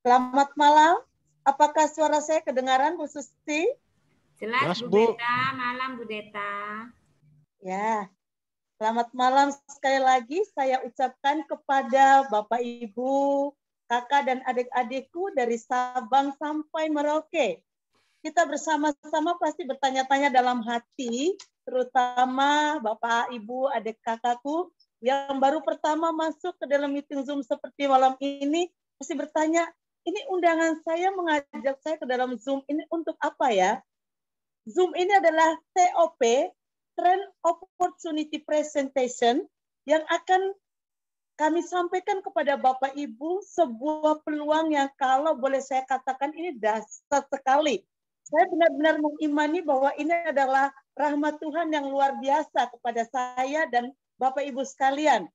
Selamat malam. Apakah suara saya kedengaran, Bu Susti? Jelas, Bu Beta. Malam, Bu Deta. Ya, selamat malam sekali lagi saya ucapkan kepada Bapak, Ibu, kakak, dan adik-adikku dari Sabang sampai Merauke. Kita bersama-sama pasti bertanya-tanya dalam hati, terutama Bapak, Ibu, adik kakakku yang baru pertama masuk ke dalam meeting Zoom seperti malam ini, pasti bertanya, ini undangan saya mengajak saya ke dalam Zoom ini untuk apa ya? Zoom ini adalah TOP, Trend Opportunity Presentation, yang akan kami sampaikan kepada Bapak Ibu sebuah peluang yang kalau boleh saya katakan ini dahsyat sekali. Saya benar-benar mengimani bahwa ini adalah rahmat Tuhan yang luar biasa kepada saya dan Bapak Ibu sekalian.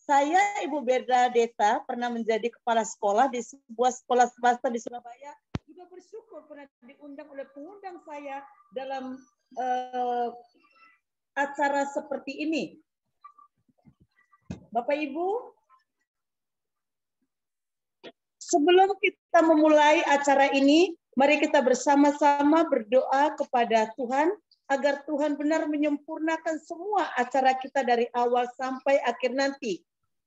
Saya Ibu Bernadetta pernah menjadi kepala sekolah di sebuah sekolah swasta di Surabaya. Juga bersyukur pernah diundang oleh pengundang saya dalam acara seperti ini. Bapak Ibu, sebelum kita memulai acara ini, mari kita bersama-sama berdoa kepada Tuhan agar Tuhan benar menyempurnakan semua acara kita dari awal sampai akhir nanti.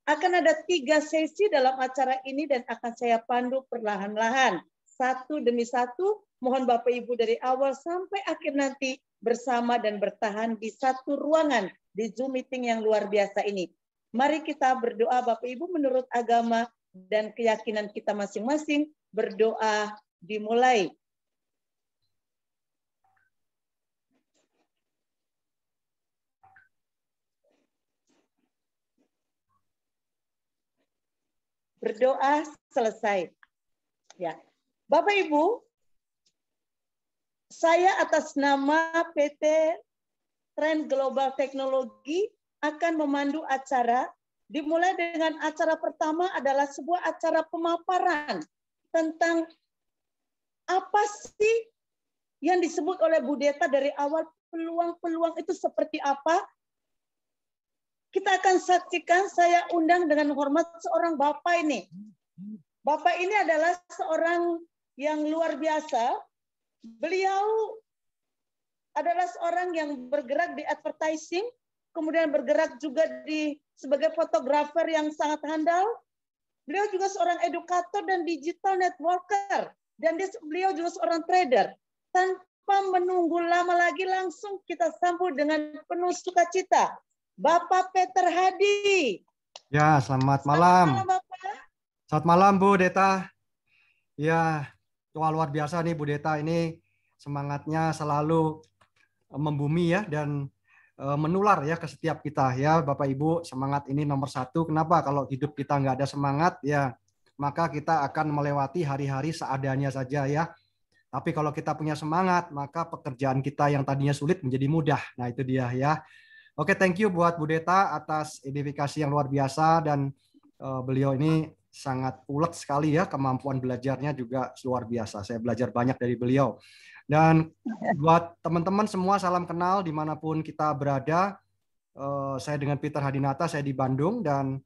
Akan ada 3 sesi dalam acara ini dan akan saya pandu perlahan-lahan. Satu demi satu, mohon Bapak Ibu dari awal sampai akhir nanti bersama dan bertahan di satu ruangan di Zoom meeting yang luar biasa ini. Mari kita berdoa Bapak Ibu menurut agama dan keyakinan kita masing-masing. Berdoa dimulai. Berdoa selesai. Ya, Bapak Ibu, saya atas nama PT Trend Global Teknologi akan memandu acara. Dimulai dengan acara pertama adalah sebuah acara pemaparan tentang apa sih yang disebut oleh Bu Deta dari awal, peluang-peluang itu seperti apa. Kita akan saksikan, saya undang dengan hormat seorang Bapak ini. Bapak ini adalah seorang yang luar biasa. Beliau adalah seorang yang bergerak di advertising, kemudian bergerak juga sebagai fotografer yang sangat handal. Beliau juga seorang edukator dan digital networker. Dan beliau juga seorang trader. Tanpa menunggu lama lagi, langsung kita sambut dengan penuh sukacita. Bapak Peter Hadi. Ya, selamat malam. Selamat malam, Bapak. Selamat malam, Bu Deta. Ya, luar biasa nih Bu Deta, ini semangatnya selalu membumi ya dan menular ya ke setiap kita ya Bapak Ibu. Semangat ini nomor 1. Kenapa? Kalau hidup kita nggak ada semangat ya maka kita akan melewati hari-hari seadanya saja ya. Tapi kalau kita punya semangat maka pekerjaan kita yang tadinya sulit menjadi mudah. Nah itu dia ya. Oke, thank you buat Bu Deta atas edifikasi yang luar biasa dan beliau ini sangat ulet sekali ya, kemampuan belajarnya juga luar biasa. Saya belajar banyak dari beliau. Dan buat teman-teman semua salam kenal dimanapun kita berada. Saya dengan Peter Hadinata, saya di Bandung dan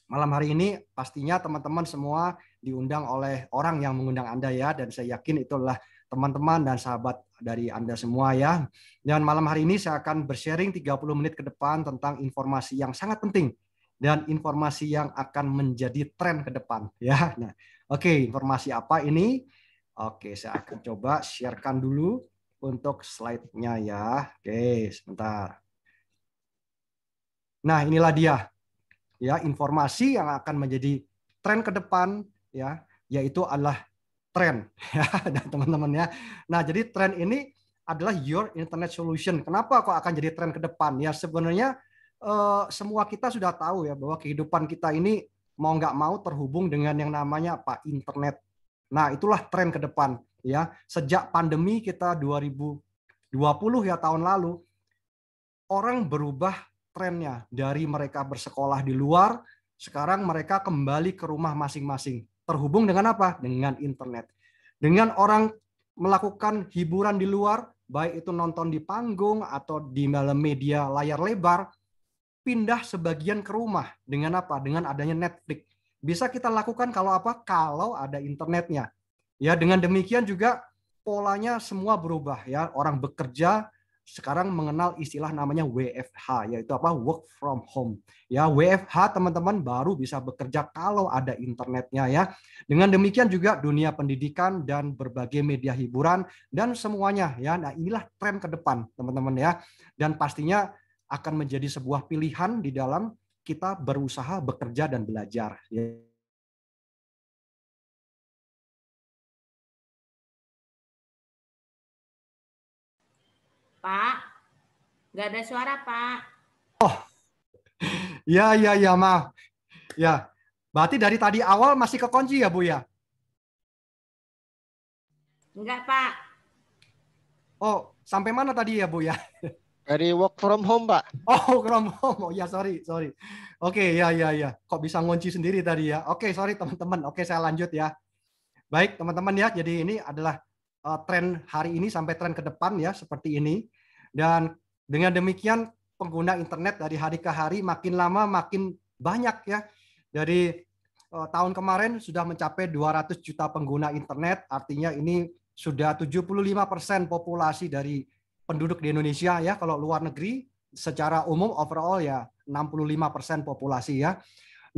malam hari ini pastinya teman-teman semua diundang oleh orang yang mengundang Anda ya, dan saya yakin itulah teman-teman dan sahabat dari Anda semua ya. Dan malam hari ini saya akan bersharing 30 menit ke depan tentang informasi yang sangat penting dan informasi yang akan menjadi tren ke depan ya. Nah, oke, informasi apa ini? Oke, saya akan coba sharekan dulu untuk slide-nya ya. Oke, sebentar. Nah, inilah dia ya informasi yang akan menjadi tren ke depan ya, yaitu adalah tren ya dan teman-teman ya. Nah, jadi tren ini adalah your internet solution. Kenapa kok akan jadi tren ke depan? Ya sebenarnya semua kita sudah tahu ya bahwa kehidupan kita ini mau nggak mau terhubung dengan yang namanya apa? Internet. Nah, itulah tren ke depan ya. Sejak pandemi kita 2020 ya tahun lalu, orang berubah trennya dari mereka bersekolah di luar, sekarang mereka kembali ke rumah masing-masing. Terhubung dengan apa? Dengan internet. Dengan orang melakukan hiburan di luar, baik itu nonton di panggung atau di dalam media layar lebar, pindah sebagian ke rumah. Dengan apa? Dengan adanya Netflix. bisa kita lakukan kalau apa? Kalau ada internetnya. Ya, dengan demikian juga polanya semua berubah ya. Orang bekerja sekarang mengenal istilah namanya WFH, yaitu apa? Work from home. Ya, WFH teman-teman baru bisa bekerja kalau ada internetnya ya. Dengan demikian juga dunia pendidikan dan berbagai media hiburan dan semuanya ya. Nah, inilah tren ke depan, teman-teman ya. Dan pastinya akan menjadi sebuah pilihan di dalam kita berusaha, bekerja dan belajar. Ya. Pak, nggak ada suara, Pak. Ya, maaf. Ya, berarti dari tadi awal masih kekunci ya, Bu ya? Enggak, Pak. Oh, sampai mana tadi ya, Bu ya? Dari work from home, Pak. Oh, from home. Oh, ya, sorry. Oke, ya. Kok bisa ngunci sendiri tadi ya? Oke, sorry teman-teman. Oke, saya lanjut ya. Baik, teman-teman ya. Jadi ini adalah tren hari ini sampai tren ke depan ya, seperti ini. Dan dengan demikian pengguna internet dari hari ke hari makin lama makin banyak ya. Dari tahun kemarin sudah mencapai 200 juta pengguna internet, artinya ini sudah 75% populasi dari penduduk di Indonesia ya. Kalau luar negeri secara umum overall ya 65% populasi ya.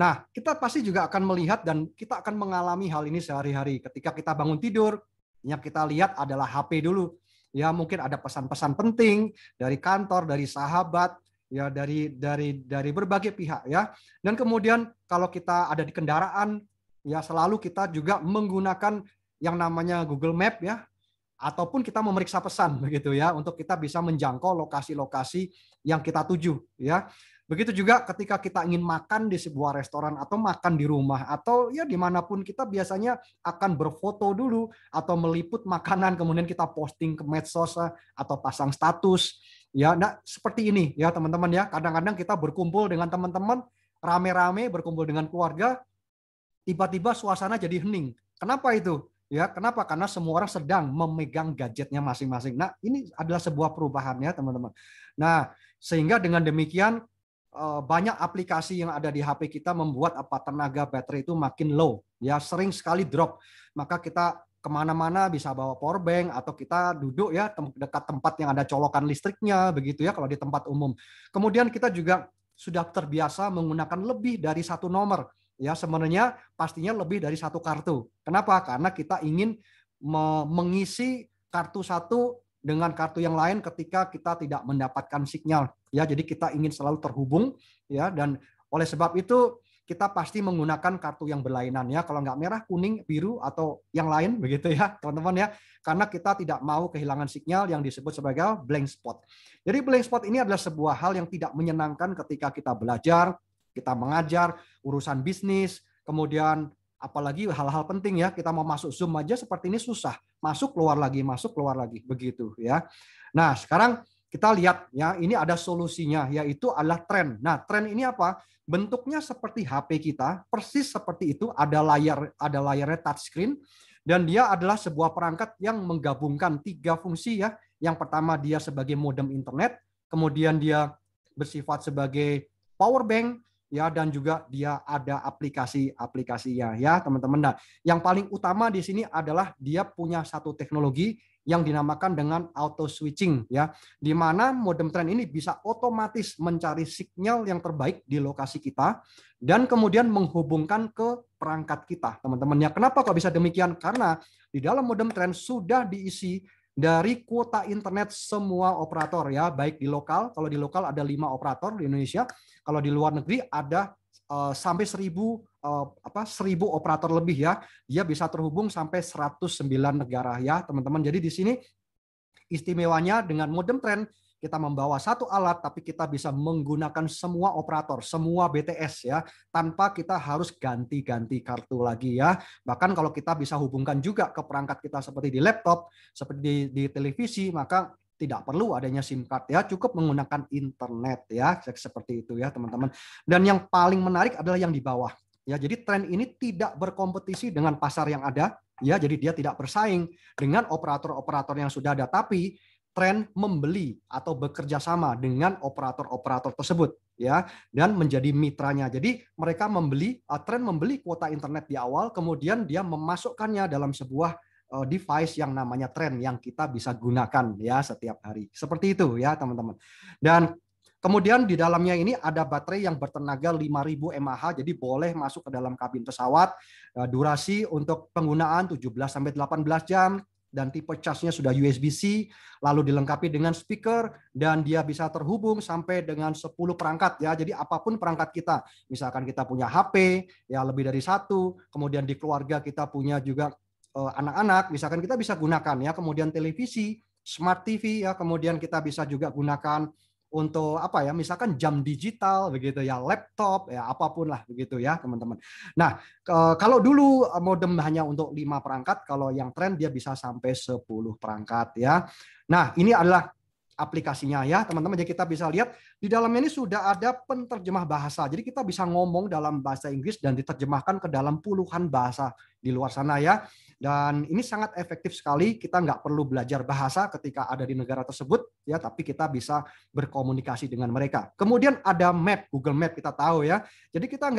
Nah, kita pasti juga akan melihat dan kita akan mengalami hal ini sehari-hari. Ketika kita bangun tidur, yang kita lihat adalah HP dulu. Ya, mungkin ada pesan-pesan penting dari kantor, dari sahabat, ya dari berbagai pihak ya. Dan kemudian kalau kita ada di kendaraan, ya selalu kita juga menggunakan yang namanya Google Map ya, ataupun kita memeriksa pesan begitu ya, untuk kita bisa menjangkau lokasi-lokasi yang kita tuju ya. Begitu juga ketika kita ingin makan di sebuah restoran atau makan di rumah atau ya dimanapun, kita biasanya akan berfoto dulu atau meliput makanan kemudian kita posting ke medsos atau pasang status ya. Nah, seperti ini ya teman-teman ya. Kadang-kadang kita berkumpul dengan teman-teman rame-rame, berkumpul dengan keluarga, tiba-tiba suasana jadi hening. Kenapa itu? Ya, kenapa? Karena semua orang sedang memegang gadgetnya masing-masing. Nah, ini adalah sebuah perubahan ya, teman-teman. Nah, sehingga dengan demikian banyak aplikasi yang ada di HP kita membuat tenaga baterai itu makin low. Ya, sering sekali drop. Maka kita kemana-mana bisa bawa power bank atau kita duduk ya dekat tempat yang ada colokan listriknya begitu ya kalau di tempat umum. Kemudian kita juga sudah terbiasa menggunakan lebih dari satu nomor. Ya, sebenarnya pastinya lebih dari satu kartu. Kenapa? Karena kita ingin mengisi kartu satu dengan kartu yang lain ketika kita tidak mendapatkan sinyal. Ya, jadi kita ingin selalu terhubung ya, dan oleh sebab itu kita pasti menggunakan kartu yang berlainan ya. Kalau nggak merah, kuning, biru atau yang lain begitu ya, teman-teman ya. Karena kita tidak mau kehilangan sinyal yang disebut sebagai blank spot. Jadi blank spot ini adalah sebuah hal yang tidak menyenangkan ketika kita belajar, kita mengajar, urusan bisnis, kemudian apalagi hal-hal penting ya, kita mau masuk Zoom aja seperti ini susah, masuk keluar lagi begitu ya. Nah, sekarang kita lihat ya, ini ada solusinya, yaitu adalah tren. Nah, tren ini apa? Bentuknya seperti HP kita, persis seperti itu, ada layarnya touchscreen, dan dia adalah sebuah perangkat yang menggabungkan 3 fungsi ya. Yang pertama dia sebagai modem internet, kemudian dia bersifat sebagai power bank, ya, dan juga dia ada aplikasi-aplikasinya ya teman-teman. Nah, yang paling utama di sini adalah dia punya satu teknologi yang dinamakan dengan auto switching ya, di mana modem tren ini bisa otomatis mencari sinyal yang terbaik di lokasi kita dan kemudian menghubungkan ke perangkat kita, teman-teman ya. Kenapa kok bisa demikian? Karena di dalam modem tren sudah diisi dari kuota internet semua operator ya, baik di lokal. Kalau di lokal ada 5 operator di Indonesia. Kalau di luar negeri ada sampai 1000 operator lebih ya. Dia bisa terhubung sampai 109 negara ya, teman-teman. Jadi di sini istimewanya dengan modem tren, kita membawa satu alat tapi kita bisa menggunakan semua operator, semua BTS ya, tanpa kita harus ganti-ganti kartu lagi ya. Bahkan kalau kita bisa hubungkan juga ke perangkat kita seperti di laptop, seperti di televisi, maka tidak perlu adanya SIM card ya, cukup menggunakan internet ya, seperti itu ya teman-teman. Dan yang paling menarik adalah yang di bawah ya. Jadi tren ini tidak berkompetisi dengan pasar yang ada ya, jadi dia tidak bersaing dengan operator-operator yang sudah ada, tapi Trend membeli atau bekerja sama dengan operator-operator tersebut ya dan menjadi mitranya. Jadi mereka membeli Trend membeli kuota internet di awal, kemudian dia memasukkannya dalam sebuah device yang namanya Trend yang kita bisa gunakan ya setiap hari. Seperti itu ya teman-teman. Dan kemudian di dalamnya ini ada baterai yang bertenaga 5000 mAh, jadi boleh masuk ke dalam kabin pesawat. Durasi untuk penggunaan 17-18 jam. Dan tipe charge-nya sudah USB-C, lalu dilengkapi dengan speaker, dan dia bisa terhubung sampai dengan 10 perangkat ya. Jadi apapun perangkat kita, misalkan kita punya HP ya lebih dari satu, kemudian di keluarga kita punya juga anak-anak, misalkan kita bisa gunakan ya. Kemudian televisi, smart TV ya, kemudian kita bisa juga gunakan untuk apa ya, misalkan jam digital begitu ya, laptop ya, apapun lah begitu ya teman-teman. Nah kalau dulu modem hanya untuk 5 perangkat, kalau yang Trend dia bisa sampai 10 perangkat ya. Nah ini adalah aplikasinya ya teman-teman. Jadi kita bisa lihat di dalamnya ini sudah ada penterjemah bahasa. Jadi kita bisa ngomong dalam bahasa Inggris dan diterjemahkan ke dalam puluhan bahasa di luar sana ya. Dan ini sangat efektif sekali. Kita nggak perlu belajar bahasa ketika ada di negara tersebut ya, tapi kita bisa berkomunikasi dengan mereka. Kemudian ada map, Google Map kita tahu ya. Jadi kita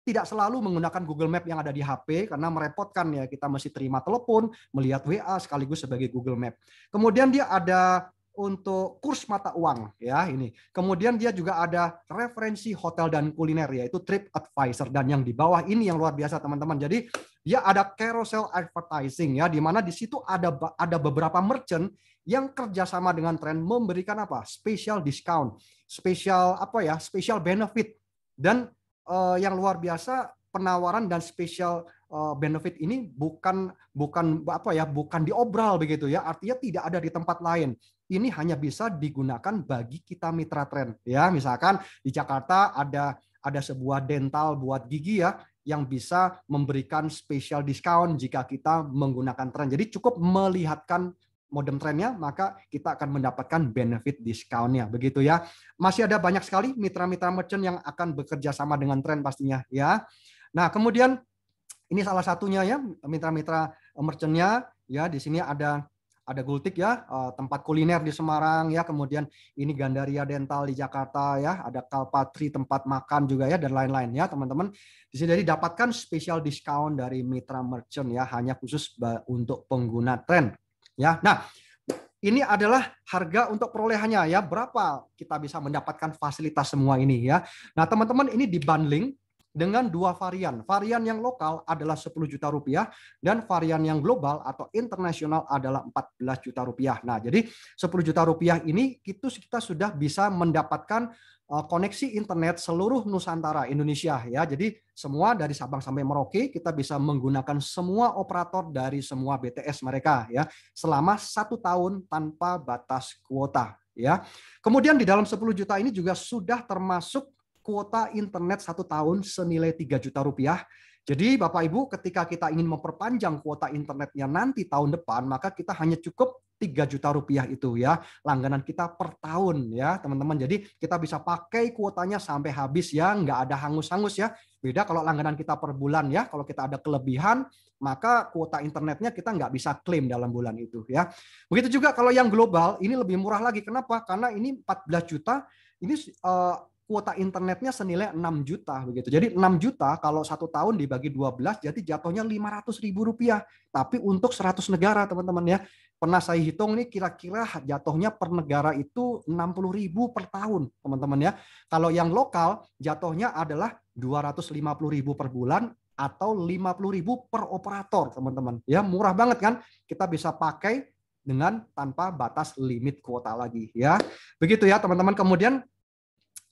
tidak selalu menggunakan Google Map yang ada di HP karena merepotkan ya. Kita mesti terima telepon, melihat WA sekaligus sebagai Google Map. Kemudian dia ada untuk kurs mata uang ya ini. Kemudian dia juga ada referensi hotel dan kuliner yaitu Trip Advisor, dan yang di bawah ini yang luar biasa teman-teman. Jadi dia ada carousel advertising ya, di mana di situ ada beberapa merchant yang kerjasama dengan Trend memberikan apa? Special discount, special apa ya? Special benefit, dan yang luar biasa penawaran dan special benefit ini bukan apa ya, bukan diobral begitu ya, artinya tidak ada di tempat lain. Ini hanya bisa digunakan bagi kita mitra Trend ya. Misalkan di Jakarta ada sebuah dental buat gigi ya yang bisa memberikan special discount jika kita menggunakan Trend. Jadi cukup melihatkan modem Trendnya maka kita akan mendapatkan benefit discountnya begitu ya. Masih ada banyak sekali mitra-mitra merchant yang akan bekerja sama dengan Trend pastinya ya. Nah kemudian ini salah satunya ya mitra-mitra merchantnya ya. Di sini ada Gultik ya, tempat kuliner di Semarang ya, kemudian ini Gandaria Dental di Jakarta ya, ada Kalpatri tempat makan juga ya, dan lain-lain ya teman-teman. Di sini jadi dapatkan special discount dari mitra merchant ya, hanya khusus untuk pengguna Trend ya. Nah ini adalah harga untuk perolehannya ya, berapa kita bisa mendapatkan fasilitas semua ini ya. Nah teman-teman ini dibundling dengan dua varian. Varian yang lokal adalah 10 juta rupiah dan varian yang global atau internasional adalah 14 juta rupiah. Nah, jadi 10 juta rupiah ini kita sudah bisa mendapatkan koneksi internet seluruh Nusantara Indonesia ya. Jadi semua dari Sabang sampai Merauke kita bisa menggunakan semua operator dari semua BTS mereka ya selama 1 tahun tanpa batas kuota ya. Kemudian di dalam 10 juta ini juga sudah termasuk kuota internet 1 tahun senilai 3 juta rupiah. Jadi Bapak Ibu ketika kita ingin memperpanjang kuota internetnya nanti tahun depan, maka kita hanya cukup 3 juta rupiah itu ya. Langganan kita per tahun ya teman-teman. Jadi kita bisa pakai kuotanya sampai habis ya, nggak ada hangus-hangus ya. Beda kalau langganan kita per bulan ya. Kalau kita ada kelebihan, maka kuota internetnya kita nggak bisa klaim dalam bulan itu ya. Begitu juga kalau yang global, ini lebih murah lagi. Kenapa? Karena ini 14 juta, ini kuota internetnya senilai 6 juta begitu. Jadi 6 juta kalau 1 tahun dibagi 12 jadi jatuhnya 500.000 rupiah. Tapi untuk 100 negara teman-teman ya. Pernah saya hitung nih kira-kira jatuhnya per negara itu 60.000 per tahun teman-teman ya. Kalau yang lokal jatuhnya adalah 250.000 per bulan atau 50.000 per operator teman-teman. Ya murah banget kan? Kita bisa pakai dengan tanpa batas limit kuota lagi ya. Begitu ya teman-teman. Kemudian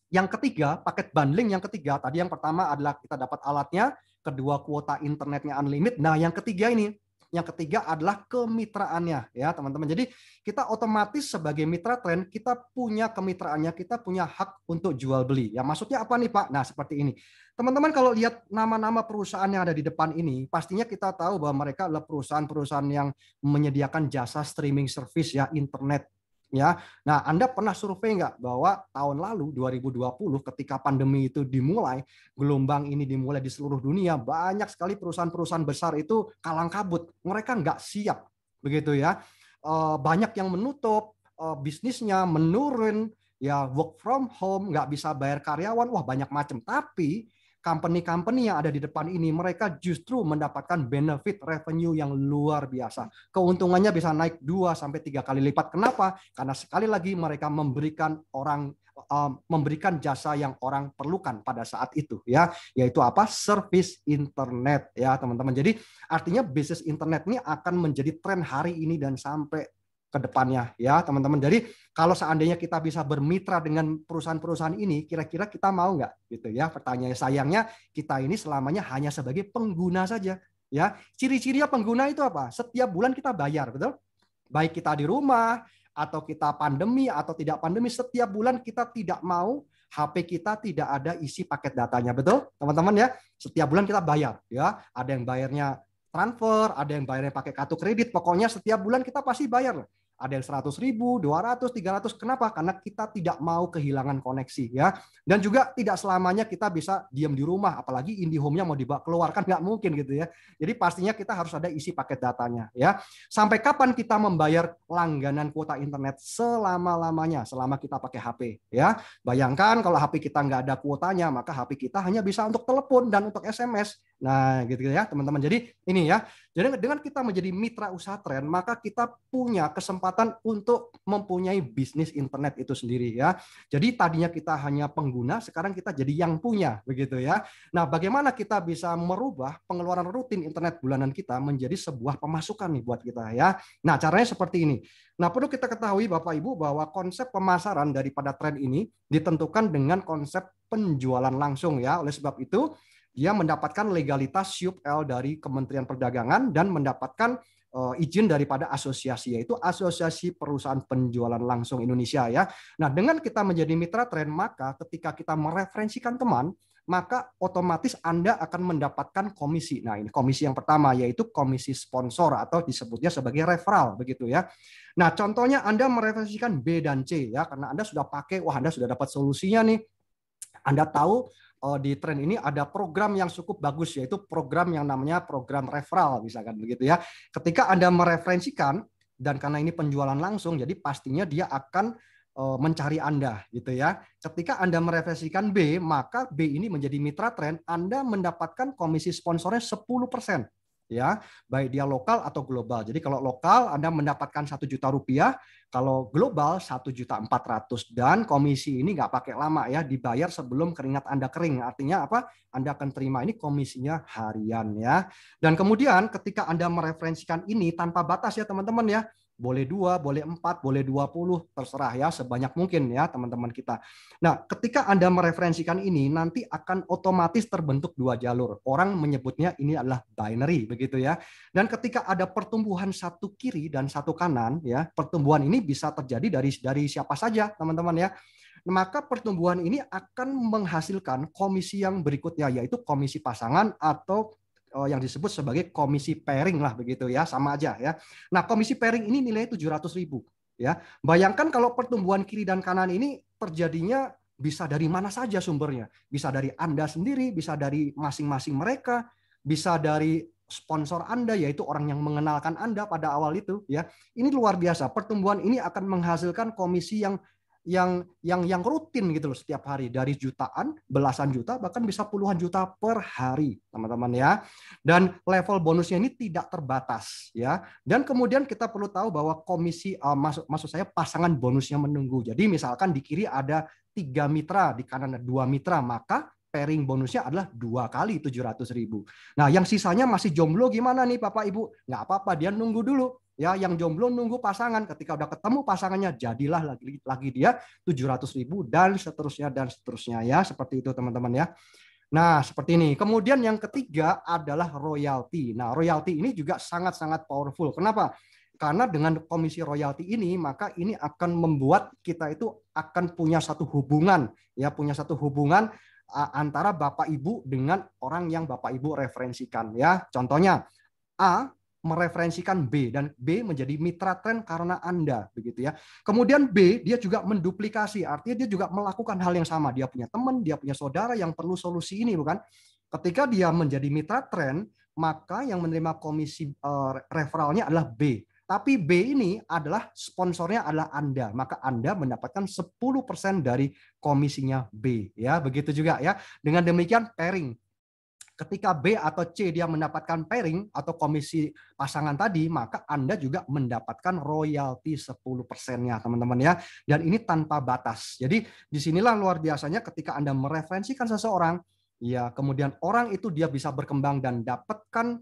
yang ketiga, paket bundling yang ketiga, tadi yang pertama adalah kita dapat alatnya, kedua kuota internetnya unlimited. Nah, yang ketiga adalah kemitraannya ya, teman-teman. Jadi, kita otomatis sebagai mitra Trend, kita punya kemitraannya, kita punya hak untuk jual beli. Ya, maksudnya apa nih, Pak? Nah, seperti ini. Teman-teman kalau lihat nama-nama perusahaan yang ada di depan ini, pastinya kita tahu bahwa mereka adalah perusahaan-perusahaan yang menyediakan jasa streaming service ya, internet. Ya, nah Anda pernah survei nggak bahwa tahun lalu 2020 ketika pandemi itu dimulai, gelombang ini dimulai di seluruh dunia, banyak sekali perusahaan-perusahaan besar itu kalang kabut, mereka nggak siap, begitu ya. Banyak yang menutup, bisnisnya menurun, ya work from home, nggak bisa bayar karyawan, wah banyak macam. Tapi company-company yang ada di depan ini, mereka justru mendapatkan benefit revenue yang luar biasa. Keuntungannya bisa naik 2-3 kali lipat. Kenapa? Karena sekali lagi mereka memberikan jasa yang orang perlukan pada saat itu, ya, yaitu apa? Service internet, ya teman-teman. Jadi artinya bisnis internet ini akan menjadi tren hari ini dan sampai ke depannya, ya teman-teman. Jadi kalau seandainya kita bisa bermitra dengan perusahaan-perusahaan ini, kira-kira kita mau nggak gitu ya? Pertanyaannya, sayangnya kita ini selamanya hanya sebagai pengguna saja, ya. Ciri-cirinya pengguna itu apa? Setiap bulan kita bayar, betul? Baik kita di rumah atau kita pandemi atau tidak pandemi, setiap bulan kita tidak mau HP kita tidak ada isi paket datanya, betul teman-teman ya? Setiap bulan kita bayar, ya. Ada yang bayarnya transfer, ada yang bayarnya pakai kartu kredit, pokoknya setiap bulan kita pasti bayar. Ada yang 100.000, 200, 300. Kenapa? Karena kita tidak mau kehilangan koneksi, ya. Dan juga tidak selamanya kita bisa diam di rumah, apalagi IndiHome-nya mau dibawa keluar, kan nggak mungkin gitu ya. Jadi pastinya kita harus ada isi paket datanya, ya. Sampai kapan kita membayar langganan kuota internet? Selama-lamanya, selama kita pakai HP, ya. Bayangkan kalau HP kita nggak ada kuotanya, maka HP kita hanya bisa untuk telepon dan untuk SMS. Nah, gitu ya teman-teman. Jadi ini ya. Jadi dengan kita menjadi mitra usaha Tren, maka kita punya kesempatan untuk mempunyai bisnis internet itu sendiri, ya. Jadi tadinya kita hanya pengguna, sekarang kita jadi yang punya, begitu ya. Nah, bagaimana kita bisa merubah pengeluaran rutin internet bulanan kita menjadi sebuah pemasukan nih buat kita, ya. Nah, caranya seperti ini. Nah, perlu kita ketahui Bapak Ibu bahwa konsep pemasaran daripada Tren ini ditentukan dengan konsep penjualan langsung, ya. Oleh sebab itu dia mendapatkan legalitas SUPL dari Kementerian Perdagangan dan mendapatkan izin daripada asosiasi, yaitu Asosiasi Perusahaan Penjualan Langsung Indonesia, ya. Nah, dengan kita menjadi mitra Tren, maka ketika kita mereferensikan teman, maka otomatis Anda akan mendapatkan komisi. Nah, ini komisi yang pertama, yaitu komisi sponsor atau disebutnya sebagai referral, begitu ya. Nah, contohnya Anda mereferensikan B dan C, ya, karena Anda sudah pakai, wah Anda sudah dapat solusinya nih. Anda tahu di Tren ini ada program yang cukup bagus, yaitu program yang namanya program referral, misalkan begitu ya. Ketika Anda mereferensikan, dan karena ini penjualan langsung, jadi pastinya dia akan mencari Anda, gitu ya. Ketika Anda mereferensikan B, maka B ini menjadi mitra Tren, Anda mendapatkan komisi sponsornya 10%. Ya, baik dia lokal atau global. Jadi kalau lokal Anda mendapatkan 1 juta rupiah, kalau global 1.400.000, dan komisi ini nggak pakai lama ya, dibayar sebelum keringat Anda kering. Artinya apa? Anda akan terima ini komisinya harian, ya. Dan kemudian ketika Anda mereferensikan ini tanpa batas ya teman-teman ya. Boleh 2, boleh 4, boleh 20, terserah ya, sebanyak mungkin ya teman-teman kita. Nah, ketika Anda mereferensikan ini, nanti akan otomatis terbentuk 2 jalur. Orang menyebutnya ini adalah binary, begitu ya. Dan ketika ada pertumbuhan satu kiri dan satu kanan, ya, pertumbuhan ini bisa terjadi dari siapa saja, teman-teman ya. Maka pertumbuhan ini akan menghasilkan komisi yang berikutnya, yaitu komisi pasangan atau yang disebut sebagai komisi pairing lah, begitu ya, sama aja ya. Nah, komisi pairing ini nilainya 700.000 ya. Bayangkan kalau pertumbuhan kiri dan kanan ini terjadinya bisa dari mana saja sumbernya. Bisa dari Anda sendiri, bisa dari masing-masing mereka, bisa dari sponsor Anda, yaitu orang yang mengenalkan Anda pada awal itu ya. Ini luar biasa. Pertumbuhan ini akan menghasilkan komisi yang rutin gitu loh setiap hari, dari jutaan, belasan juta, bahkan bisa puluhan juta per hari, teman-teman ya. Dan level bonusnya ini tidak terbatas ya. Dan kemudian kita perlu tahu bahwa komisi maksud saya pasangan bonusnya menunggu. Jadi misalkan di kiri ada 3 mitra, di kanan ada 2 mitra, maka pairing bonusnya adalah 2 kali 700.000. Nah, yang sisanya masih jomblo gimana nih Bapak Ibu? Nggak apa-apa, dia nunggu dulu. Ya, yang jomblo nunggu pasangan. Ketika udah ketemu pasangannya, jadilah lagi dia 700.000 dan seterusnya ya. Seperti itu teman-teman ya. Nah, seperti ini. Kemudian yang ketiga adalah royalti. Nah, royalti ini juga sangat-sangat powerful. Kenapa? Karena dengan komisi royalti ini, maka ini akan membuat kita itu akan punya satu hubungan, ya, antara Bapak Ibu dengan orang yang Bapak Ibu referensikan, ya. Contohnya A mereferensikan B dan B menjadi mitra Tren karena Anda, begitu ya. Kemudian B dia juga menduplikasi, artinya dia juga melakukan hal yang sama. Dia punya teman, dia punya saudara yang perlu solusi ini, bukan? Ketika dia menjadi mitra Tren, maka yang menerima komisi referralnya adalah B. Tapi B ini adalah sponsornya adalah Anda, maka Anda mendapatkan 10% dari komisinya B, ya. Begitu juga ya. Dengan demikian pairing. Ketika B atau C dia mendapatkan pairing atau komisi pasangan tadi, maka Anda juga mendapatkan royalti 10%-nya, teman-teman ya. Dan ini tanpa batas. Jadi disinilah luar biasanya ketika Anda mereferensikan seseorang, ya kemudian orang itu dia bisa berkembang dan dapatkan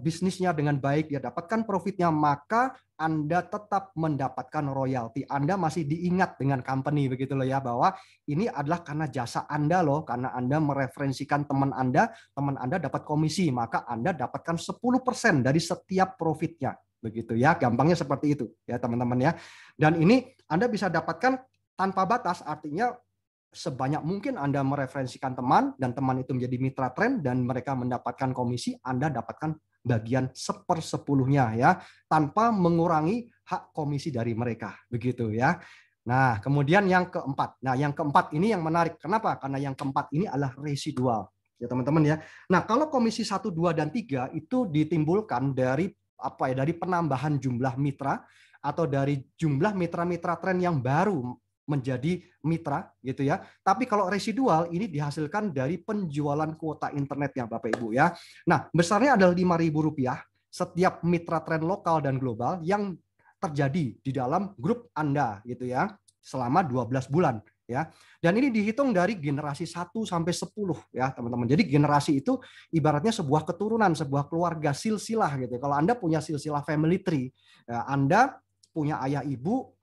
bisnisnya dengan baik, dia dapatkan profitnya, maka Anda tetap mendapatkan royalti. Anda masih diingat dengan company begitu loh ya, bahwa ini adalah karena jasa Anda loh, karena Anda mereferensikan teman Anda dapat komisi, maka Anda dapatkan 10% dari setiap profitnya. Begitu ya, gampangnya seperti itu ya teman-teman ya. Dan ini Anda bisa dapatkan tanpa batas, artinya sebanyak mungkin Anda mereferensikan teman dan teman itu menjadi mitra tren dan mereka mendapatkan komisi, Anda dapatkan bagian 1/10-nya ya, tanpa mengurangi hak komisi dari mereka. Begitu ya. Nah, kemudian yang keempat. Nah, yang keempat ini yang menarik. Kenapa? Karena yang keempat ini adalah residual. Ya, teman-teman ya. Nah, kalau komisi 1, 2 dan 3 itu ditimbulkan dari apa ya? Dari penambahan jumlah mitra atau dari jumlah mitra-mitra tren yang baru menjadi mitra gitu ya. Tapi kalau residual ini dihasilkan dari penjualan kuota internetnya Bapak Ibu ya. Nah, besarnya adalah Rp5.000 setiap mitra tren lokal dan global yang terjadi di dalam grup Anda gitu ya selama 12 bulan ya. Dan ini dihitung dari generasi 1 sampai 10 ya, teman-teman. Jadi generasi itu ibaratnya sebuah keturunan, sebuah keluarga silsilah gitu. Kalau Anda punya silsilah family tree, ya, Anda punya ayah ibu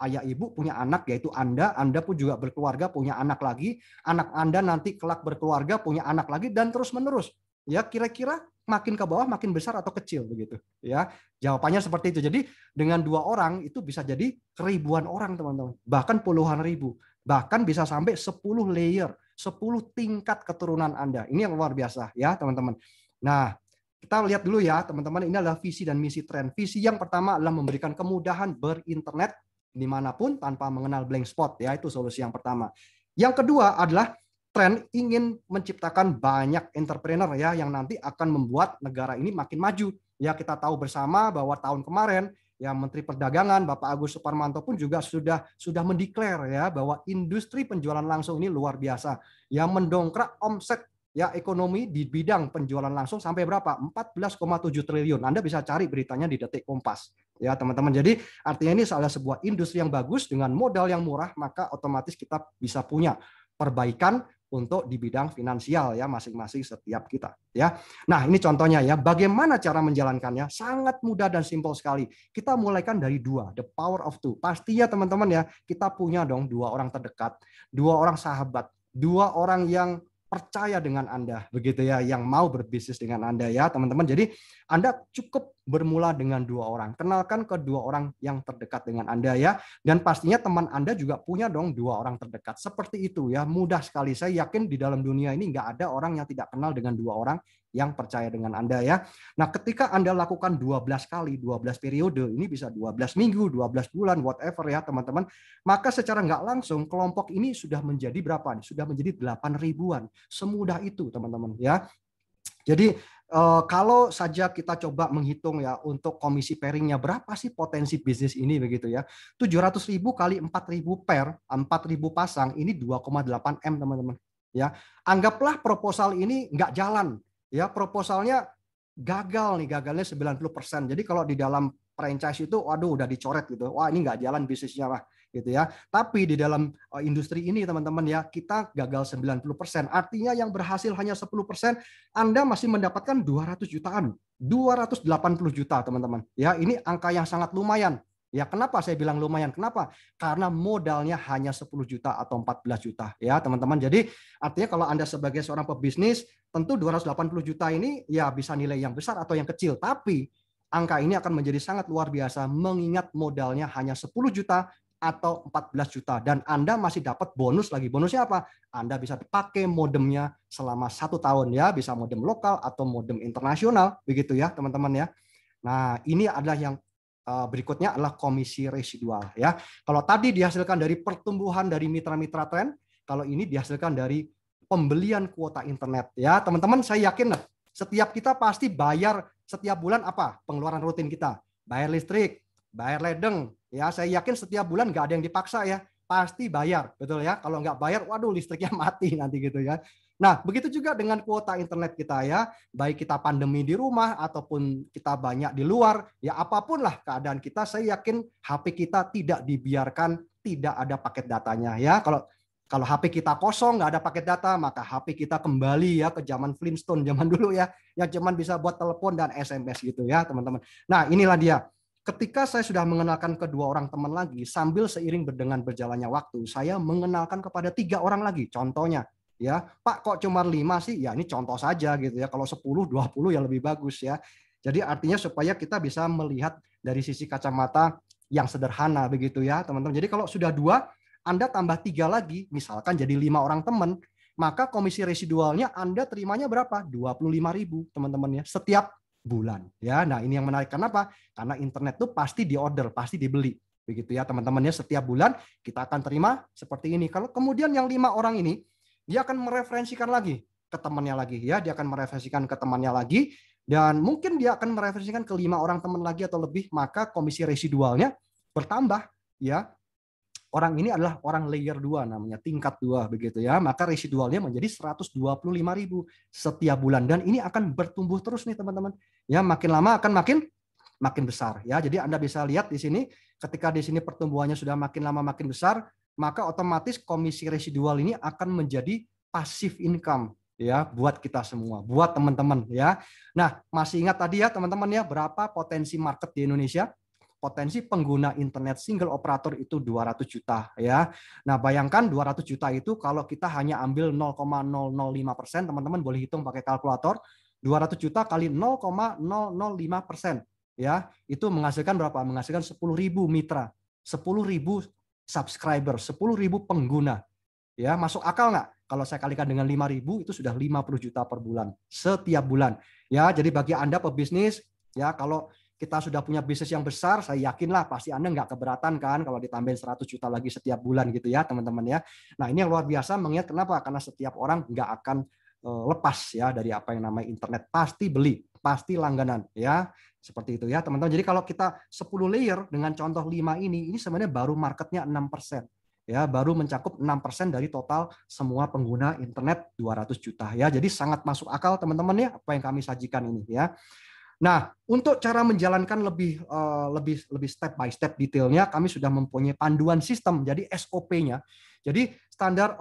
punya anak yaitu Anda pun juga berkeluarga punya anak lagi, anak Anda nanti kelak berkeluarga punya anak lagi dan terus menerus. Ya, kira-kira makin ke bawah makin besar atau kecil begitu ya. Jawabannya seperti itu. Jadi dengan 2 orang itu bisa jadi ribuan orang teman-teman, bahkan puluhan ribu, bahkan bisa sampai 10 layer, 10 tingkat keturunan Anda. Ini yang luar biasa ya teman-teman. Nah, kita lihat dulu ya teman-teman, ini adalah visi dan misi tren. Visi yang pertama adalah memberikan kemudahan berinternet dimanapun tanpa mengenal blank spot ya, itu solusi yang pertama. Yang kedua adalah tren ingin menciptakan banyak entrepreneur ya yang nanti akan membuat negara ini makin maju. Ya, kita tahu bersama bahwa tahun kemarin ya Menteri Perdagangan Bapak Agus Suparmanto pun juga sudah mendeklar ya bahwa industri penjualan langsung ini luar biasa yang mendongkrak omset ya ekonomi di bidang penjualan langsung sampai berapa? 14,7 triliun. Anda bisa cari beritanya di Detik Kompas. Ya, teman-teman. Jadi artinya ini adalah sebuah industri yang bagus dengan modal yang murah, maka otomatis kita bisa punya perbaikan untuk di bidang finansial ya masing-masing setiap kita ya. Nah, ini contohnya ya, bagaimana cara menjalankannya? Sangat mudah dan simpel sekali. Kita mulaikan dari 2, the power of 2. Pastinya teman-teman ya, kita punya dong 2 orang terdekat, 2 orang sahabat, 2 orang yang percaya dengan Anda, begitu ya, yang mau berbisnis dengan Anda ya, teman-teman. Jadi Anda cukup bermula dengan 2 orang. Kenalkan ke 2 orang yang terdekat dengan Anda ya. Dan pastinya teman Anda juga punya dong 2 orang terdekat. Seperti itu ya, mudah sekali. Saya yakin di dalam dunia ini nggak ada orang yang tidak kenal dengan 2 orang yang percaya dengan Anda ya. Nah, ketika Anda lakukan 12 kali, 12 periode, ini bisa 12 minggu, 12 bulan, whatever ya teman-teman, maka secara nggak langsung kelompok ini sudah menjadi berapa? Sudah menjadi 8 ribuan. Semudah itu teman-teman ya. Jadi kalau saja kita coba menghitung ya untuk komisi pairingnya berapa sih potensi bisnis ini begitu ya. 700.000 kali 4.000 pair, 4.000 pasang, ini 2,8 M teman-teman. Ya, anggaplah proposal ini nggak jalan. Ya, proposalnya gagal nih, gagalnya 90%. Jadi kalau di dalam franchise itu, waduh udah dicoret gitu. Wah, ini nggak jalan bisnisnya lah gitu ya. Tapi di dalam industri ini teman-teman ya, kita gagal 90%. Artinya yang berhasil hanya 10%, Anda masih mendapatkan 200 jutaan. 280 juta teman-teman. Ya, ini angka yang sangat lumayan. Ya, kenapa saya bilang lumayan? Kenapa? Karena modalnya hanya 10 juta atau 14 juta ya, teman-teman. Jadi artinya kalau Anda sebagai seorang pebisnis, tentu 280 juta ini ya bisa nilai yang besar atau yang kecil, tapi angka ini akan menjadi sangat luar biasa mengingat modalnya hanya 10 juta atau 14 juta dan Anda masih dapat bonus lagi. Bonusnya apa? Anda bisa pakai modemnya selama 1 tahun ya, bisa modem lokal atau modem internasional begitu ya, teman-teman ya. Nah, ini adalah yang berikutnya adalah komisi residual ya. Kalau tadi dihasilkan dari pertumbuhan dari mitra-mitra tren, kalau ini dihasilkan dari pembelian kuota internet ya. Teman-teman, saya yakin lah setiap kita pasti bayar setiap bulan apa? Pengeluaran rutin kita. Bayar listrik, bayar ledeng. Ya, saya yakin setiap bulan nggak ada yang dipaksa ya, pasti bayar, betul ya. Kalau nggak bayar, waduh listriknya mati nanti gitu ya. Nah, begitu juga dengan kuota internet kita ya, baik kita pandemi di rumah ataupun kita banyak di luar, ya apapun lah keadaan kita, saya yakin HP kita tidak dibiarkan tidak ada paket datanya ya. Kalau HP kita kosong, nggak ada paket data, maka HP kita kembali ya ke zaman Flintstone, zaman dulu ya, yang cuman bisa buat telepon dan SMS gitu ya, teman-teman. Nah, inilah dia. Ketika saya sudah mengenalkan kedua orang teman lagi, sambil seiring dengan berjalannya waktu, saya mengenalkan kepada 3 orang lagi. Contohnya, ya, Pak kok cuma 5 sih? Ya ini contoh saja gitu ya. Kalau 10, 20 ya lebih bagus ya. Jadi artinya supaya kita bisa melihat dari sisi kacamata yang sederhana begitu ya, teman-teman. Jadi kalau sudah 2, Anda tambah 3 lagi, misalkan jadi 5 orang teman, maka komisi residualnya Anda terimanya berapa? 25.000, teman-teman ya, setiap bulan ya. Nah, ini yang menarik. Kenapa? Karena internet tuh pasti diorder, pasti dibeli. Begitu ya, teman-teman ya, setiap bulan kita akan terima seperti ini. Kalau kemudian yang 5 orang ini dia akan mereferensikan lagi ke temannya lagi ya, dia akan mereferensikan ke temannya lagi dan mungkin dia akan mereferensikan ke 5 orang teman lagi atau lebih, maka komisi residualnya bertambah ya. Orang ini adalah orang layer 2 namanya, tingkat 2 begitu ya. Maka residualnya menjadi 125.000 setiap bulan dan ini akan bertumbuh terus nih teman-teman. Ya, makin lama akan makin besar ya. Jadi Anda bisa lihat di sini ketika di sini pertumbuhannya sudah makin lama makin besar, maka otomatis komisi residual ini akan menjadi passive income ya buat kita semua, buat teman-teman ya. Nah, masih ingat tadi ya teman-teman ya berapa potensi market di Indonesia? Potensi pengguna internet single operator itu 200 juta ya. Nah, bayangkan 200 juta itu kalau kita hanya ambil 0,005%, teman-teman boleh hitung pakai kalkulator, 200 juta kali 0,005% ya, itu menghasilkan berapa? Menghasilkan 10.000 mitra, 10.000 subscriber, 10.000 pengguna. Ya, masuk akal nggak? Kalau saya kalikan dengan 5.000 itu sudah 50 juta per bulan, setiap bulan. Ya, jadi bagi Anda pebisnis, ya kalau kita sudah punya bisnis yang besar, saya yakinlah pasti Anda nggak keberatan kan kalau ditambahin 100 juta lagi setiap bulan gitu ya teman-teman ya. Nah ini yang luar biasa mengingat kenapa? Karena setiap orang nggak akan lepas ya dari apa yang namanya internet. Pasti beli, pasti langganan ya. Seperti itu ya teman-teman. Jadi kalau kita 10 layer dengan contoh 5 ini sebenarnya baru marketnya 6%. Ya, baru mencakup 6% dari total semua pengguna internet 200 juta ya. Jadi sangat masuk akal teman-teman ya apa yang kami sajikan ini ya. Nah, untuk cara menjalankan lebih step by step detailnya, kami sudah mempunyai panduan sistem, jadi SOP-nya. Jadi standar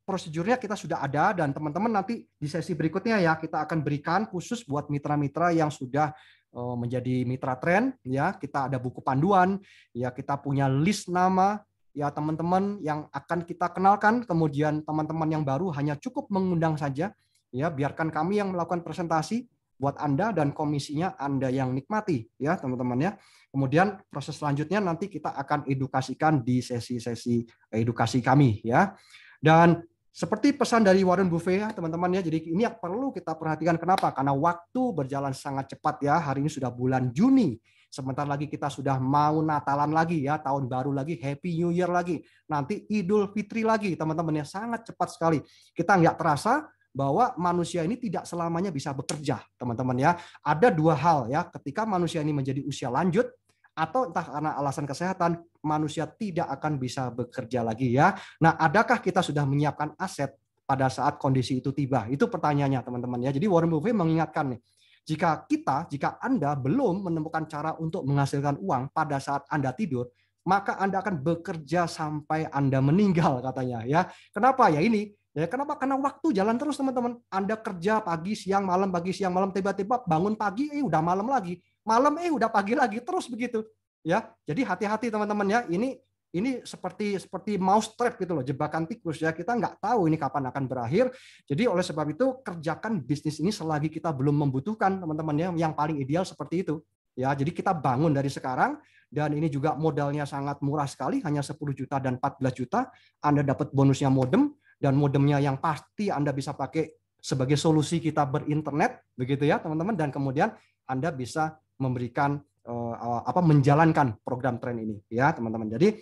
prosedurnya kita sudah ada dan teman-teman nanti di sesi berikutnya ya kita akan berikan khusus buat mitra-mitra yang sudah menjadi mitra tren ya. Kita ada buku panduan, ya kita punya list nama ya teman-teman yang akan kita kenalkan. Kemudian teman-teman yang baru hanya cukup mengundang saja ya, biarkan kami yang melakukan presentasi buat Anda dan komisinya Anda yang nikmati ya teman-teman ya. Kemudian proses selanjutnya nanti kita akan edukasikan di sesi-sesi edukasi kami ya. Dan seperti pesan dari Warren Buffett ya teman-teman ya. Jadi ini yang perlu kita perhatikan kenapa? Karena waktu berjalan sangat cepat ya. Hari ini sudah bulan Juni. Sebentar lagi kita sudah mau Natalan lagi ya, tahun baru lagi, Happy New Year lagi. Nanti Idul Fitri lagi teman-teman ya. Sangat cepat sekali. Kita nggak terasa bahwa manusia ini tidak selamanya bisa bekerja, teman-teman ya. Ada 2 hal ya, ketika manusia ini menjadi usia lanjut atau entah karena alasan kesehatan, manusia tidak akan bisa bekerja lagi ya. Nah, adakah kita sudah menyiapkan aset pada saat kondisi itu tiba? Itu pertanyaannya, teman-teman ya. Jadi Warren Buffett mengingatkan nih, jika Anda belum menemukan cara untuk menghasilkan uang pada saat Anda tidur, maka Anda akan bekerja sampai Anda meninggal katanya ya. Kenapa ya ini? Ya, kenapa? Karena waktu jalan terus teman-teman. Anda kerja pagi, siang, malam, pagi, siang, malam, tiba-tiba bangun pagi, udah malam lagi. Malam, udah pagi lagi, terus begitu. Ya, jadi hati-hati teman-teman ya. Ini seperti mouse trap gitu loh, jebakan tikus ya. Kita nggak tahu ini kapan akan berakhir. Jadi oleh sebab itu kerjakan bisnis ini selagi kita belum membutuhkan teman-teman ya. Yang paling ideal seperti itu. Ya, jadi kita bangun dari sekarang dan ini juga modalnya sangat murah sekali, hanya 10 juta dan 14 juta. Anda dapat bonusnya modem. Dan modemnya yang pasti Anda bisa pakai sebagai solusi kita berinternet, begitu ya teman-teman. Dan kemudian Anda bisa memberikan menjalankan program tren ini ya teman-teman. Jadi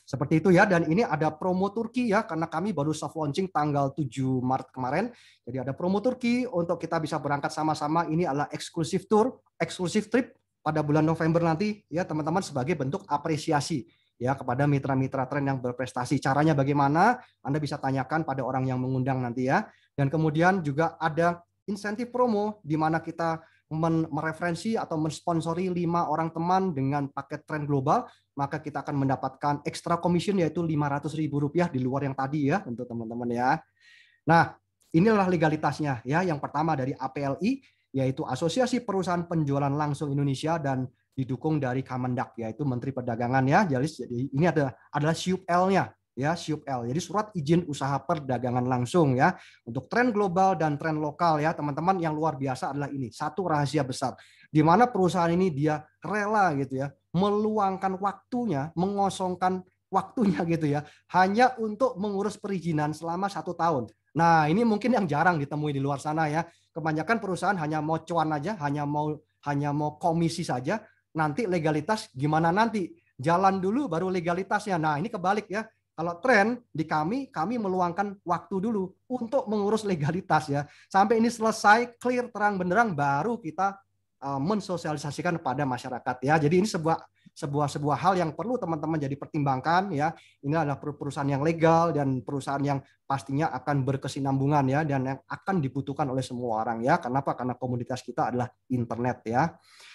seperti itu ya. Dan ini ada promo Turki ya, karena kami baru soft launching tanggal 7 Maret kemarin. Jadi ada promo Turki untuk kita bisa berangkat sama-sama. Ini adalah eksklusif tour, eksklusif trip pada bulan November nanti ya teman-teman sebagai bentuk apresiasi ya kepada mitra-mitra tren yang berprestasi. Caranya bagaimana? Anda bisa tanyakan pada orang yang mengundang nanti ya. Dan kemudian juga ada insentif promo di mana kita mereferensi atau mensponsori 5 orang teman dengan paket tren global, maka kita akan mendapatkan extra commission yaitu Rp500.000 di luar yang tadi ya untuk teman-teman ya. Nah, inilah legalitasnya ya. Yang pertama dari APLI yaitu Asosiasi Perusahaan Penjualan Langsung Indonesia dan didukung dari Kemendak yaitu Menteri Perdagangan ya. Jadi ini adalah SUP-L-nya ya, SUP-L. Jadi surat izin usaha perdagangan langsung ya untuk tren global dan tren lokal ya. Teman-teman yang luar biasa adalah ini, satu rahasia besar di mana perusahaan ini dia rela gitu ya meluangkan waktunya, mengosongkan waktunya gitu ya hanya untuk mengurus perizinan selama 1 tahun. Nah, ini mungkin yang jarang ditemui di luar sana ya. Kebanyakan perusahaan hanya mau cuan aja, hanya mau komisi saja. Nanti legalitas gimana nanti? Jalan dulu baru legalitasnya. Nah, ini kebalik ya. Kalau tren di kami meluangkan waktu dulu untuk mengurus legalitas ya. Sampai ini selesai, clear, terang benderang, baru kita mensosialisasikan kepada masyarakat ya. Jadi ini sebuah hal yang perlu teman-teman jadi pertimbangkan ya. Ini adalah perusahaan yang legal dan perusahaan yang pastinya akan berkesinambungan ya dan yang akan dibutuhkan oleh semua orang ya. Kenapa? Karena komunitas kita adalah internet ya.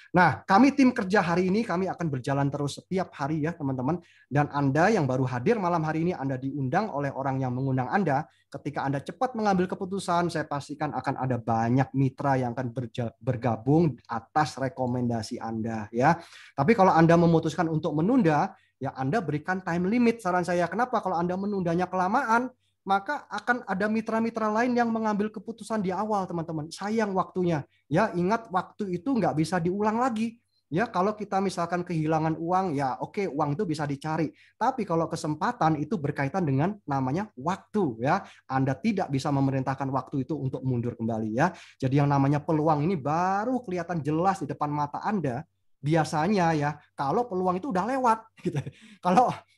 Nah, kami tim kerja hari ini kami akan berjalan terus setiap hari ya teman-teman. Dan Anda yang baru hadir malam hari ini Anda diundang oleh orang yang mengundang Anda. Ketika Anda cepat mengambil keputusan, saya pastikan akan ada banyak mitra yang akan bergabung atas rekomendasi Anda ya. Tapi kalau Anda memutuskan untuk menunda, ya Anda berikan time limit saran saya. Kenapa? Kalau Anda menundanya kelamaan, maka akan ada mitra-mitra lain yang mengambil keputusan di awal, teman-teman. Sayang waktunya. Ya, ingat waktu itu nggak bisa diulang lagi. Ya, kalau kita misalkan kehilangan uang, ya oke, uang itu bisa dicari. Tapi kalau kesempatan itu berkaitan dengan namanya waktu, ya. Anda tidak bisa memerintahkan waktu itu untuk mundur kembali, ya. Jadi yang namanya peluang ini baru kelihatan jelas di depan mata Anda. Biasanya ya, kalau peluang itu udah lewat, gitu.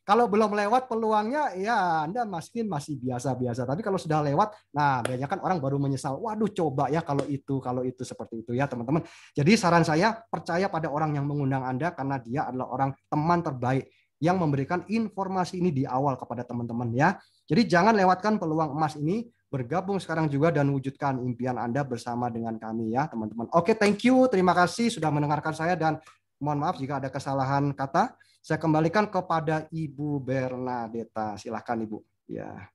Kalau belum lewat peluangnya, ya Anda masih biasa-biasa. Tapi kalau sudah lewat, nah banyak kan orang baru menyesal. Waduh, coba ya kalau itu seperti itu ya teman-teman. Jadi saran saya percaya pada orang yang mengundang Anda karena dia adalah orang teman terbaik yang memberikan informasi ini di awal kepada teman-teman ya. Jadi jangan lewatkan peluang emas ini. Bergabung sekarang juga dan wujudkan impian Anda bersama dengan kami ya teman-teman. Oke, thank you. Terima kasih sudah mendengarkan saya dan mohon maaf jika ada kesalahan kata. Saya kembalikan kepada Ibu Bernadetta. Silakan Ibu. Ya.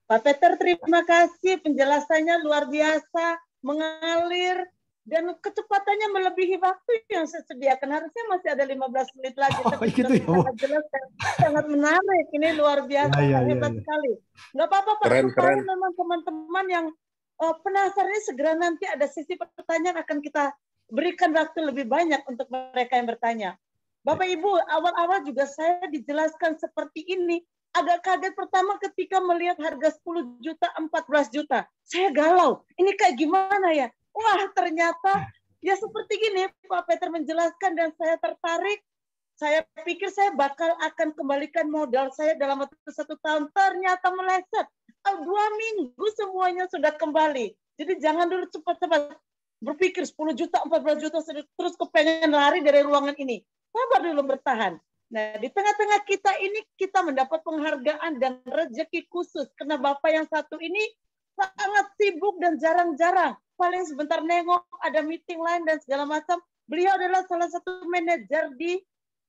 Pak Peter, terima kasih. Penjelasannya luar biasa, mengalir, dan kecepatannya melebihi waktu yang saya sediakan. Harusnya masih ada 15 menit lagi. Oh, tapi gitu ya, Bu. jelas sangat menarik. Ini luar biasa, hebat sekali. Nggak apa-apa, Pak. Supaya memang teman-teman yang penasaran segera nanti ada sesi pertanyaan akan kita berikan waktu lebih banyak untuk mereka yang bertanya. Bapak Ibu, awal-awal juga saya dijelaskan seperti ini. Agak kaget pertama ketika melihat harga 10 juta, 14 juta. Saya galau. Ini kayak gimana ya? Wah, ternyata ya seperti gini Pak Peter menjelaskan dan saya tertarik. Saya pikir saya bakal akan kembalikan modal saya dalam waktu 1 tahun. Ternyata meleset. 2 minggu semuanya sudah kembali. Jadi jangan dulu cepat-cepat berpikir 10 juta, 14 juta, terus kepengen lari dari ruangan ini. Sabar dulu, bertahan. Nah, di tengah-tengah kita ini, kita mendapat penghargaan dan rezeki khusus. Karena Bapak yang satu ini sangat sibuk dan jarang-jarang. Paling sebentar nengok, ada meeting lain dan segala macam. Beliau adalah salah satu manajer di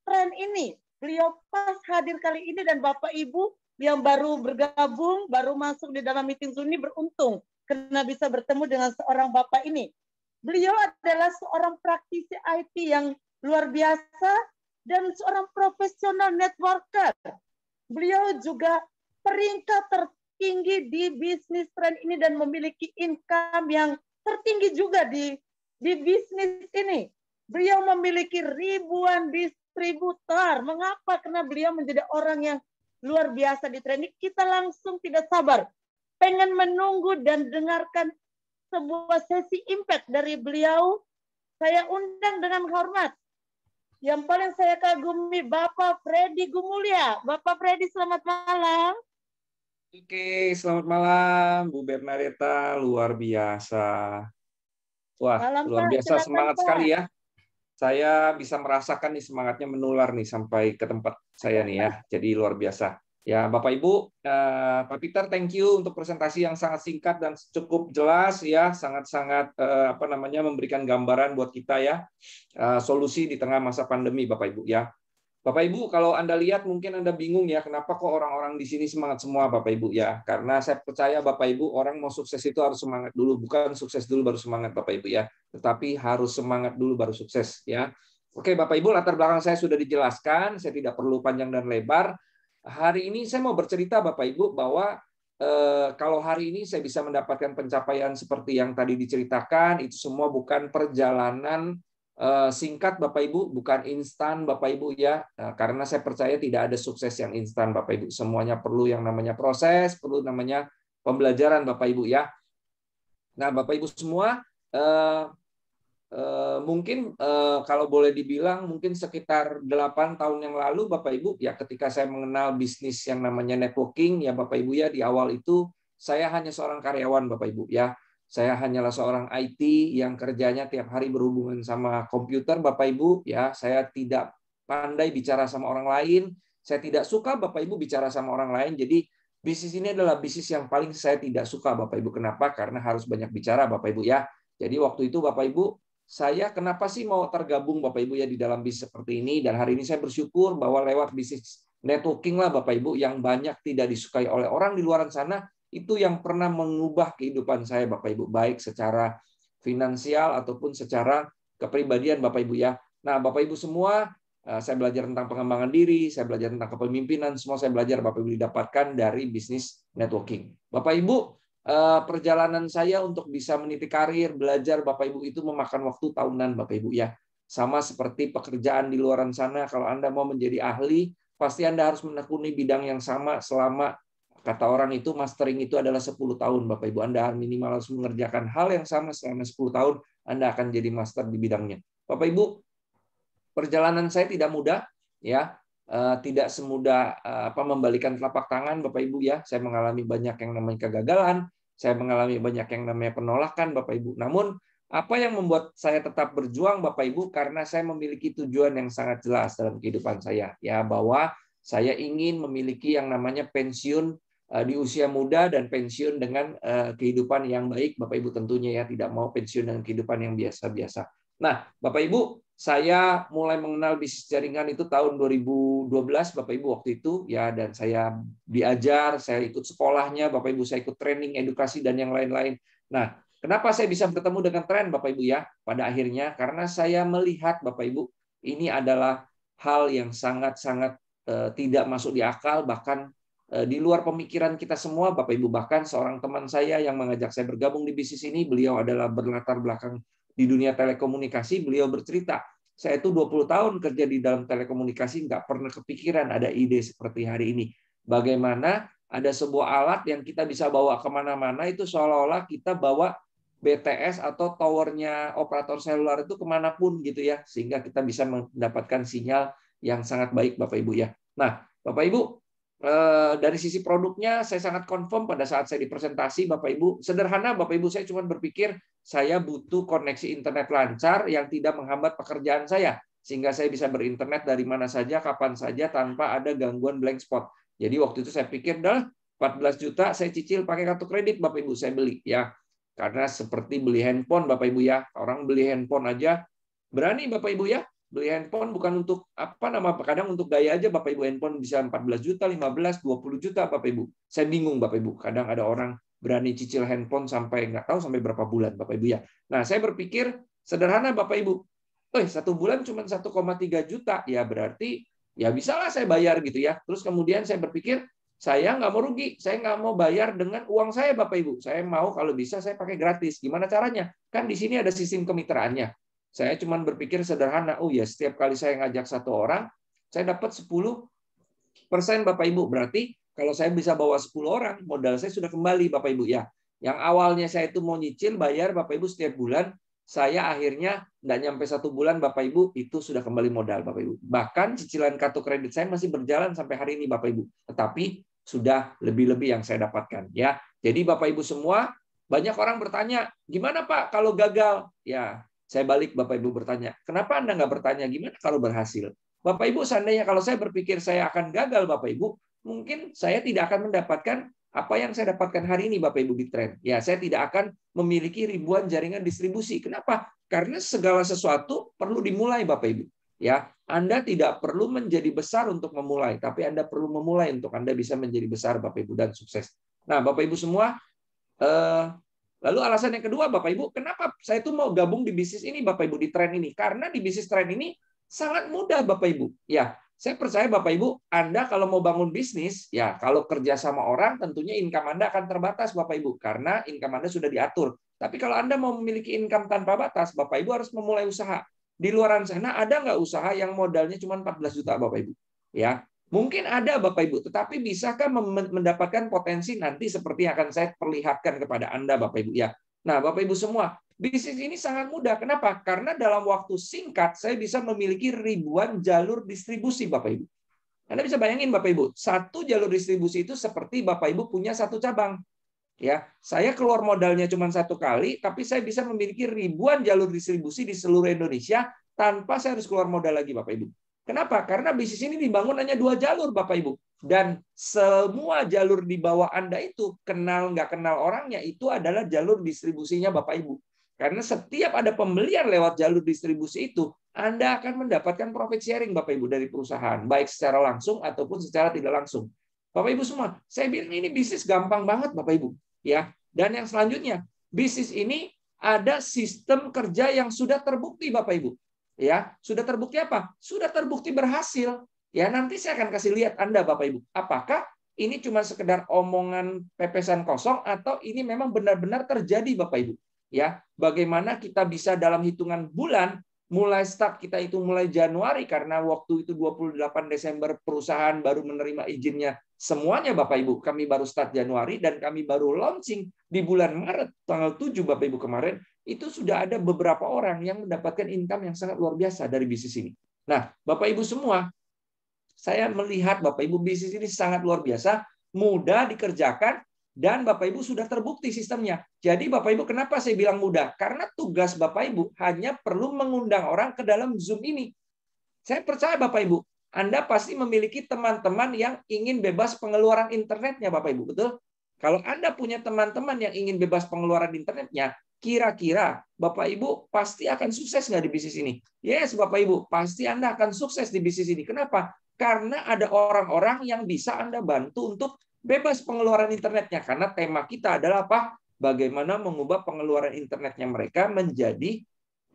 tren ini. Beliau pas hadir kali ini dan Bapak Ibu yang baru bergabung, baru masuk di dalam meeting Zoom ini beruntung. Karena bisa bertemu dengan seorang Bapak ini. Beliau adalah seorang praktisi IT yang luar biasa dan seorang profesional networker. Beliau juga peringkat tertinggi di bisnis tren ini dan memiliki income yang tertinggi juga di bisnis ini. Beliau memiliki ribuan distributor. Mengapa? Karena beliau menjadi orang yang luar biasa di tren ini. Kita langsung tidak sabar. Pengen menunggu dan dengarkan sebuah sesi impact dari beliau. Saya undang dengan hormat. Yang paling saya kagumi Bapak Freddy Gumulya. Bapak Freddy, selamat malam. Oke, selamat malam Bu Bernadetta, luar biasa. Wah, malam, luar Pak. biasa, Silakan, semangat Pak. sekali ya. Saya bisa merasakan nih semangatnya menular nih sampai ke tempat saya nih ya. Jadi luar biasa. Ya, Bapak Ibu, Pak Peter, thank you untuk presentasi yang sangat singkat dan cukup jelas ya, sangat-sangat memberikan gambaran buat kita ya, solusi di tengah masa pandemi, Bapak Ibu ya. Bapak Ibu, kalau Anda lihat mungkin Anda bingung ya, kenapa kok orang-orang di sini semangat semua Bapak Ibu ya. Karena saya percaya Bapak Ibu, orang mau sukses itu harus semangat dulu, bukan sukses dulu baru semangat Bapak Ibu ya. Tetapi harus semangat dulu baru sukses ya. Oke Bapak Ibu, latar belakang saya sudah dijelaskan, saya tidak perlu panjang dan lebar. Hari ini saya mau bercerita Bapak Ibu bahwa kalau hari ini saya bisa mendapatkan pencapaian seperti yang tadi diceritakan, itu semua bukan perjalanan singkat Bapak Ibu, bukan instan Bapak Ibu ya, karena saya percaya tidak ada sukses yang instan Bapak Ibu, semuanya perlu yang namanya proses, perlu namanya pembelajaran Bapak Ibu ya. Nah Bapak Ibu semua, mungkin kalau boleh dibilang mungkin sekitar 8 tahun yang lalu Bapak Ibu ya, ketika saya mengenal bisnis yang namanya networking ya Bapak Ibu ya, di awal itu saya hanya seorang karyawan Bapak Ibu ya. Saya hanyalah seorang IT yang kerjanya tiap hari berhubungan sama komputer, Bapak Ibu. Ya, saya tidak pandai bicara sama orang lain. Saya tidak suka Bapak Ibu bicara sama orang lain. Jadi bisnis ini adalah bisnis yang paling saya tidak suka, Bapak Ibu. Kenapa? Karena harus banyak bicara, Bapak Ibu ya. Jadi waktu itu Bapak Ibu, saya kenapa sih mau tergabung Bapak Ibu ya di dalam bisnis seperti ini? Dan hari ini saya bersyukur bahwa lewat bisnis networking lah Bapak Ibu yang banyak tidak disukai oleh orang di luar sana, itu yang pernah mengubah kehidupan saya Bapak Ibu, baik secara finansial ataupun secara kepribadian Bapak Ibu ya. Nah Bapak Ibu semua, saya belajar tentang pengembangan diri, saya belajar tentang kepemimpinan, semua saya belajar Bapak Ibu didapatkan dari bisnis networking. Bapak Ibu, perjalanan saya untuk bisa meniti karir, belajar Bapak Ibu itu memakan waktu tahunan Bapak Ibu ya. Sama seperti pekerjaan di luar sana, kalau Anda mau menjadi ahli, pasti Anda harus menekuni bidang yang sama selama, kata orang itu mastering itu adalah 10 tahun Bapak Ibu. Anda minimal harus mengerjakan hal yang sama selama 10 tahun, Anda akan jadi master di bidangnya. Bapak Ibu, perjalanan saya tidak mudah ya. Tidak semudah membalikan telapak tangan Bapak Ibu ya. Saya mengalami banyak yang namanya kegagalan, saya mengalami banyak yang namanya penolakan Bapak Ibu. Namun apa yang membuat saya tetap berjuang Bapak Ibu, karena saya memiliki tujuan yang sangat jelas dalam kehidupan saya ya, bahwa saya ingin memiliki yang namanya pensiun di usia muda dan pensiun dengan kehidupan yang baik Bapak Ibu tentunya ya, tidak mau pensiun dengan kehidupan yang biasa-biasa. Nah, Bapak Ibu, saya mulai mengenal bisnis jaringan itu tahun 2012 Bapak Ibu waktu itu ya, dan saya diajar, saya ikut sekolahnya Bapak Ibu, saya ikut training, edukasi dan yang lain-lain. Nah, kenapa saya bisa bertemu dengan tren Bapak Ibu ya? Pada akhirnya karena saya melihat Bapak Ibu, ini adalah hal yang sangat-sangat tidak masuk di akal, bahkan di luar pemikiran kita semua Bapak Ibu. Bahkan seorang teman saya yang mengajak saya bergabung di bisnis ini, beliau adalah berlatar belakang di dunia telekomunikasi. Beliau bercerita, saya itu 20 tahun kerja di dalam telekomunikasi, nggak pernah kepikiran ada ide seperti hari ini. Bagaimana ada sebuah alat yang kita bisa bawa kemana-mana, itu seolah-olah kita bawa BTS atau towernya operator seluler itu kemanapun gitu ya, sehingga kita bisa mendapatkan sinyal yang sangat baik Bapak Ibu ya. Nah Bapak Ibu, dari sisi produknya saya sangat confirm pada saat saya dipresentasi Bapak Ibu. Sederhana Bapak Ibu, saya cuma berpikir saya butuh koneksi internet lancar yang tidak menghambat pekerjaan saya, sehingga saya bisa berinternet dari mana saja, kapan saja, tanpa ada gangguan blank spot. Jadi waktu itu saya pikir, dah 14 juta saya cicil pakai kartu kredit Bapak Ibu, saya beli ya. Karena seperti beli handphone Bapak Ibu ya, orang beli handphone aja berani Bapak Ibu ya. Beli handphone bukan untuk kadang untuk gaya aja Bapak Ibu, handphone bisa 14 juta, 15, 20 juta Bapak Ibu. Saya bingung Bapak Ibu, kadang ada orang berani cicil handphone sampai nggak tahu sampai berapa bulan Bapak Ibu ya. Nah saya berpikir sederhana Bapak Ibu, 1 bulan cuma 1,3 juta, ya berarti ya bisalah saya bayar gitu ya. Terus kemudian saya berpikir, saya nggak mau rugi, saya nggak mau bayar dengan uang saya Bapak Ibu. Saya mau kalau bisa saya pakai gratis. Gimana caranya? Kan di sini ada sistem kemitraannya. Saya cuma berpikir sederhana, oh ya setiap kali saya ngajak satu orang, saya dapat 10% Bapak Ibu. Berarti kalau saya bisa bawa 10 orang, modal saya sudah kembali Bapak Ibu ya. Yang awalnya saya itu mau nyicil, bayar Bapak Ibu setiap bulan, saya akhirnya nggak nyampe 1 bulan Bapak Ibu, itu sudah kembali modal Bapak Ibu. Bahkan cicilan kartu kredit saya masih berjalan sampai hari ini Bapak Ibu. Tetapi sudah lebih-lebih yang saya dapatkan ya. Jadi Bapak Ibu semua, banyak orang bertanya, gimana Pak kalau gagal? Ya, Saya balik Bapak Ibu bertanya, kenapa Anda nggak bertanya gimana kalau berhasil? Bapak Ibu, seandainya kalau saya berpikir saya akan gagal Bapak Ibu, mungkin saya tidak akan mendapatkan apa yang saya dapatkan hari ini Bapak Ibu di Trend. Ya, saya tidak akan memiliki ribuan jaringan distribusi. Kenapa? Karena segala sesuatu perlu dimulai Bapak Ibu. Ya, Anda tidak perlu menjadi besar untuk memulai, tapi Anda perlu memulai untuk Anda bisa menjadi besar Bapak Ibu dan sukses. Nah, Bapak Ibu semua, lalu alasan yang kedua Bapak Ibu, kenapa saya tuh mau gabung di bisnis ini Bapak Ibu di Trend ini? Karena di bisnis Trend ini sangat mudah Bapak Ibu. Ya, saya percaya Bapak Ibu, Anda kalau mau bangun bisnis, ya kalau kerja sama orang tentunya income Anda akan terbatas Bapak Ibu karena income Anda sudah diatur. Tapi kalau Anda mau memiliki income tanpa batas, Bapak Ibu harus memulai usaha. Di luar sana ada nggak usaha yang modalnya cuma 14 juta Bapak Ibu? Ya, mungkin ada Bapak Ibu, tetapi bisakah mendapatkan potensi nanti seperti yang akan saya perlihatkan kepada Anda Bapak Ibu ya. Nah, Bapak Ibu semua, bisnis ini sangat mudah. Kenapa? Karena dalam waktu singkat saya bisa memiliki ribuan jalur distribusi Bapak Ibu. Anda bisa bayangin Bapak Ibu, satu jalur distribusi itu seperti Bapak Ibu punya satu cabang. Ya, saya keluar modalnya cuma satu kali, tapi saya bisa memiliki ribuan jalur distribusi di seluruh Indonesia tanpa saya harus keluar modal lagi, Bapak Ibu. Kenapa? Karena bisnis ini dibangun hanya 2 jalur, Bapak Ibu. Dan semua jalur di bawah Anda itu, kenal nggak kenal orangnya, itu adalah jalur distribusinya Bapak Ibu. Karena setiap ada pembelian lewat jalur distribusi itu, Anda akan mendapatkan profit sharing, Bapak Ibu, dari perusahaan, baik secara langsung ataupun secara tidak langsung. Bapak Ibu semua, saya bilang ini bisnis gampang banget, Bapak Ibu. Ya, dan yang selanjutnya, bisnis ini ada sistem kerja yang sudah terbukti Bapak Ibu. Ya, sudah terbukti apa? Sudah terbukti berhasil. Ya, nanti saya akan kasih lihat Anda Bapak Ibu, apakah ini cuma sekedar omongan pepesan kosong atau ini memang benar-benar terjadi Bapak Ibu. Ya, bagaimana kita bisa dalam hitungan bulan mulai start kita itu mulai Januari karena waktu itu 28 Desember perusahaan baru menerima izinnya semuanya Bapak Ibu. Kami baru start Januari dan kami baru launching di bulan Maret tanggal 7 Bapak Ibu kemarin. Itu sudah ada beberapa orang yang mendapatkan income yang sangat luar biasa dari bisnis ini. Nah, Bapak Ibu semua, saya melihat Bapak Ibu bisnis ini sangat luar biasa, mudah dikerjakan, dan Bapak Ibu sudah terbukti sistemnya. Jadi Bapak Ibu kenapa saya bilang mudah? Karena tugas Bapak Ibu hanya perlu mengundang orang ke dalam Zoom ini. Saya percaya Bapak Ibu, Anda pasti memiliki teman-teman yang ingin bebas pengeluaran internetnya Bapak Ibu, betul? Kalau Anda punya teman-teman yang ingin bebas pengeluaran internetnya, kira-kira Bapak Ibu pasti akan sukses nggak di bisnis ini? Yes, Bapak Ibu, pasti Anda akan sukses di bisnis ini. Kenapa? Karena ada orang-orang yang bisa Anda bantu untuk bebas pengeluaran internetnya. Karena tema kita adalah apa? Bagaimana mengubah pengeluaran internetnya mereka menjadi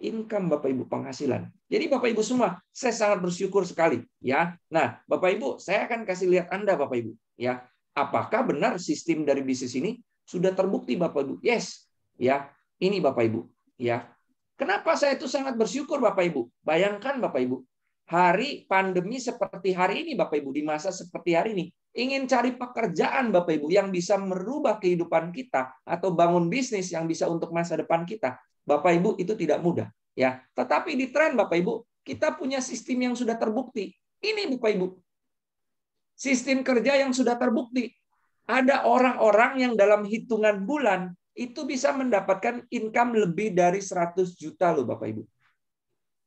income Bapak Ibu, penghasilan. Jadi Bapak Ibu semua, saya sangat bersyukur sekali ya. Nah, Bapak Ibu, saya akan kasih lihat Anda Bapak Ibu ya. Apakah benar sistem dari bisnis ini sudah terbukti Bapak Ibu? Yes. Ya, ini Bapak Ibu ya. Kenapa saya itu sangat bersyukur Bapak Ibu? Bayangkan Bapak Ibu, hari pandemi seperti hari ini Bapak Ibu, di masa seperti hari ini, ingin cari pekerjaan Bapak Ibu yang bisa merubah kehidupan kita atau bangun bisnis yang bisa untuk masa depan kita, Bapak Ibu itu tidak mudah ya. Tetapi di Trend Bapak Ibu, kita punya sistem yang sudah terbukti. Ini Bapak Ibu, sistem kerja yang sudah terbukti. Ada orang-orang yang dalam hitungan bulan itu bisa mendapatkan income lebih dari 100 juta loh Bapak Ibu.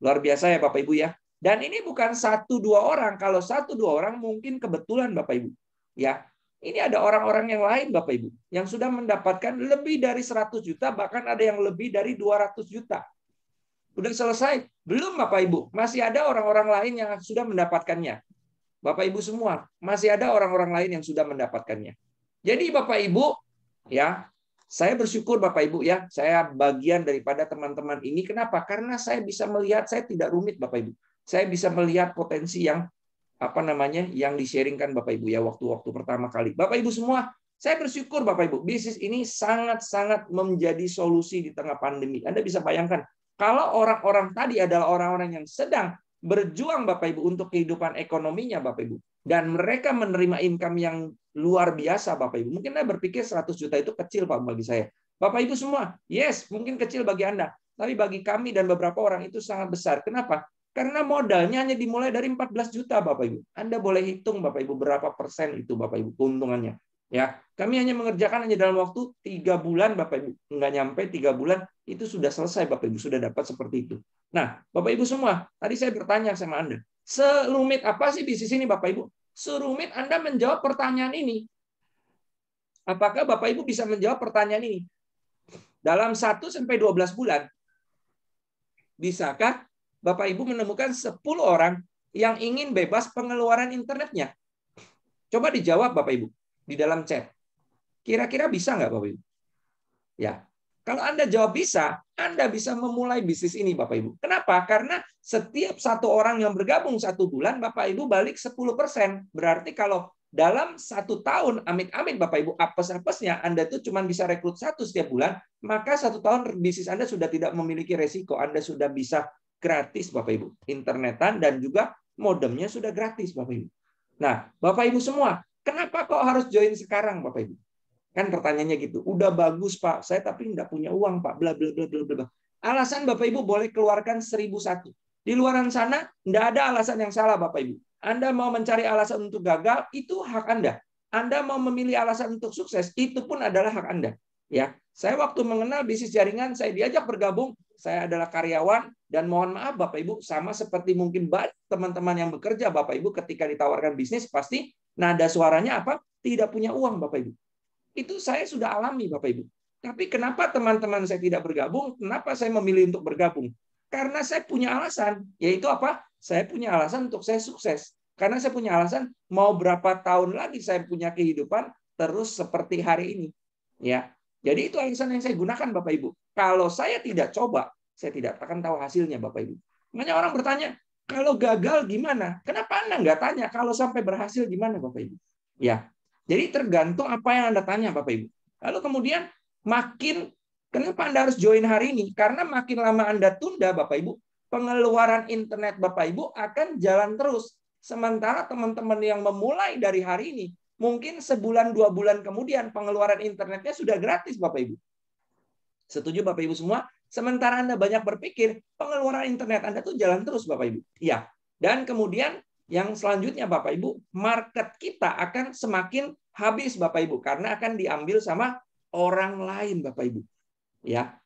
Luar biasa ya Bapak Ibu ya. Dan ini bukan 1-2 orang. Kalau 1-2 orang mungkin kebetulan Bapak Ibu. Ya, ini ada orang-orang yang lain Bapak Ibu yang sudah mendapatkan lebih dari 100 juta, bahkan ada yang lebih dari 200 juta. Udah selesai? Belum Bapak Ibu. Masih ada orang-orang lain yang sudah mendapatkannya. Bapak Ibu semua, masih ada orang-orang lain yang sudah mendapatkannya. Jadi Bapak Ibu, ya, saya bersyukur Bapak Ibu ya, saya bagian daripada teman-teman ini. Kenapa? Karena saya bisa melihat, saya tidak rumit Bapak Ibu. Saya bisa melihat potensi yang yang di-sharingkan Bapak Ibu ya waktu-waktu pertama kali. Bapak Ibu semua, saya bersyukur Bapak Ibu, bisnis ini sangat-sangat menjadi solusi di tengah pandemi. Anda bisa bayangkan, kalau orang-orang tadi adalah orang-orang yang sedang berjuang Bapak Ibu untuk kehidupan ekonominya Bapak Ibu, dan mereka menerima income yang luar biasa Bapak Ibu. Mungkin Anda berpikir 100 juta itu kecil Pak bagi saya. Bapak Ibu semua, yes, mungkin kecil bagi Anda, tapi bagi kami dan beberapa orang itu sangat besar. Kenapa? Karena modalnya hanya dimulai dari 14 juta Bapak Ibu. Anda boleh hitung Bapak Ibu berapa persen itu Bapak Ibu keuntungannya. Ya, kami hanya mengerjakan hanya dalam waktu 3 bulan, Bapak Ibu. Nggak nyampe 3 bulan, itu sudah selesai, Bapak Ibu. Sudah dapat seperti itu. Nah, Bapak Ibu semua, tadi saya bertanya sama Anda, serumit apa sih bisnis ini, Bapak Ibu? Serumit Anda menjawab pertanyaan ini. Apakah Bapak Ibu bisa menjawab pertanyaan ini? Dalam 1-12 bulan, bisakah Bapak Ibu menemukan 10 orang yang ingin bebas pengeluaran internetnya? Coba dijawab, Bapak Ibu, di dalam chat. Kira-kira bisa nggak, Bapak Ibu? Ya, kalau Anda jawab bisa, Anda bisa memulai bisnis ini, Bapak Ibu. Kenapa? Karena setiap satu orang yang bergabung 1 bulan, Bapak Ibu balik 10%. Berarti kalau dalam 1 tahun, amit-amit Bapak Ibu, apes-apesnya Anda tuh cuma bisa rekrut 1 setiap bulan, maka 1 tahun bisnis Anda sudah tidak memiliki resiko. Anda sudah bisa gratis, Bapak Ibu. Internetan dan juga modemnya sudah gratis, Bapak Ibu. Nah, Bapak Ibu semua, kenapa kok harus join sekarang, Bapak Ibu? Kan pertanyaannya gitu. Udah bagus, Pak. Saya tapi nggak punya uang, Pak. Bla bla bla bla bla. Alasan Bapak Ibu boleh keluarkan 1001. Di luaran sana nggak ada alasan yang salah, Bapak Ibu. Anda mau mencari alasan untuk gagal, itu hak Anda. Anda mau memilih alasan untuk sukses, itu pun adalah hak Anda. Ya, saya waktu mengenal bisnis jaringan, saya diajak bergabung. Saya adalah karyawan dan mohon maaf Bapak Ibu, sama seperti mungkin banyak teman-teman yang bekerja, Bapak Ibu, ketika ditawarkan bisnis pasti nada suaranya apa? Tidak punya uang, Bapak Ibu. Itu saya sudah alami, Bapak Ibu. Tapi kenapa teman-teman saya tidak bergabung? Kenapa saya memilih untuk bergabung? Karena saya punya alasan, yaitu apa? Saya punya alasan untuk saya sukses. Karena saya punya alasan mau berapa tahun lagi saya punya kehidupan terus seperti hari ini. Ya, jadi itu alasan yang saya gunakan, Bapak Ibu. Kalau saya tidak coba, saya tidak akan tahu hasilnya, Bapak Ibu. Makanya orang bertanya, kalau gagal gimana? Kenapa Anda nggak tanya? Kalau sampai berhasil gimana, Bapak Ibu? Ya, jadi tergantung apa yang Anda tanya, Bapak Ibu. Lalu kemudian kenapa Anda harus join hari ini? Karena makin lama Anda tunda, Bapak Ibu, pengeluaran internet Bapak Ibu akan jalan terus. Sementara teman-teman yang memulai dari hari ini, mungkin sebulan 2 bulan kemudian pengeluaran internetnya sudah gratis, Bapak Ibu. Setuju Bapak Ibu semua? Sementara Anda banyak berpikir, pengeluaran internet Anda tuh jalan terus, Bapak Ibu. Iya. Dan kemudian yang selanjutnya Bapak Ibu, market kita akan semakin habis Bapak Ibu karena akan diambil sama orang lain Bapak Ibu. Ya.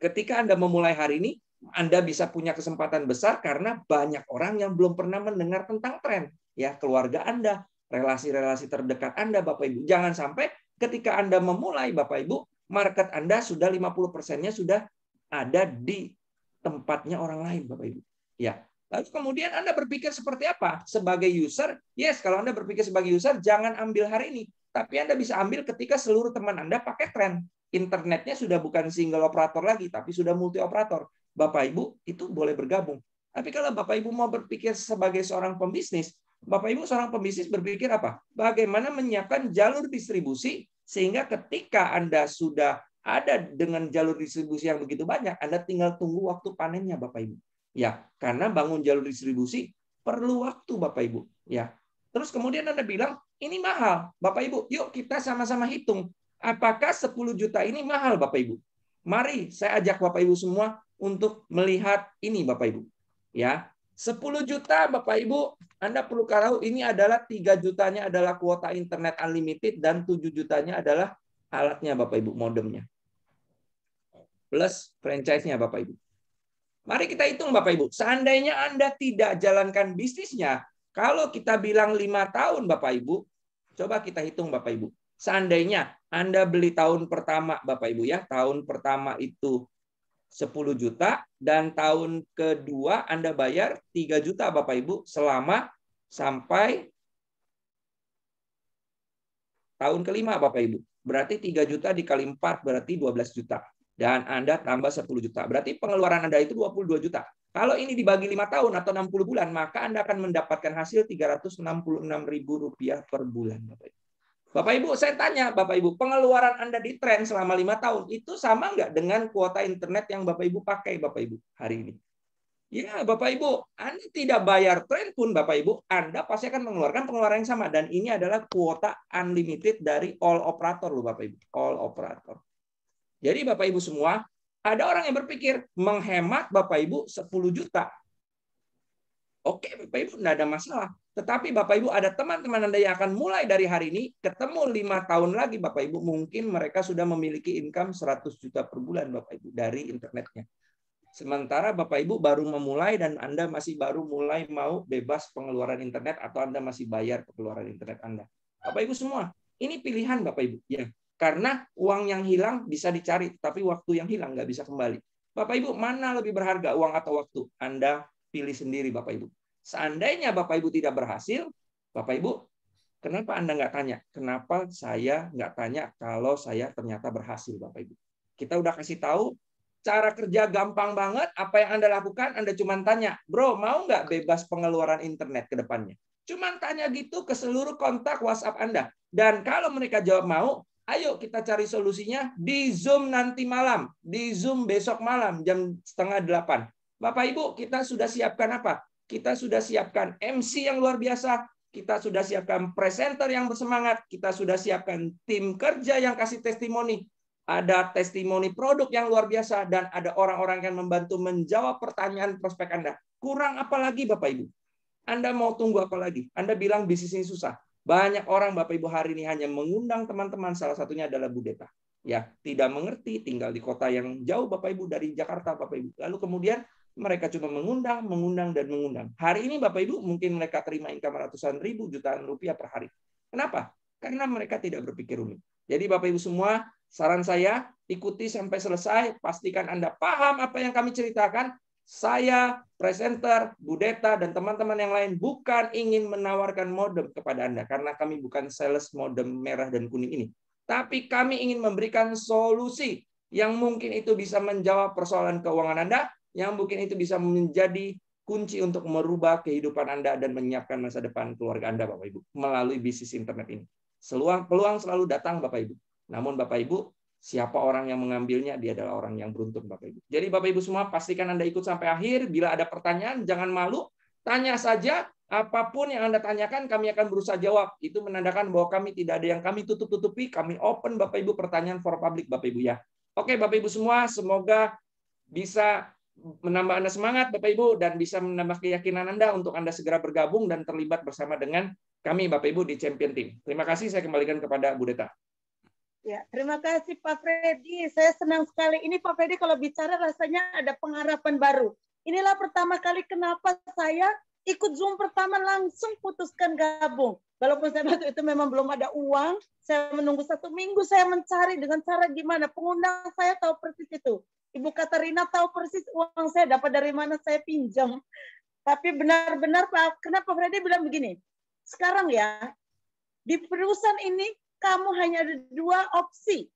Ketika Anda memulai hari ini, Anda bisa punya kesempatan besar karena banyak orang yang belum pernah mendengar tentang tren. Ya, keluarga Anda, relasi-relasi terdekat Anda Bapak Ibu. Jangan sampai ketika Anda memulai Bapak Ibu, market Anda sudah 50%-nya sudah ada di tempatnya orang lain Bapak Ibu. Ya. Lalu kemudian Anda berpikir seperti apa? Sebagai user, yes, kalau Anda berpikir sebagai user, jangan ambil hari ini. Tapi Anda bisa ambil ketika seluruh teman Anda pakai tren. Internetnya sudah bukan single operator lagi, tapi sudah multi operator. Bapak Ibu itu boleh bergabung. Tapi kalau Bapak Ibu mau berpikir sebagai seorang pembisnis, Bapak Ibu seorang pembisnis berpikir apa? Bagaimana menyiapkan jalur distribusi sehingga ketika Anda sudah ada dengan jalur distribusi yang begitu banyak, Anda tinggal tunggu waktu panennya Bapak Ibu. Ya, karena bangun jalur distribusi perlu waktu Bapak Ibu. Ya. Terus kemudian Anda bilang, ini mahal. Bapak Ibu, yuk kita sama-sama hitung. Apakah 10 juta ini mahal Bapak Ibu? Mari saya ajak Bapak Ibu semua untuk melihat ini Bapak Ibu. Ya, 10 juta Bapak Ibu, Anda perlu tahu ini adalah 3 jutanya adalah kuota internet unlimited dan 7 jutanya adalah alatnya Bapak Ibu, modemnya. Plus franchise-nya Bapak Ibu. Mari kita hitung Bapak Ibu. Seandainya Anda tidak jalankan bisnisnya, kalau kita bilang 5 tahun Bapak Ibu, coba kita hitung Bapak Ibu. Seandainya Anda beli tahun pertama Bapak Ibu ya, tahun pertama itu 10 juta dan tahun kedua Anda bayar 3 juta Bapak Ibu selama sampai tahun kelima Bapak Ibu. Berarti 3 juta dikali 4 berarti 12 juta. Dan Anda tambah 10 juta. Berarti pengeluaran Anda itu 22 juta. Kalau ini dibagi 5 tahun atau 60 bulan, maka Anda akan mendapatkan hasil Rp366.000 per bulan Bapak Ibu. Bapak Ibu, saya tanya Bapak Ibu, pengeluaran Anda di tren selama 5 tahun itu sama nggak dengan kuota internet yang Bapak Ibu pakai Bapak Ibu hari ini? Ya Bapak Ibu, Anda tidak bayar tren pun Bapak Ibu, Anda pasti akan mengeluarkan pengeluaran yang sama. Dan ini adalah kuota unlimited dari all operator loh Bapak Ibu, all operator. Jadi Bapak Ibu semua, ada orang yang berpikir menghemat Bapak Ibu 10 juta. Oke, Bapak Ibu, tidak ada masalah. Tetapi Bapak Ibu ada teman-teman Anda yang akan mulai dari hari ini, ketemu 5 tahun lagi Bapak Ibu, mungkin mereka sudah memiliki income 100 juta per bulan Bapak Ibu dari internetnya. Sementara Bapak Ibu baru memulai dan Anda masih baru mulai mau bebas pengeluaran internet atau Anda masih bayar pengeluaran internet Anda. Bapak Ibu semua, ini pilihan Bapak Ibu. Ya, karena uang yang hilang bisa dicari, tapi waktu yang hilang nggak bisa kembali. Bapak Ibu, mana lebih berharga, uang atau waktu? Anda pilih sendiri Bapak Ibu. Seandainya Bapak Ibu tidak berhasil, Bapak Ibu, kenapa Anda nggak tanya? Kenapa saya nggak tanya kalau saya ternyata berhasil Bapak Ibu? Kita udah kasih tahu, cara kerja gampang banget. Apa yang Anda lakukan, Anda cuma tanya, bro, mau nggak bebas pengeluaran internet ke depannya? Cuma tanya gitu ke seluruh kontak WhatsApp Anda. Dan kalau mereka jawab mau, ayo kita cari solusinya di Zoom nanti malam. Di Zoom besok malam, jam 7:30. Bapak Ibu, kita sudah siapkan apa? Kita sudah siapkan MC yang luar biasa. Kita sudah siapkan presenter yang bersemangat. Kita sudah siapkan tim kerja yang kasih testimoni. Ada testimoni produk yang luar biasa, dan ada orang-orang yang membantu menjawab pertanyaan prospek Anda. Kurang apa lagi Bapak Ibu? Anda mau tunggu apa lagi? Anda bilang bisnis ini susah. Banyak orang Bapak Ibu hari ini hanya mengundang teman-teman, salah satunya adalah Bu Deta. Ya, tidak mengerti, tinggal di kota yang jauh Bapak Ibu dari Jakarta Bapak Ibu. Lalu kemudian mereka cuma mengundang, dan mengundang. Hari ini Bapak Ibu mungkin mereka terima income ratusan ribu, jutaan rupiah per hari. Kenapa? Karena mereka tidak berpikir rumit. Jadi Bapak Ibu semua, saran saya, ikuti sampai selesai, pastikan Anda paham apa yang kami ceritakan. Saya, presenter, Bu Deta, dan teman-teman yang lain bukan ingin menawarkan modem kepada Anda, karena kami bukan sales modem merah dan kuning ini. Tapi kami ingin memberikan solusi yang mungkin itu bisa menjawab persoalan keuangan Anda, yang mungkin itu bisa menjadi kunci untuk merubah kehidupan Anda dan menyiapkan masa depan keluarga Anda, Bapak Ibu, melalui bisnis internet ini. Peluang selalu datang, Bapak Ibu. Namun, Bapak Ibu, siapa orang yang mengambilnya, dia adalah orang yang beruntung, Bapak Ibu. Jadi, Bapak Ibu semua, pastikan Anda ikut sampai akhir. Bila ada pertanyaan, jangan malu. Tanya saja, apapun yang Anda tanyakan, kami akan berusaha jawab. Itu menandakan bahwa kami tidak ada yang kami tutup-tutupi. Kami open, Bapak Ibu, pertanyaan for public, Bapak Ibu, ya. Oke, Bapak Ibu semua, semoga bisa menambah Anda semangat, Bapak Ibu, dan bisa menambah keyakinan Anda untuk Anda segera bergabung dan terlibat bersama dengan kami, Bapak Ibu, di Champion Team. Terima kasih, saya kembalikan kepada Bu Deta. Ya, terima kasih Pak Freddy. Saya senang sekali. Ini Pak Freddy kalau bicara rasanya ada pengharapan baru. Inilah pertama kali kenapa saya ikut Zoom pertama langsung putuskan gabung. Walaupun saya waktu itu memang belum ada uang, saya menunggu 1 minggu, saya mencari dengan cara gimana. Pengundang saya tahu persis itu. Ibu Katarina tahu persis uang saya dapat dari mana, saya pinjam. Tapi benar-benar Pak, kenapa Freddy bilang begini? Sekarang ya, di perusahaan ini kamu hanya ada 2 opsi.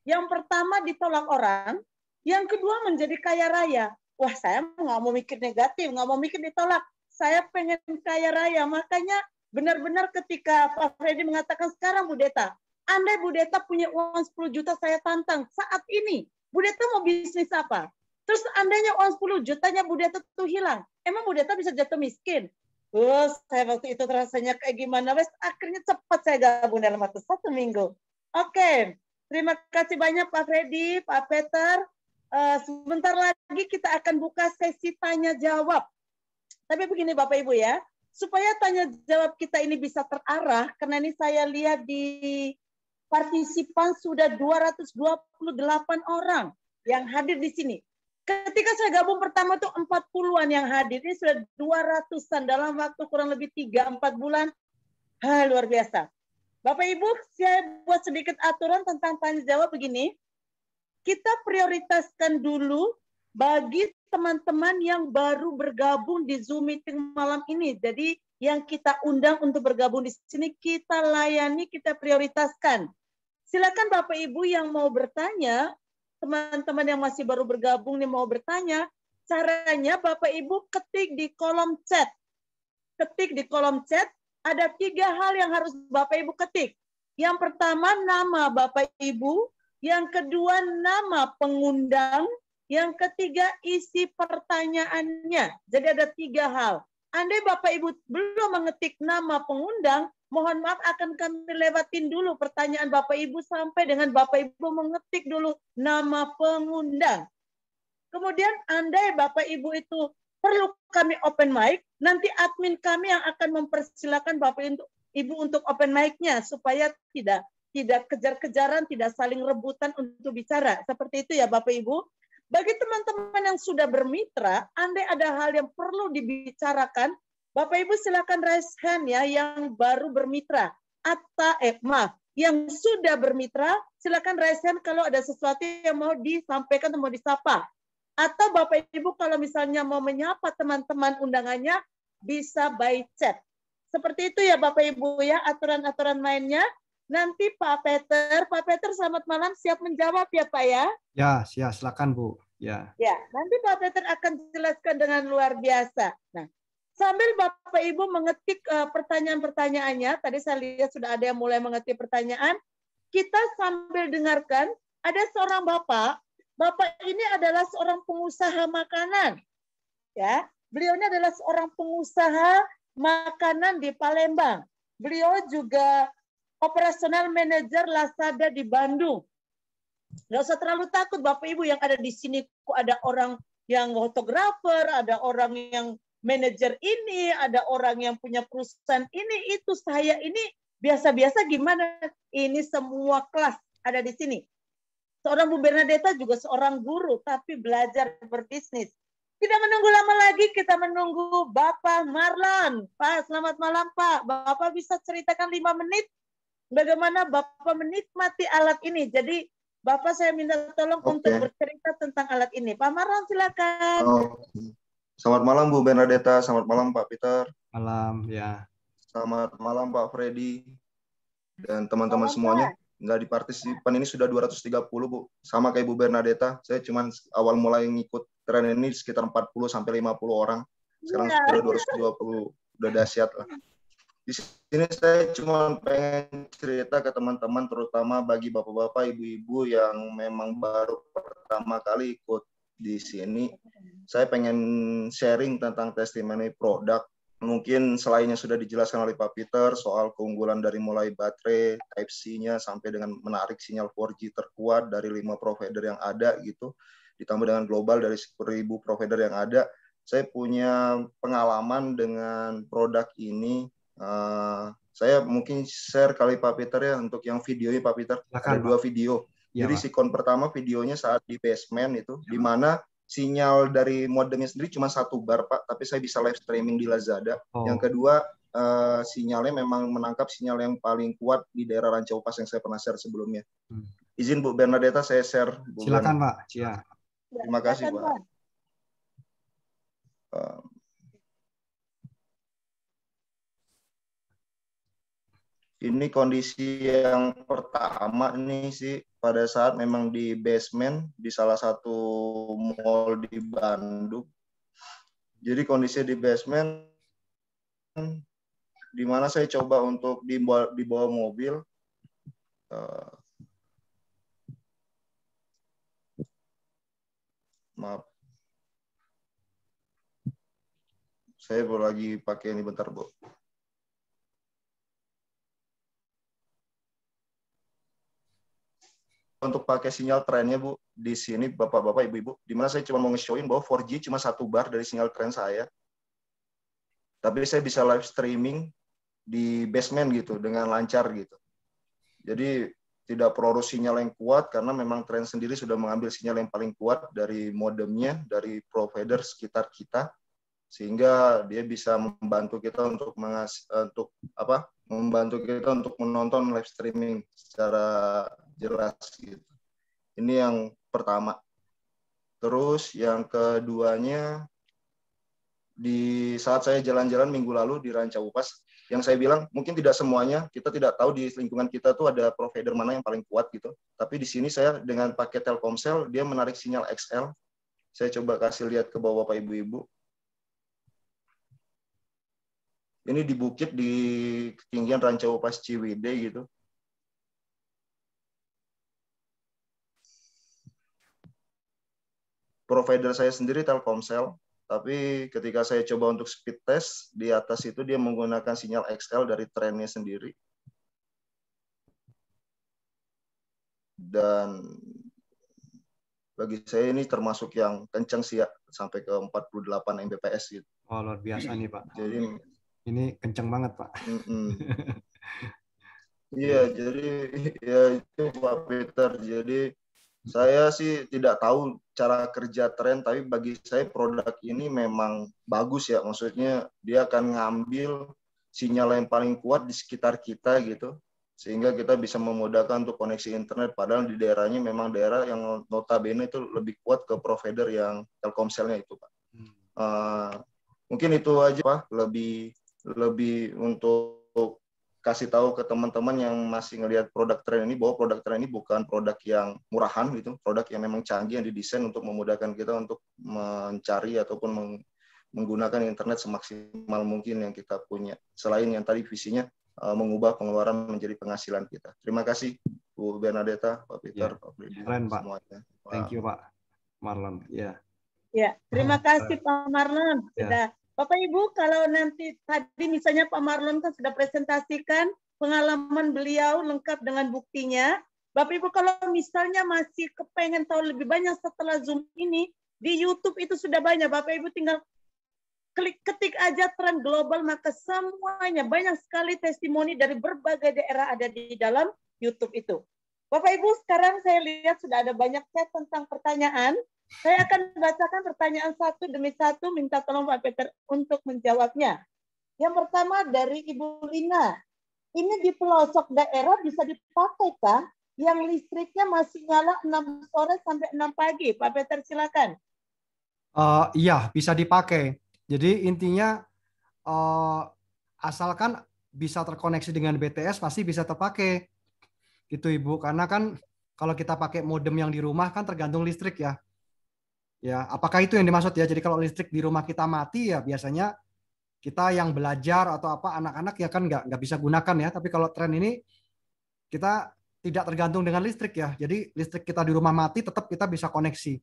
Yang pertama ditolak orang, yang kedua menjadi kaya raya. Wah, saya nggak mau mikir negatif, nggak mau mikir ditolak. Saya pengen kaya raya. Makanya benar-benar ketika Pak Freddy mengatakan sekarang Bu Deta, andai Bu Deta punya uang 10 juta, saya tantang saat ini. Bu Deta mau bisnis apa? Terus andainya uang 10 jutanya Bu Deta tuh hilang, emang Bu Deta bisa jatuh miskin? Saya waktu itu rasanya kayak gimana? Wes akhirnya cepat saya gabung dalam waktu 1 minggu. Oke, terima kasih banyak Pak Freddy, Pak Peter. Sebentar lagi kita akan buka sesi tanya jawab. Tapi begini Bapak Ibu ya, supaya tanya jawab kita ini bisa terarah, karena ini saya lihat di partisipan sudah 228 orang yang hadir di sini. Ketika saya gabung pertama tuh 40-an yang hadir, ini sudah 200-an dalam waktu kurang lebih 3-4 bulan. Luar biasa. Bapak Ibu, saya buat sedikit aturan tentang tanya jawab begini. Kita prioritaskan dulu bagi teman-teman yang baru bergabung di Zoom meeting malam ini. Jadi yang kita undang untuk bergabung di sini, kita layani, kita prioritaskan. Silakan Bapak Ibu yang mau bertanya, teman-teman yang masih baru bergabung nih mau bertanya, caranya Bapak Ibu ketik di kolom chat. Ketik di kolom chat, ada 3 hal yang harus Bapak Ibu ketik. Yang pertama, nama Bapak Ibu. Yang kedua, nama pengundang. Yang ketiga, isi pertanyaannya. Jadi ada 3 hal. Andai Bapak Ibu belum mengetik nama pengundang, mohon maaf akan kami lewatin dulu pertanyaan Bapak Ibu sampai dengan Bapak Ibu mengetik dulu nama pengundang. Kemudian andai Bapak Ibu itu perlu kami open mic, nanti admin kami yang akan mempersilakan Bapak Ibu untuk open mic-nya supaya tidak kejar-kejaran, tidak saling rebutan untuk bicara. Seperti itu ya Bapak Ibu. Bagi teman-teman yang sudah bermitra, andai ada hal yang perlu dibicarakan, Bapak Ibu silakan raise hand ya yang baru bermitra. Yang sudah bermitra, silakan raise hand kalau ada sesuatu yang mau disampaikan atau mau disapa. Atau Bapak Ibu kalau misalnya mau menyapa teman-teman undangannya, bisa by chat. Seperti itu ya Bapak Ibu ya, aturan-aturan mainnya. Nanti Pak Peter selamat malam, siap menjawab ya Pak ya? Ya, silakan Bu. Ya. Ya, nanti Pak Peter akan jelaskan dengan luar biasa. Nah, sambil Bapak Ibu mengetik pertanyaan-pertanyaannya, tadi saya lihat sudah ada yang mulai mengetik pertanyaan, kita sambil dengarkan, ada seorang Bapak ini adalah seorang pengusaha makanan. Ya, beliau ini adalah seorang pengusaha makanan di Palembang. Beliau juga operasional manajer Lazada di Bandung. Nggak usah terlalu takut Bapak Ibu yang ada di sini. Ada orang yang fotografer, ada orang yang manajer ini, ada orang yang punya perusahaan ini, itu saya ini biasa-biasa gimana? Ini semua kelas ada di sini. Seorang Bu Bernadetta juga seorang guru, tapi belajar berbisnis. Tidak menunggu lama lagi, kita menunggu Bapak Marlon. Pak, selamat malam Pak. Bapak bisa ceritakan 5 menit bagaimana Bapak menikmati alat ini. Jadi Bapak saya minta tolong untuk bercerita tentang alat ini. Pak Marlon silakan. Selamat malam Bu Bernadetta, selamat malam Pak Peter. Malam ya. Selamat malam Pak Freddy dan teman-teman semuanya. Nggak di partisipan ini sudah 230 Bu. Sama kayak Bu Bernadetta, saya cuma awal mulai ngikut tren ini sekitar 40 sampai 50 orang. Sekarang sudah 220, udah dahsyat lah. Di sini saya cuma pengen cerita ke teman-teman, terutama bagi bapak-bapak, ibu-ibu yang memang baru pertama kali ikut di sini. Saya pengen sharing tentang testimoni produk. Mungkin selainnya sudah dijelaskan oleh Pak Peter soal keunggulan dari mulai baterai Type-C-nya sampai dengan menarik sinyal 4G terkuat dari 5 provider yang ada gitu, ditambah dengan global dari 10.000 provider yang ada. Saya punya pengalaman dengan produk ini. Saya mungkin share kali Pak Peter ya untuk yang videonya Pak Peter. Ada 2 video. Ya, jadi sikon pertama videonya saat di basement itu, di mana sinyal dari modemnya sendiri cuma 1 bar Pak, tapi saya bisa live streaming di Lazada. Yang kedua, sinyalnya memang menangkap sinyal yang paling kuat di daerah Rancaupas yang saya pernah share sebelumnya. Izin Bu Bernadetta saya share. Silakan Pak. Ya. Terima kasih Pak. Ini kondisi yang pertama nih sih pada saat memang di basement di salah satu mall di Bandung. Jadi kondisi di basement di mana saya coba untuk dibawa mobil. Maaf. Saya baru lagi pakai ini bentar, Bu. Untuk pakai sinyal trennya Bu di sini bapak-bapak ibu-ibu, di mana saya cuma mau nge-showin bahwa 4G cuma 1 bar dari sinyal tren saya, tapi saya bisa live streaming di basement gitu dengan lancar gitu. Jadi tidak perlu sinyal yang kuat karena memang tren sendiri sudah mengambil sinyal yang paling kuat dari modemnya, dari provider sekitar kita, sehingga dia bisa membantu kita untuk membantu kita untuk menonton live streaming secara jelas gitu. Ini yang pertama. Terus yang keduanya, di saat saya jalan-jalan minggu lalu di Rancaupas, yang saya bilang mungkin tidak semuanya, kita tidak tahu di lingkungan kita tuh ada provider mana yang paling kuat gitu. Tapi di sini saya dengan pakai Telkomsel, dia menarik sinyal XL. Saya coba kasih lihat ke bawah Bapak Ibu-ibu. Ini di bukit di ketinggian Rancaupas Ciwidey gitu. Provider saya sendiri Telkomsel, tapi ketika saya coba untuk speed test, di atas itu dia menggunakan sinyal XL dari trennya sendiri. Dan bagi saya ini termasuk yang kencang sih ya, sampai ke 48 Mbps gitu. Oh, luar biasa nih, Pak. Jadi Ini kenceng banget, Pak. iya, jadi ya itu Pak Peter. Jadi saya sih tidak tahu cara kerja tren, tapi bagi saya produk ini memang bagus ya. Maksudnya dia akan ngambil sinyal yang paling kuat di sekitar kita gitu, sehingga kita bisa memudahkan untuk koneksi internet. Padahal di daerahnya memang daerah yang notabene itu lebih kuat ke provider yang Telkomselnya itu, Pak. Mungkin itu aja Pak, lebih untuk kasih tahu ke teman-teman yang masih ngelihat produk tren ini bahwa produk tren ini bukan produk yang murahan gitu, produk yang memang canggih yang didesain untuk memudahkan kita untuk mencari ataupun menggunakan internet semaksimal mungkin yang kita punya. Selain yang tadi visinya mengubah pengeluaran menjadi penghasilan kita. Terima kasih Bu Bernadetta, Pak Peter, Pak Freddy, Keren, Pak. semuanya. Thank you, Pak Marlon. Ya. Ya, terima kasih Pak Marlon. Sudah. Bapak Ibu, kalau nanti tadi misalnya Pak Marlon kan sudah presentasikan pengalaman beliau lengkap dengan buktinya. Bapak Ibu, kalau misalnya masih kepengen tahu lebih banyak setelah Zoom ini, di YouTube itu sudah banyak. Bapak Ibu tinggal ketik aja tren global, maka semuanya banyak sekali testimoni dari berbagai daerah ada di dalam YouTube itu. Bapak Ibu, sekarang saya lihat sudah ada banyak chat tentang pertanyaan. Saya akan bacakan pertanyaan satu demi satu, minta tolong Pak Peter untuk menjawabnya. Yang pertama dari Ibu Lina. Ini di pelosok daerah bisa dipakai kah? Yang listriknya masih nyala 6 sore sampai 6 pagi. Pak Peter silakan. Iya, bisa dipakai. Jadi intinya asalkan bisa terkoneksi dengan BTS pasti bisa terpakai. Gitu Ibu, karena kan kalau kita pakai modem yang di rumah kan tergantung listrik ya. Ya, apakah itu yang dimaksud ya? Jadi kalau listrik di rumah kita mati ya biasanya kita yang belajar atau apa anak-anak ya kan nggak bisa gunakan ya. Tapi kalau tren ini kita tidak tergantung dengan listrik ya. Jadi listrik kita di rumah mati tetap kita bisa koneksi.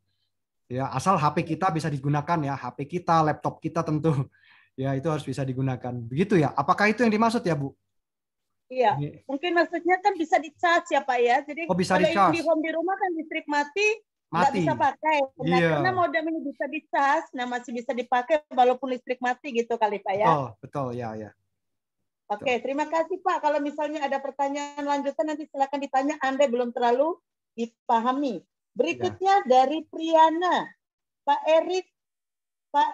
Ya, asal HP kita bisa digunakan ya. HP kita, laptop kita tentu ya itu harus bisa digunakan. Begitu ya. Apakah itu yang dimaksud ya, Bu? Iya, mungkin maksudnya kan bisa di-charge ya Pak ya. Jadi bisa kalau di-charge. di rumah kan listrik mati. Nggak bisa pakai. Nah, karena modem ini bisa dicas, nah masih bisa dipakai walaupun listrik mati gitu kali Pak ya. Betul ya. Oke, terima kasih Pak. Kalau misalnya ada pertanyaan lanjutan nanti silakan ditanya. Anda belum terlalu dipahami. Berikutnya dari Priana, Pak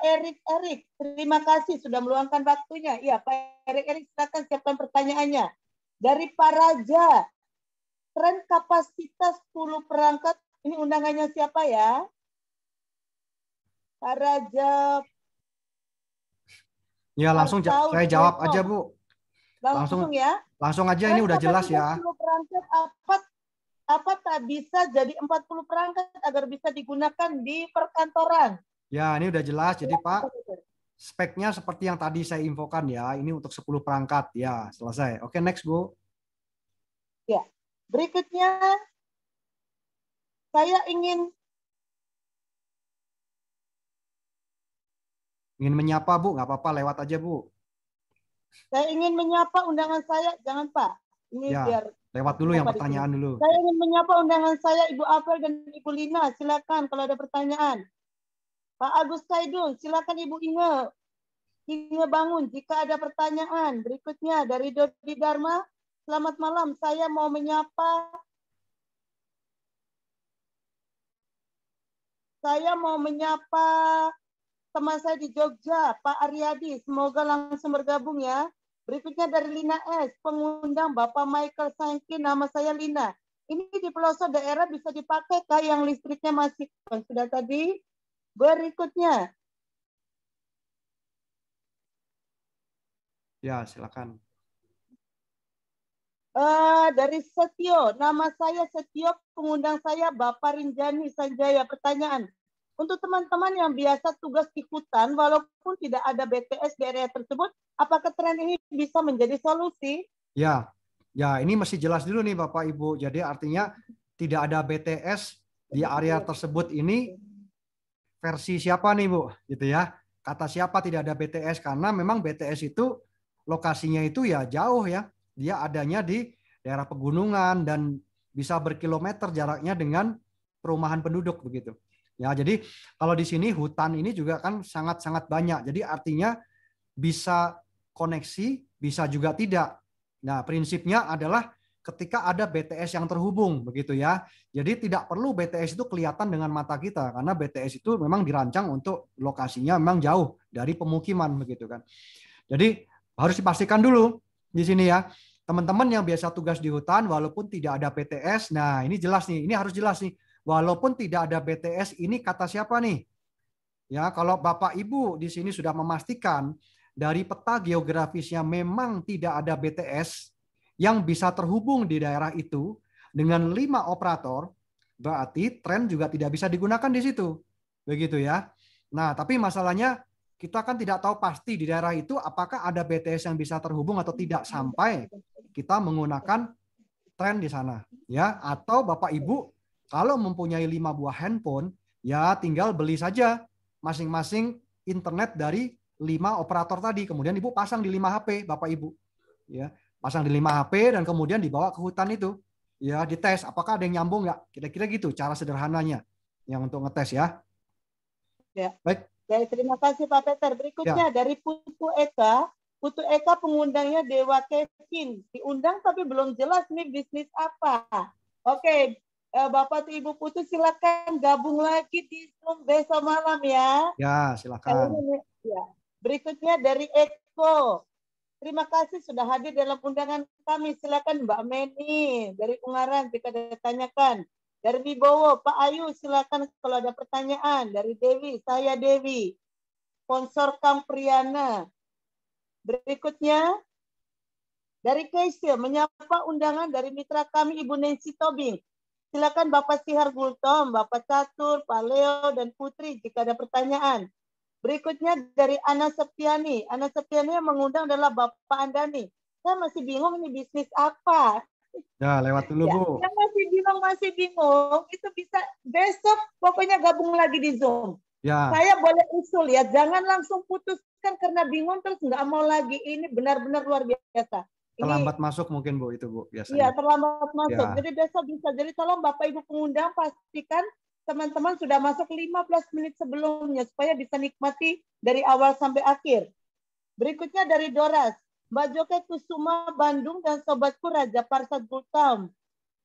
Erik, terima kasih sudah meluangkan waktunya. Iya, Pak Erik silakan siapkan pertanyaannya. Dari Pak Raja, tren kapasitas 10 perangkat. Ini undangannya siapa ya? Pak Raja. Ya langsung saya jawab aja Bu. Langsung ya. Langsung aja ini udah jelas ya. 10 perangkat apa tak bisa jadi 40 perangkat agar bisa digunakan di perkantoran? Ya ini udah jelas. Jadi Pak speknya seperti yang tadi saya infokan ya. Ini untuk 10 perangkat ya selesai. Oke next Bu. Ya berikutnya. Saya ingin menyapa Bu, nggak apa-apa lewat aja Bu. Saya ingin menyapa undangan saya, jangan Pak. Ini ya, biar lewat dulu yang pertanyaan dulu. Saya ingin menyapa undangan saya Ibu Apel dan Ibu Lina, silakan kalau ada pertanyaan. Pak Agus Kaidun, silakan Ibu Inge bangun jika ada pertanyaan. Berikutnya dari Dodi Dharma, selamat malam. Saya mau menyapa teman saya di Jogja, Pak Aryadi. Semoga langsung bergabung ya. Berikutnya dari Lina S, pengundang Bapak Michael Sangki, nama saya Lina. Ini di pelosok daerah bisa dipakai kah yang listriknya masih sudah tadi? Berikutnya. Ya, silakan. Dari Setio, nama saya Setio, pengundang saya Bapak Rinjani Sanjaya. Pertanyaan, untuk teman-teman yang biasa tugas di hutan, walaupun tidak ada BTS di area tersebut, apakah tren ini bisa menjadi solusi? Ya, ini masih jelas dulu nih Bapak Ibu. Jadi artinya tidak ada BTS di area tersebut ini versi siapa nih Bu? Gitu ya. Kata siapa tidak ada BTS karena memang BTS itu lokasinya itu ya jauh ya. Dia adanya di daerah pegunungan dan bisa berkilometer jaraknya dengan perumahan penduduk begitu. Ya, jadi kalau di sini hutan ini juga kan sangat-sangat banyak. Jadi artinya bisa koneksi, bisa juga tidak. Nah, prinsipnya adalah ketika ada BTS yang terhubung, begitu ya. Jadi tidak perlu BTS itu kelihatan dengan mata kita, karena BTS itu memang dirancang untuk lokasinya memang jauh dari pemukiman, begitu kan. Jadi harus dipastikan dulu di sini ya, teman-teman yang biasa tugas di hutan, walaupun tidak ada BTS, nah ini jelas nih, ini harus jelas nih, walaupun tidak ada BTS, ini kata siapa nih? Ya, kalau Bapak Ibu di sini sudah memastikan dari peta geografisnya memang tidak ada BTS yang bisa terhubung di daerah itu dengan 5 operator, berarti tren juga tidak bisa digunakan di situ. Begitu ya. Nah, tapi masalahnya kita kan tidak tahu pasti di daerah itu apakah ada BTS yang bisa terhubung atau tidak sampai kita menggunakan tren di sana. Ya, atau Bapak Ibu kalau mempunyai 5 buah handphone, ya tinggal beli saja masing-masing internet dari 5 operator tadi. Kemudian Ibu pasang di 5 HP, Bapak Ibu. Ya, pasang di 5 HP dan kemudian dibawa ke hutan itu. Ya, dites apakah ada yang nyambung nggak. Kira-kira gitu cara sederhananya yang untuk ngetes ya. Ya. Baik. Baik, terima kasih Pak Peter. Berikutnya dari Putu Eka. Putu Eka pengundangnya Dewa Kevin. Diundang tapi belum jelas nih bisnis apa. Oke, Bapak atau Ibu Putu silakan gabung lagi di Zoom besok malam ya. Ya, silakan. Ya. Berikutnya dari Eko. Terima kasih sudah hadir dalam undangan kami. Silakan Mbak Meni dari Ungaran jika ada ditanyakan. Dari Wibowo, Pak Ayu silakan kalau ada pertanyaan. Dari Dewi, saya Dewi. Sponsor Kampriana. Berikutnya dari Keisha menyapa undangan dari mitra kami Ibu Nancy Tobing. Silakan Bapak Sihar Gultom, Bapak Catur, Pak Leo, dan Putri jika ada pertanyaan. Berikutnya dari Ana Septiani. Ana Septiani yang mengundang adalah Bapak Andani. Saya masih bingung ini bisnis apa. Ya, lewat dulu, ya, Bu. Yang masih bingung, itu bisa besok pokoknya gabung lagi di Zoom. Ya. Saya boleh usul ya, jangan langsung putuskan karena bingung terus nggak mau lagi. Ini benar-benar luar biasa. Terlambat masuk mungkin Bu itu Bu biasanya. Iya, terlambat masuk. Ya. Jadi besok bisa. Jadi tolong Bapak Ibu pengundang pastikan teman-teman sudah masuk 15 menit sebelumnya supaya bisa nikmati dari awal sampai akhir. Berikutnya dari Doras. Mbak Joke Kusuma Bandung dan sobatku Raja Parsat Gultam.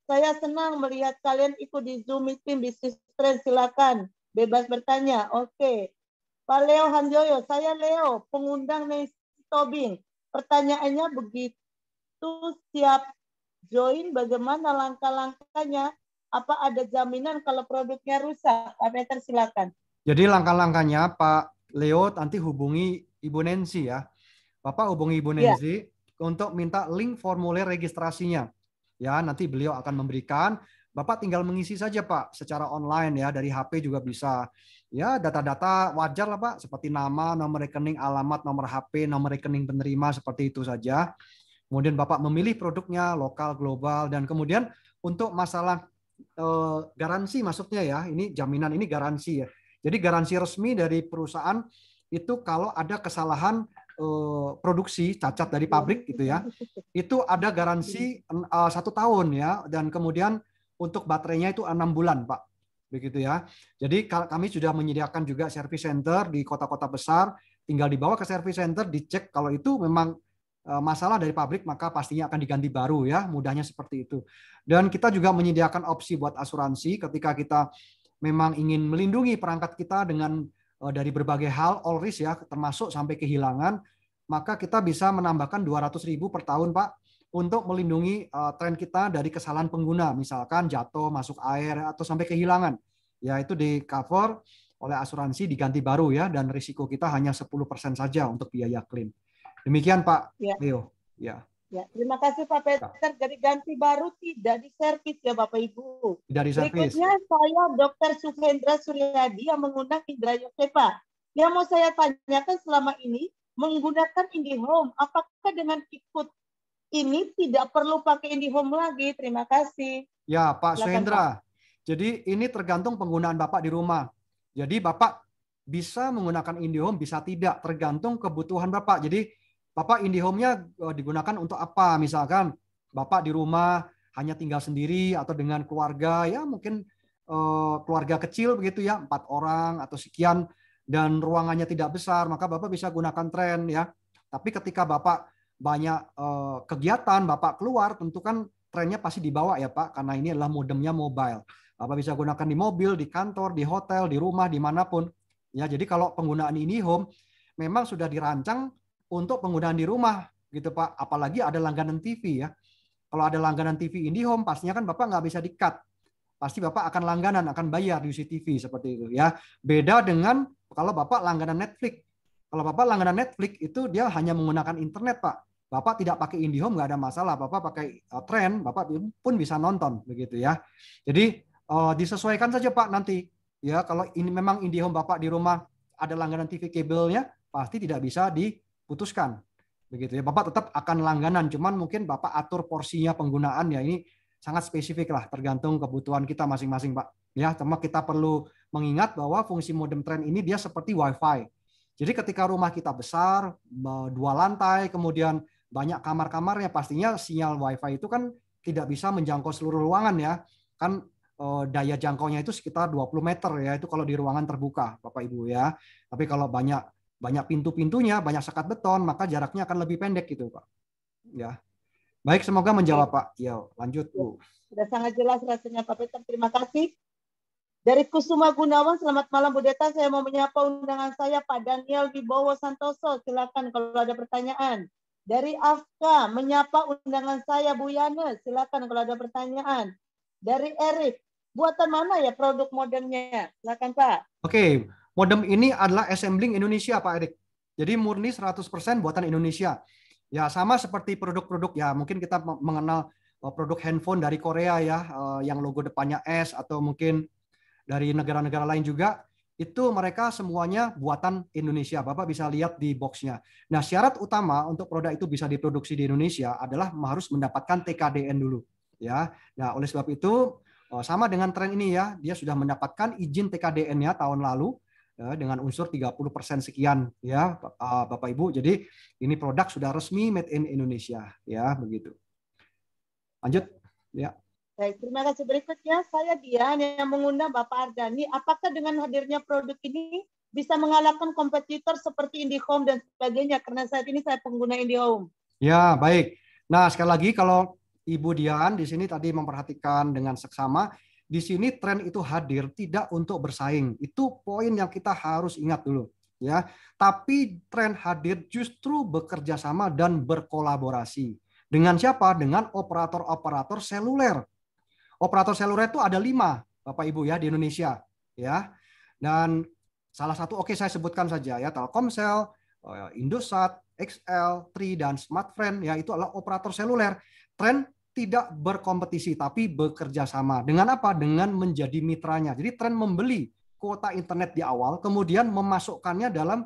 Saya senang melihat kalian ikut di Zoom meeting bisnis trend. Silakan bebas bertanya. Oke. Pak Leo Hanjoyo, saya Leo, pengundang Nancy Tobing. Pertanyaannya begitu. Siap join, bagaimana langkah-langkahnya? Apa ada jaminan kalau produknya rusak? Pak Peter silakan. Jadi langkah-langkahnya Pak Leo nanti hubungi Ibu Nancy ya. Bapak hubungi Ibu Nancy untuk minta link formulir registrasinya. Ya, nanti beliau akan memberikan. Bapak tinggal mengisi saja Pak secara online ya, dari HP juga bisa. Ya, data-data wajar lah Pak, seperti nama, nomor rekening, alamat, nomor HP, nomor rekening penerima, seperti itu saja. Kemudian Bapak memilih produknya lokal, global, dan kemudian untuk masalah garansi maksudnya ya, ini jaminan, ini garansi ya. Jadi garansi resmi dari perusahaan itu kalau ada kesalahan produksi cacat dari pabrik gitu ya, itu ada garansi 1 tahun ya, dan kemudian untuk baterainya itu 6 bulan Pak, begitu ya. Jadi kami sudah menyediakan juga service center di kota-kota besar, tinggal dibawa ke service center, dicek kalau itu memang masalah dari pabrik maka pastinya akan diganti baru ya, mudahnya seperti itu. Dan kita juga menyediakan opsi buat asuransi ketika kita memang ingin melindungi perangkat kita dengan dari berbagai hal, all risk ya, termasuk sampai kehilangan, maka kita bisa menambahkan 200.000 per tahun Pak untuk melindungi tren kita dari kesalahan pengguna, misalkan jatuh, masuk air, atau sampai kehilangan. Ya itu di cover oleh asuransi, diganti baru ya, dan risiko kita hanya 10% saja untuk biaya klaim. Demikian Pak Leo. Ya. Ya, terima kasih Pak Peter. Jadi ganti baru tidak diservis ya Bapak Ibu. Dari servis. Berikutnya saya Dr. Suhendra Suryadi yang mengundang Indra Yosefa. Yang mau saya tanyakan selama ini menggunakan IndiHome, apakah dengan ikut ini tidak perlu pakai IndiHome lagi? Terima kasih. Ya Pak Silakan, Suhendra. Pak. Jadi ini tergantung penggunaan Bapak di rumah. Jadi Bapak bisa menggunakan IndiHome, bisa tidak, tergantung kebutuhan Bapak. Jadi Bapak IndiHome-nya digunakan untuk apa? Misalkan Bapak di rumah hanya tinggal sendiri atau dengan keluarga, ya mungkin keluarga kecil begitu ya, 4 orang atau sekian, dan ruangannya tidak besar, maka Bapak bisa gunakan tren ya. Tapi ketika Bapak banyak kegiatan, Bapak keluar, tentu kan trennya pasti dibawa ya Pak, karena ini adalah modemnya mobile. Bapak bisa gunakan di mobil, di kantor, di hotel, di rumah, dimanapun. Ya, jadi kalau penggunaan IndiHome memang sudah dirancang untuk penggunaan di rumah gitu Pak. Apalagi ada langganan TV ya. Kalau ada langganan TV IndiHome, pastinya kan Bapak nggak bisa di-cut. Pasti Bapak akan langganan, akan bayar di UCTV seperti itu ya. Beda dengan kalau Bapak langganan Netflix. Kalau Bapak langganan Netflix itu dia hanya menggunakan internet Pak. Bapak tidak pakai IndiHome nggak ada masalah. Bapak pakai tren, Bapak pun bisa nonton begitu ya. Jadi disesuaikan saja Pak nanti. Ya kalau ini memang IndiHome Bapak di rumah ada langganan TV kabelnya, pasti tidak bisa diputuskan. Begitu ya. Bapak tetap akan langganan, cuman mungkin Bapak atur porsinya penggunaan ya, ini sangat spesifik lah, tergantung kebutuhan kita masing-masing Pak. Ya, cuma kita perlu mengingat bahwa fungsi modem tren ini dia seperti WiFi. Jadi ketika rumah kita besar, 2 lantai, kemudian banyak kamar-kamarnya, pastinya sinyal WiFi itu kan tidak bisa menjangkau seluruh ruangan ya. Kan daya jangkaunya itu sekitar 20 meter ya, itu kalau di ruangan terbuka Bapak Ibu ya. Tapi kalau banyak pintu-pintunya, banyak sekat beton, maka jaraknya akan lebih pendek gitu Pak. Ya. Baik, semoga menjawab Pak. Ya, lanjut Bu. Sudah sangat jelas rasanya Pak Peter. Terima kasih. Dari Kusuma Gunawan, selamat malam Bu Deta. Saya mau menyapa undangan saya Pak Daniel Wibowo Santoso. Silakan kalau ada pertanyaan. Dari Afka, menyapa undangan saya Bu Yana. Silakan kalau ada pertanyaan. Dari Erik, buatan mana ya produk modemnya? Silakan Pak. Oke, modem ini adalah assembling Indonesia Pak Erik. Jadi murni 100% buatan Indonesia. Ya sama seperti produk-produk ya, mungkin kita mengenal produk handphone dari Korea ya, yang logo depannya S, atau mungkin dari negara-negara lain juga, itu mereka semuanya buatan Indonesia. Bapak bisa lihat di boxnya. Nah, syarat utama untuk produk itu bisa diproduksi di Indonesia adalah harus mendapatkan TKDN dulu. Ya, nah oleh sebab itu sama dengan tren ini ya, dia sudah mendapatkan izin TKDN-nya tahun lalu ya, dengan unsur 30% sekian ya Bapak Ibu. Jadi ini produk sudah resmi made in Indonesia ya, begitu. Lanjut ya. Baik, terima kasih. Berikutnya saya Dian yang mengundang Bapak Ardhani. Apakah dengan hadirnya produk ini bisa mengalahkan kompetitor seperti IndiHome dan sebagainya? Karena saat ini saya pengguna IndiHome. Ya, baik. Nah, sekali lagi kalau Ibu Dian di sini tadi memperhatikan dengan seksama, di sini tren itu hadir tidak untuk bersaing. Itu poin yang kita harus ingat dulu ya. Tapi tren hadir justru bekerja sama dan berkolaborasi. Dengan siapa? Dengan operator-operator seluler. Operator seluler itu ada 5 Bapak Ibu ya di Indonesia ya. Dan salah satu saya sebutkan saja ya, Telkomsel, Indosat, XL, Tri, dan Smartfren ya, itu adalah operator seluler. Tren tidak berkompetisi tapi bekerja sama. Dengan apa? Dengan menjadi mitranya. Jadi tren membeli kuota internet di awal, kemudian memasukkannya dalam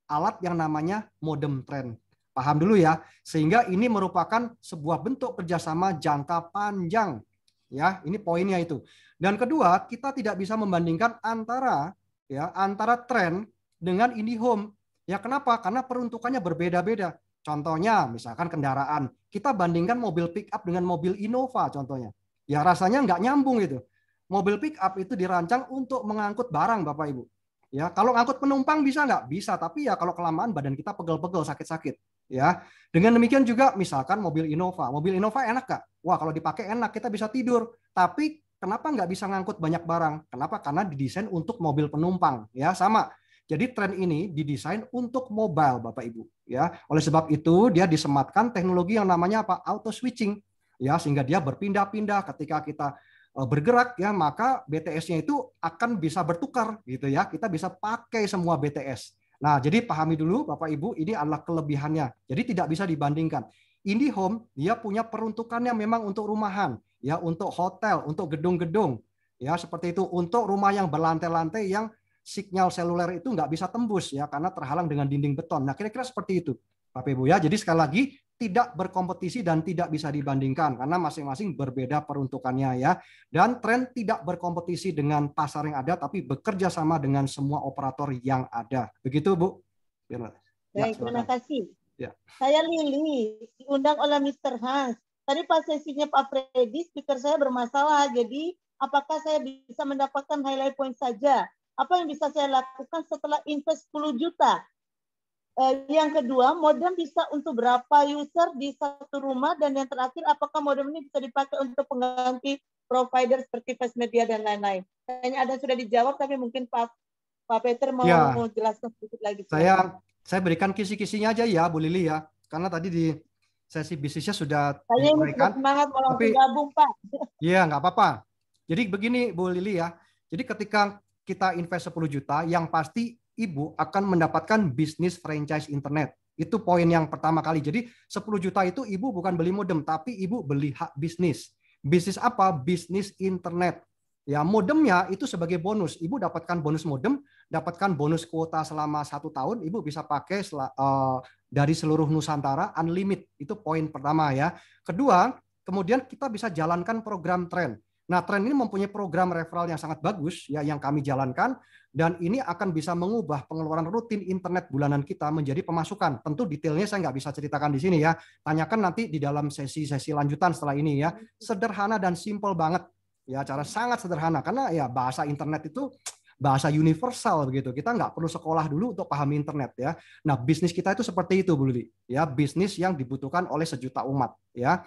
alat yang namanya modem tren. Paham dulu ya. Sehingga ini merupakan sebuah bentuk kerjasama jangka panjang. Ya, ini poinnya itu. Dan kedua, kita tidak bisa membandingkan antara tren dengan IndiHome. Ya, kenapa? Karena peruntukannya berbeda-beda. Contohnya, misalkan kendaraan. Kita bandingkan mobil pick up dengan mobil Innova contohnya. Ya, rasanya nggak nyambung itu. Mobil pick up itu dirancang untuk mengangkut barang, Bapak Ibu. Ya, kalau ngangkut penumpang bisa nggak? Bisa, tapi ya kalau kelamaan badan kita pegel-pegel, sakit-sakit. Ya, dengan demikian juga misalkan mobil Innova. Mobil Innova enak nggak? Wah, kalau dipakai enak, kita bisa tidur. Tapi kenapa nggak bisa ngangkut banyak barang? Kenapa? Karena didesain untuk mobil penumpang. Ya, sama. Jadi tren ini didesain untuk mobile, Bapak Ibu. Ya, oleh sebab itu dia disematkan teknologi yang namanya apa? Auto switching. Ya, sehingga dia berpindah-pindah ketika kita bergerak ya, maka BTS-nya itu akan bisa bertukar gitu ya. Kita bisa pakai semua BTS. Nah, jadi pahami dulu Bapak Ibu, ini adalah kelebihannya. Jadi tidak bisa dibandingkan. IndiHome dia punya peruntukannya memang untuk rumahan, ya, untuk hotel, untuk gedung-gedung, ya seperti itu. Untuk rumah yang berlantai-lantai yang sinyal seluler itu nggak bisa tembus ya karena terhalang dengan dinding beton. Nah, kira-kira seperti itu, Bapak Ibu ya. Jadi sekali lagi tidak berkompetisi dan tidak bisa dibandingkan karena masing-masing berbeda peruntukannya ya. Dan tren tidak berkompetisi dengan pasar yang ada tapi bekerja sama dengan semua operator yang ada. Begitu, Bu. Baik, terima kasih. Ya. Saya Lili, diundang oleh Mr. Hans. Tadi pas sesinya Pak Freddy, speaker saya bermasalah. Jadi apakah saya bisa mendapatkan highlight point saja? Apa yang bisa saya lakukan setelah invest 10 juta? Yang kedua, modem bisa untuk berapa user di satu rumah? Dan yang terakhir, apakah modem ini bisa dipakai untuk pengganti provider seperti Fast Media dan lain-lain? Kayaknya ada yang sudah dijawab, tapi mungkin Pak Peter mau jelaskan sedikit lagi. Saya berikan kisi-kisinya aja ya, Bu Lili ya. Karena tadi di sesi bisnisnya sudah disampaikan. Saya semangat mau langsung gabung, Pak. Iya, nggak apa-apa. Jadi begini, Bu Lili ya. Jadi ketika kita invest 10 juta, yang pasti Ibu akan mendapatkan bisnis franchise internet. Itu poin yang pertama kali. Jadi 10 juta itu Ibu bukan beli modem, tapi Ibu beli hak bisnis. Bisnis apa? Bisnis internet. Ya, modemnya itu sebagai bonus. Ibu dapatkan bonus modem, dapatkan bonus kuota selama 1 tahun. Ibu bisa pakai dari seluruh Nusantara unlimited. Itu poin pertama ya. Kedua, kemudian kita bisa jalankan program Tren. Nah, Tren ini mempunyai program referral yang sangat bagus ya, yang kami jalankan, dan ini akan bisa mengubah pengeluaran rutin internet bulanan kita menjadi pemasukan. Tentu detailnya saya nggak bisa ceritakan di sini ya. Tanyakan nanti di dalam sesi-sesi lanjutan setelah ini ya. Sederhana dan simple banget ya, cara sangat sederhana karena ya bahasa internet itu bahasa universal begitu. Kita nggak perlu sekolah dulu untuk pahami internet ya. Nah, bisnis kita itu seperti itu, Bu Lili. Ya, bisnis yang dibutuhkan oleh sejuta umat ya.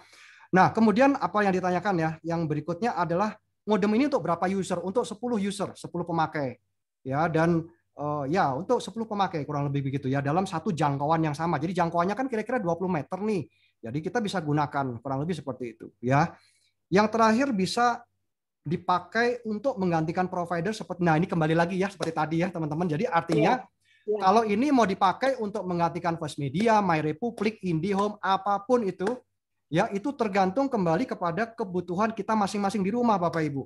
Nah, kemudian apa yang ditanyakan ya? Yang berikutnya adalah modem ini untuk berapa user? Untuk 10 user, 10 pemakai. Ya, dan ya untuk 10 pemakai kurang lebih begitu ya, dalam satu jangkauan yang sama. Jadi jangkauannya kan kira-kira 20 meter nih. Jadi kita bisa gunakan kurang lebih seperti itu ya. Yang terakhir bisa dipakai untuk menggantikan provider seperti, nah ini kembali lagi ya seperti tadi ya teman-teman. Jadi artinya kalau ini mau dipakai untuk menggantikan Fast Media, My Republic, IndiHome, apapun itu, ya itu tergantung kembali kepada kebutuhan kita masing-masing di rumah, Bapak Ibu.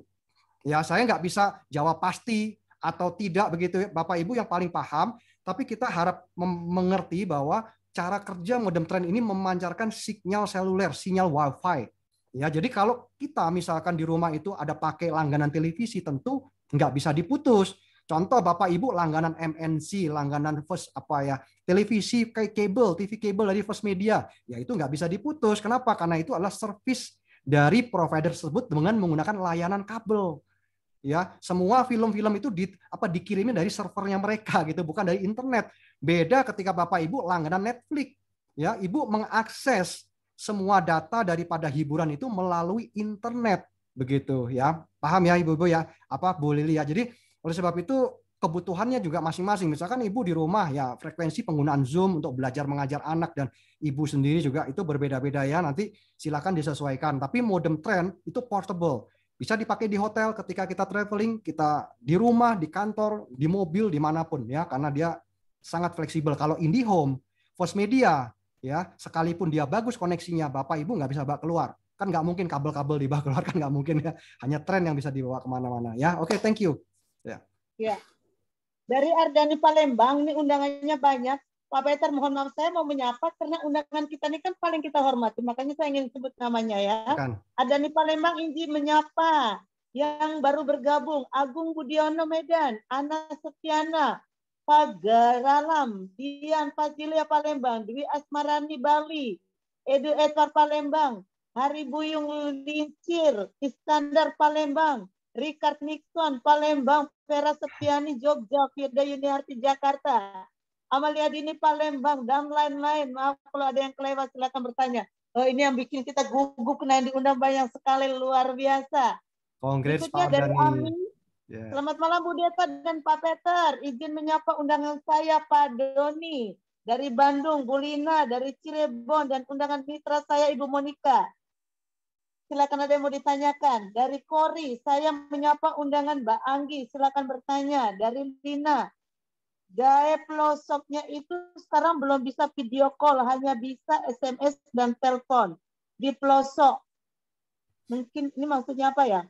Ya, saya nggak bisa jawab pasti atau tidak begitu, Bapak Ibu yang paling paham. Tapi kita harap mengerti bahwa cara kerja modem Tren ini memancarkan sinyal seluler, sinyal Wi-Fi. Ya, jadi kalau kita misalkan di rumah itu ada pakai langganan televisi, tentu nggak bisa diputus. Contoh Bapak Ibu langganan MNC, langganan First televisi kayak kabel, TV kabel dari First Media, ya itu nggak bisa diputus. Kenapa? Karena itu adalah service dari provider tersebut dengan menggunakan layanan kabel. Ya, semua film-film itu dikirimin dari servernya mereka gitu, bukan dari internet. Beda ketika Bapak Ibu langganan Netflix, ya Ibu mengakses semua data daripada hiburan itu melalui internet begitu ya. Paham ya Ibu-ibu ya? Bu Lili ya. Jadi oleh sebab itu kebutuhannya juga masing-masing. Misalkan Ibu di rumah ya frekuensi penggunaan Zoom untuk belajar mengajar anak dan Ibu sendiri juga itu berbeda-beda ya. Nanti silakan disesuaikan. Tapi modem Tren itu portable. Bisa dipakai di hotel ketika kita traveling, kita di rumah, di kantor, di mobil, dimanapun ya. Karena dia sangat fleksibel. Kalau IndiHome, Fast Media ya, sekalipun dia bagus koneksinya, Bapak Ibu nggak bisa bawa keluar. Kan nggak mungkin kabel-kabel dibawa keluar, kan nggak mungkin ya. Hanya Tren yang bisa dibawa kemana-mana ya. Oke, thank you. Ya. Dari Ardani Palembang, ini undangannya banyak. Pak Peter, mohon maaf saya mau menyapa karena undangan kita ini kan paling kita hormati. Makanya saya ingin sebut namanya ya. Ardani Palembang izin menyapa yang baru bergabung. Agung Budiono Medan, Ana Setiana, Pagaralam, Dian Fasilia Palembang, Dwi Asmarani Bali, Edu Edward Palembang, Hari Buyung Lincir, Iskandar Palembang, Richard Nixon Palembang, Vera Sepiani Jogja, Firda Yuniarti Jakarta, Amalia Dini Palembang, dan lain-lain. Maaf kalau ada yang kelewat, silakan bertanya. Oh, ini yang bikin kita gugup naik diundang banyak sekali, luar biasa. Kongres Berikutnya Pak dari Dani. Amin. Selamat malam Bu Deta dan Pak Peter. Izin menyapa undangan saya Pak Doni dari Bandung, Bu Lina dari Cirebon, dan undangan mitra saya Ibu Monika. Silakan ada yang mau ditanyakan. Dari Kori, saya menyapa undangan Mbak Anggi. Silakan bertanya. Dari Lina, gaya pelosoknya itu sekarang belum bisa video call, hanya bisa SMS dan telepon. Di pelosok, mungkin ini maksudnya apa ya?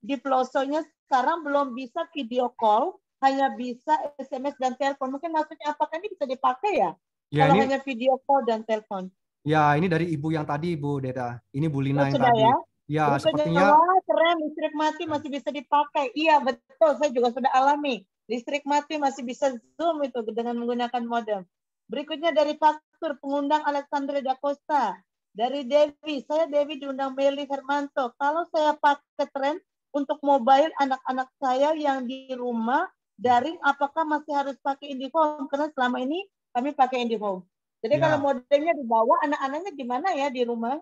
Di pelosoknya sekarang belum bisa video call, hanya bisa SMS dan telepon. Mungkin maksudnya apakah ini bisa dipakai ya? Kalau ini, hanya video call dan telepon. Ya, ini dari Ibu yang tadi, Bu Deta. Ini Bu Lina yang sudah tadi. Ya, sepertinya. Wah, keren, listrik mati masih bisa dipakai. Iya, betul. Saya juga sudah alami. Listrik mati masih bisa Zoom itu dengan menggunakan modem. Berikutnya dari Faktur, pengundang Alexandre Da Costa. Dari Devi, saya Devi diundang Meli Hermanto. Kalau saya pakai Tren untuk mobile anak-anak saya yang di rumah daring, apakah masih harus pakai IndiHome? Karena selama ini kami pakai IndiHome. Jadi kalau modemnya dibawa, anak-anaknya gimana ya di rumah?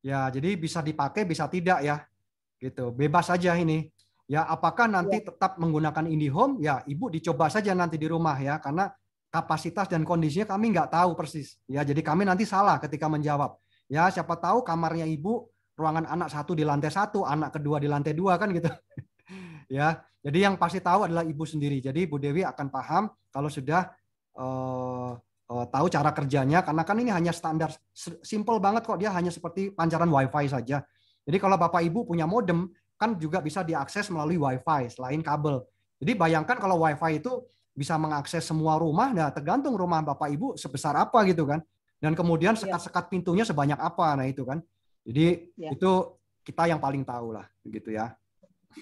Ya, jadi bisa dipakai, bisa tidak ya, gitu. Bebas saja ini. Ya, apakah nanti tetap menggunakan IndiHome? Ya, Ibu dicoba saja nanti di rumah ya, karena kapasitas dan kondisinya kami nggak tahu persis. Ya, jadi kami nanti salah ketika menjawab. Ya, siapa tahu kamarnya Ibu, ruangan anak satu di lantai 1, anak kedua di lantai 2 kan gitu. Ya, jadi yang pasti tahu adalah Ibu sendiri. Jadi Bu Dewi akan paham kalau sudah tahu cara kerjanya, karena kan ini hanya standar, simple banget kok, dia hanya seperti pancaran WiFi saja. Jadi kalau Bapak Ibu punya modem, kan juga bisa diakses melalui WiFi selain kabel. Jadi bayangkan kalau WiFi itu bisa mengakses semua rumah, nah tergantung rumah Bapak Ibu sebesar apa gitu kan. Dan kemudian sekat-sekat pintunya sebanyak apa, nah itu kan. Jadi itu kita yang paling tahu lah, begitu ya.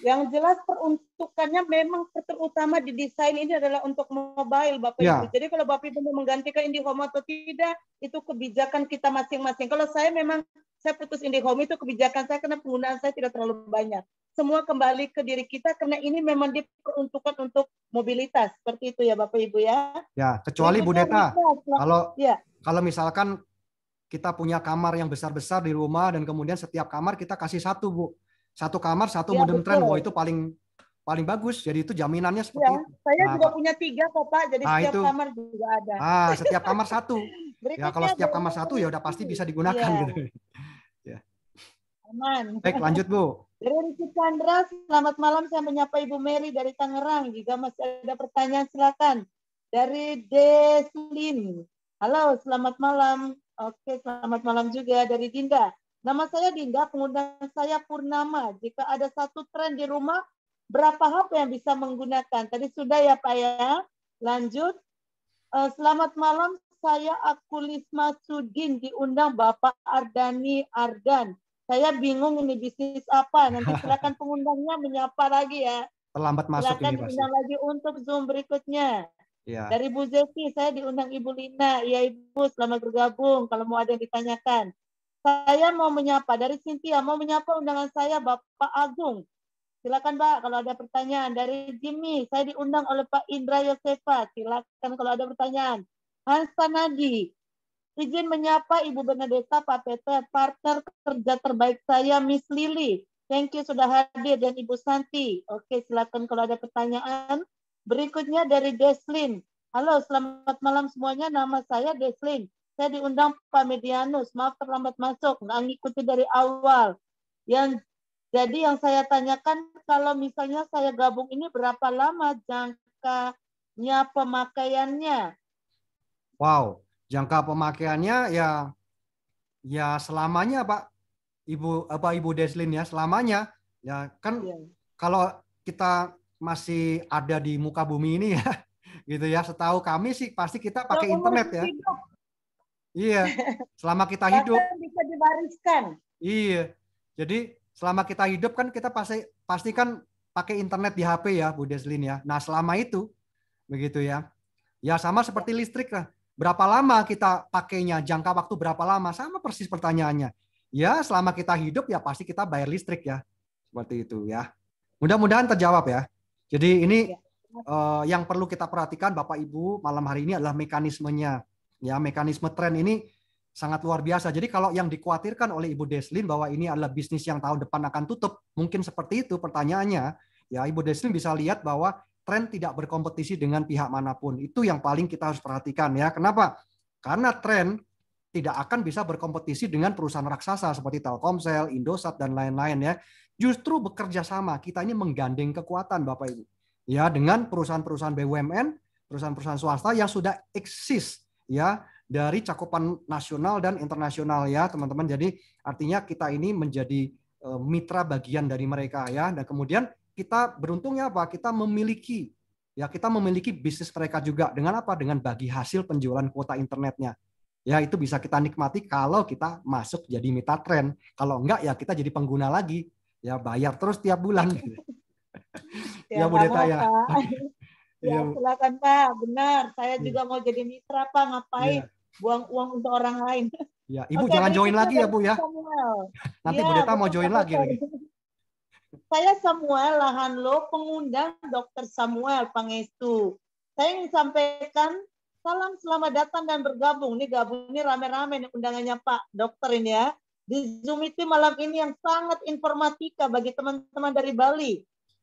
Yang jelas peruntukannya memang terutama di desain ini adalah untuk mobile, Bapak Ibu. Jadi kalau Bapak Ibu mau menggantikan IndiHome atau tidak, itu kebijakan kita masing-masing. Kalau saya memang saya putus IndiHome, itu kebijakan saya karena penggunaan saya tidak terlalu banyak. Semua kembali ke diri kita karena ini memang diperuntukkan untuk mobilitas. Seperti itu ya Bapak Ibu ya. Ya, kecuali Bu Deta, kalau misalkan kita punya kamar yang besar-besar di rumah dan kemudian setiap kamar kita kasih satu, Bu. Satu kamar, satu modem tren, wah itu paling bagus. Jadi itu jaminannya seperti itu. Saya juga punya 3 kok Pak, jadi setiap kamar juga ada. Setiap kamar 1. Ya kalau setiap kamar 1 ya udah pasti bisa digunakan gitu. Ya. Aman. Baik, lanjut Bu. Dari Riki Chandra, selamat malam, saya menyapa Ibu Mary dari Tangerang. Jika masih ada pertanyaan silakan. Dari Deslin, halo, selamat malam. Oke, selamat malam juga dari Dinda. Nama saya Dinda, pengundang saya Purnama. Jika ada satu tren di rumah, berapa HP yang bisa menggunakan? Tadi sudah ya Pak ya. Lanjut. Selamat malam, saya Akulisma Sudin, diundang Bapak Ardani Ardan. Saya bingung ini bisnis apa. Nanti silakan pengundangnya menyapa lagi ya. Terlambat masuk silakan ini pasti. diundang lagi untuk Zoom berikutnya. Ya. Dari Bu Zeki, saya diundang Ibu Lina. Ya Ibu, selamat bergabung. Kalau mau ada yang ditanyakan. Saya mau menyapa, dari Cynthia, mau menyapa undangan saya Bapak Agung. Silakan Pak, kalau ada pertanyaan. Dari Jimmy, saya diundang oleh Pak Indra Yosefa. Silakan kalau ada pertanyaan. Hans Tanadi, izin menyapa Ibu Bernadetta, Pak Peter, partner kerja terbaik saya, Miss Lily. Thank you sudah hadir, dan Ibu Santi. Oke, silakan kalau ada pertanyaan. Berikutnya dari Deslin. Halo, selamat malam semuanya. Nama saya Deslin. Saya diundang Pak Medianus, maaf terlambat masuk, nggak ngikuti dari awal. Jadi yang saya tanyakan, kalau misalnya saya gabung ini berapa lama jangkanya pemakaiannya? Wow, jangka pemakaiannya ya selamanya Pak Ibu Deslin ya, selamanya. Ya kan kalau kita masih ada di muka bumi ini ya, gitu ya. Setahu kami sih pasti kita pakai internet ya. Iya, selama kita hidup bisa dibariskan. Iya, jadi selama kita hidup kan kita pasti kan pakai internet di HP ya, Bu Deslin ya. Nah selama itu, begitu ya. Ya sama seperti listrik lah. Berapa lama kita pakainya? Jangka waktu berapa lama? Sama persis pertanyaannya. Ya selama kita hidup ya pasti kita bayar listrik ya, seperti itu ya. Mudah-mudahan terjawab ya. Jadi ini yang perlu kita perhatikan Bapak Ibu malam hari ini adalah mekanismenya. Ya, mekanisme tren ini sangat luar biasa. Jadi kalau yang dikhawatirkan oleh Ibu Deslin bahwa ini adalah bisnis yang tahun depan akan tutup, mungkin seperti itu pertanyaannya. Ya, Ibu Deslin bisa lihat bahwa tren tidak berkompetisi dengan pihak manapun. Itu yang paling kita harus perhatikan ya. Kenapa? Karena tren tidak akan bisa berkompetisi dengan perusahaan raksasa seperti Telkomsel, Indosat dan lain-lain ya. Justru bekerja sama, kita ini menggandeng kekuatan Bapak Ibu. Ya, dengan perusahaan-perusahaan BUMN, perusahaan-perusahaan swasta yang sudah eksis ya dari cakupan nasional dan internasional ya teman-teman. Jadi artinya kita ini menjadi mitra bagian dari mereka ya. Dan kemudian kita beruntungnya apa? Kita memiliki bisnis mereka juga dengan apa? Dengan bagi hasil penjualan kuota internetnya. Ya itu bisa kita nikmati kalau kita masuk jadi mitra tren. Kalau enggak ya kita jadi pengguna lagi. Ya bayar terus tiap bulan. Ya Bu Deta ya. Ya, silakan Pak, benar. Saya juga mau jadi mitra Pak, ngapain buang uang untuk orang lain. Ya, Ibu jangan join lagi ya Bu ya. Nanti Bu Deta mau join lagi. Saya Samuel Lahanlo, pengundang Dr. Samuel Pangestu. Saya ingin sampaikan salam selamat datang dan bergabung. Ini gabung ini rame-rame nih undangannya Pak Dokter ini ya. Di Zoom itu malam ini yang sangat informatika bagi teman-teman dari Bali.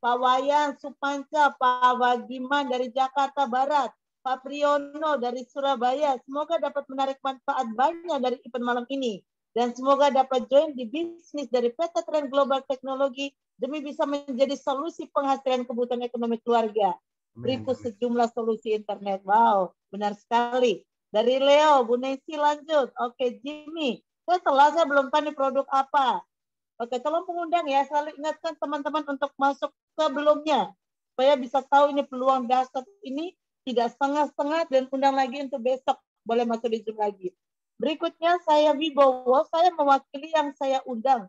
Pak Wayan Supanca, Pak Wagiman dari Jakarta Barat, Pak Priyono dari Surabaya. Semoga dapat menarik manfaat banyak dari event malam ini. Dan semoga dapat join di bisnis dari PT Trend Global Teknologi demi bisa menjadi solusi penghasilan kebutuhan ekonomi keluarga. Berikut sejumlah solusi internet. Wow, benar sekali. Dari Leo, Bu Nancy lanjut. Oke, Jimmy. Saya belum tahu nih produk apa. Oke, tolong pengundang ya, selalu ingatkan teman-teman untuk masuk sebelumnya. Supaya bisa tahu ini peluang dasar ini tidak setengah-setengah dan undang lagi untuk besok. Boleh masuk di Zoom lagi. Berikutnya saya Wibowo, saya mewakili yang saya undang.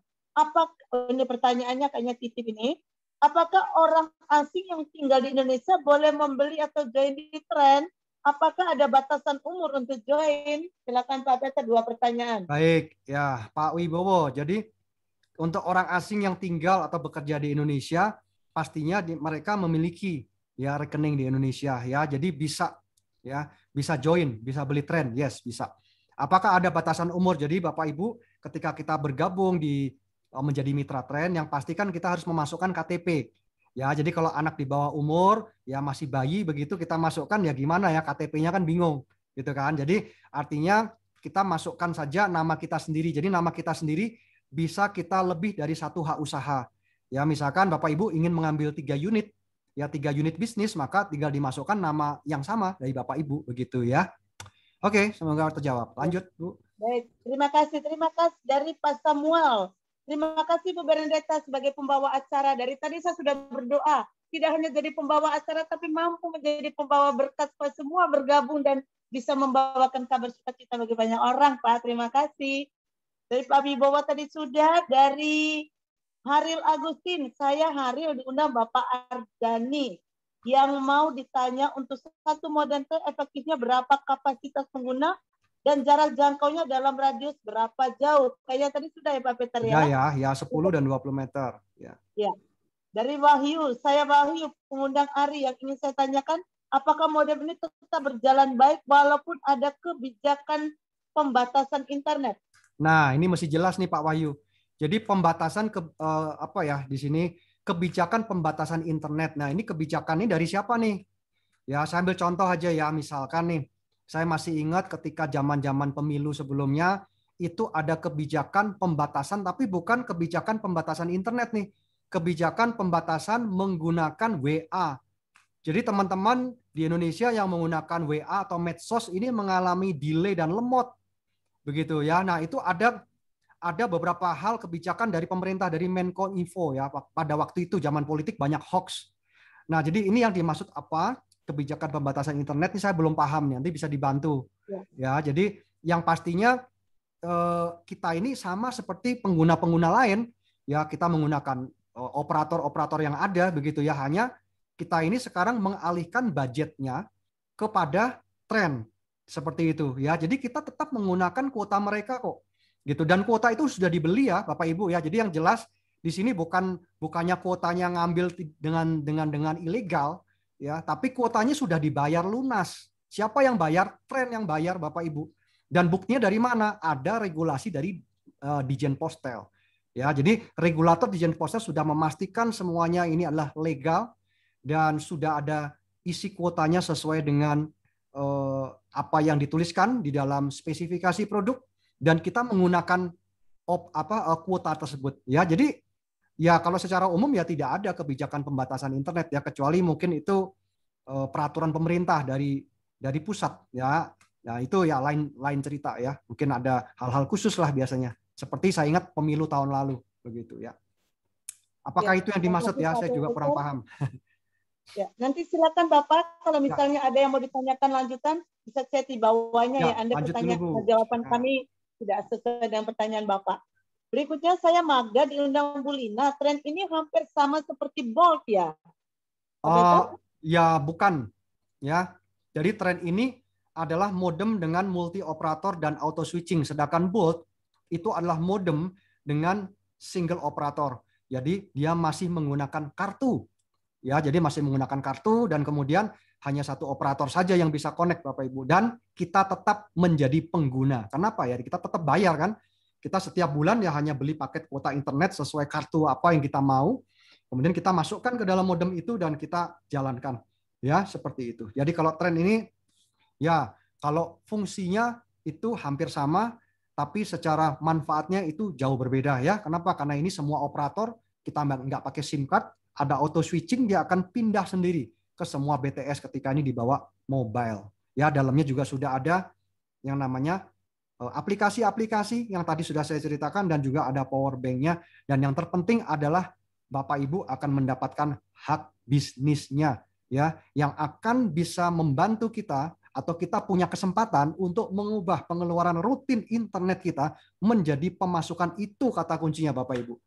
Ini pertanyaannya kayaknya titip ini. Apakah orang asing yang tinggal di Indonesia boleh membeli atau join di Trend? Apakah ada batasan umur untuk join? Silakan Pak Peter, 2 pertanyaan. Baik, ya Pak Wibowo. Jadi untuk orang asing yang tinggal atau bekerja di Indonesia, pastinya mereka memiliki ya rekening di Indonesia ya. Jadi bisa join, bisa beli Trend. Yes, bisa. Apakah ada batasan umur? Jadi Bapak Ibu ketika kita bergabung menjadi mitra Trend, yang pastikan kita harus memasukkan KTP. Ya, jadi kalau anak di bawah umur, ya masih bayi begitu kita masukkan ya gimana ya, KTP-nya kan bingung, gitu kan. Jadi artinya kita masukkan saja nama kita sendiri. Jadi nama kita sendiri bisa kita lebih dari 1 hak usaha. Ya, misalkan Bapak Ibu ingin mengambil 3 unit, ya 3 unit bisnis, maka tinggal dimasukkan nama yang sama dari Bapak Ibu begitu ya. Oke, semoga terjawab. Lanjut, Bu. Baik, terima kasih dari Pak Samuel. Terima kasih Bu Bernadetta sebagai pembawa acara. Dari tadi saya sudah berdoa, tidak hanya jadi pembawa acara, tapi mampu menjadi pembawa berkat supaya semua bergabung dan bisa membawakan kabar sukacita bagi banyak orang, Pak. Terima kasih. Dari Pak Wibowo tadi sudah, dari Haril Agustin, saya Haril diundang Bapak Ardani. Yang mau ditanya untuk satu modem efektifnya berapa kapasitas pengguna, dan jarak jangkaunya dalam radius berapa jauh? Kayaknya tadi sudah ya Pak Peter ya? Ya 10 dan 20 meter. Ya. Dari Wahyu, saya Wahyu, pengundang Ari, yang ingin saya tanyakan, apakah modem ini tetap berjalan baik walaupun ada kebijakan pembatasan internet? Nah, ini mesti jelas nih Pak Wahyu. Jadi pembatasan di sini kebijakan pembatasan internet. Nah, ini kebijakan ini dari siapa nih? Ya, saya ambil contoh aja ya, misalkan nih. Saya masih ingat ketika zaman-zaman pemilu sebelumnya, itu ada kebijakan pembatasan, tapi bukan kebijakan pembatasan internet nih. Kebijakan pembatasan menggunakan WA. Jadi teman-teman di Indonesia yang menggunakan WA atau medsos ini mengalami delay dan lemot. Begitu ya. Nah, itu ada beberapa hal kebijakan dari pemerintah, dari Menkominfo ya. Pada waktu itu zaman politik banyak hoax. Nah, jadi ini yang dimaksud apa? Kebijakan pembatasan internet ini saya belum paham nih, nanti bisa dibantu. Ya, jadi yang pastinya kita ini sama seperti pengguna-pengguna lain, ya kita menggunakan operator-operator yang ada begitu ya. Hanya kita ini sekarang mengalihkan budgetnya kepada Trend seperti itu ya. Jadi kita tetap menggunakan kuota mereka kok, gitu. Dan kuota itu sudah dibeli ya, Bapak Ibu ya. Jadi yang jelas di sini bukannya kuotanya ngambil dengan ilegal. Ya, tapi kuotanya sudah dibayar lunas. Siapa yang bayar? Trend yang bayar, Bapak Ibu. Dan buktinya dari mana? Ada regulasi dari Dijen Postel. Ya, jadi regulator Dijen Postel sudah memastikan semuanya ini adalah legal dan sudah ada isi kuotanya sesuai dengan apa yang dituliskan di dalam spesifikasi produk, dan kita menggunakan kuota tersebut. Ya, jadi ya kalau secara umum ya tidak ada kebijakan pembatasan internet ya, kecuali mungkin itu peraturan pemerintah dari pusat ya. Nah, itu ya lain cerita ya. Mungkin ada hal-hal khusus lah biasanya. Seperti saya ingat pemilu tahun lalu begitu ya. Apakah itu yang dimaksud ya? Saya juga kurang paham. Ya, nanti silakan Bapak kalau misalnya ada yang mau ditanyakan lanjutan bisa chat di bawahnya ya. Anda pertanyaan jawaban kami tidak sesuai dengan pertanyaan Bapak. Berikutnya saya Magda diundang Bu Lina. Trend ini hampir sama seperti Bolt ya? Ya bukan. Ya. Jadi Trend ini adalah modem dengan multi operator dan auto switching. Sedangkan Bolt itu adalah modem dengan single operator. Jadi dia masih menggunakan kartu. Ya, jadi masih menggunakan kartu dan kemudian hanya satu operator saja yang bisa connect Bapak Ibu, dan kita tetap menjadi pengguna. Kenapa ya? Kita tetap bayar kan? Kita setiap bulan ya hanya beli paket kuota internet sesuai kartu apa yang kita mau. Kemudian kita masukkan ke dalam modem itu dan kita jalankan. Ya, seperti itu. Jadi kalau tren ini ya kalau fungsinya itu hampir sama, tapi secara manfaatnya itu jauh berbeda ya. Kenapa? Karena ini semua operator kita nggak pakai SIM card, ada auto switching, dia akan pindah sendiri ke semua BTS ketika ini dibawa mobile. Ya, dalamnya juga sudah ada yang namanya aplikasi-aplikasi yang tadi sudah saya ceritakan dan juga ada power bank-nya, dan yang terpenting adalah Bapak Ibu akan mendapatkan hak bisnisnya ya yang akan bisa membantu kita atau kita punya kesempatan untuk mengubah pengeluaran rutin internet kita menjadi pemasukan. Itu kata kuncinya Bapak Ibu.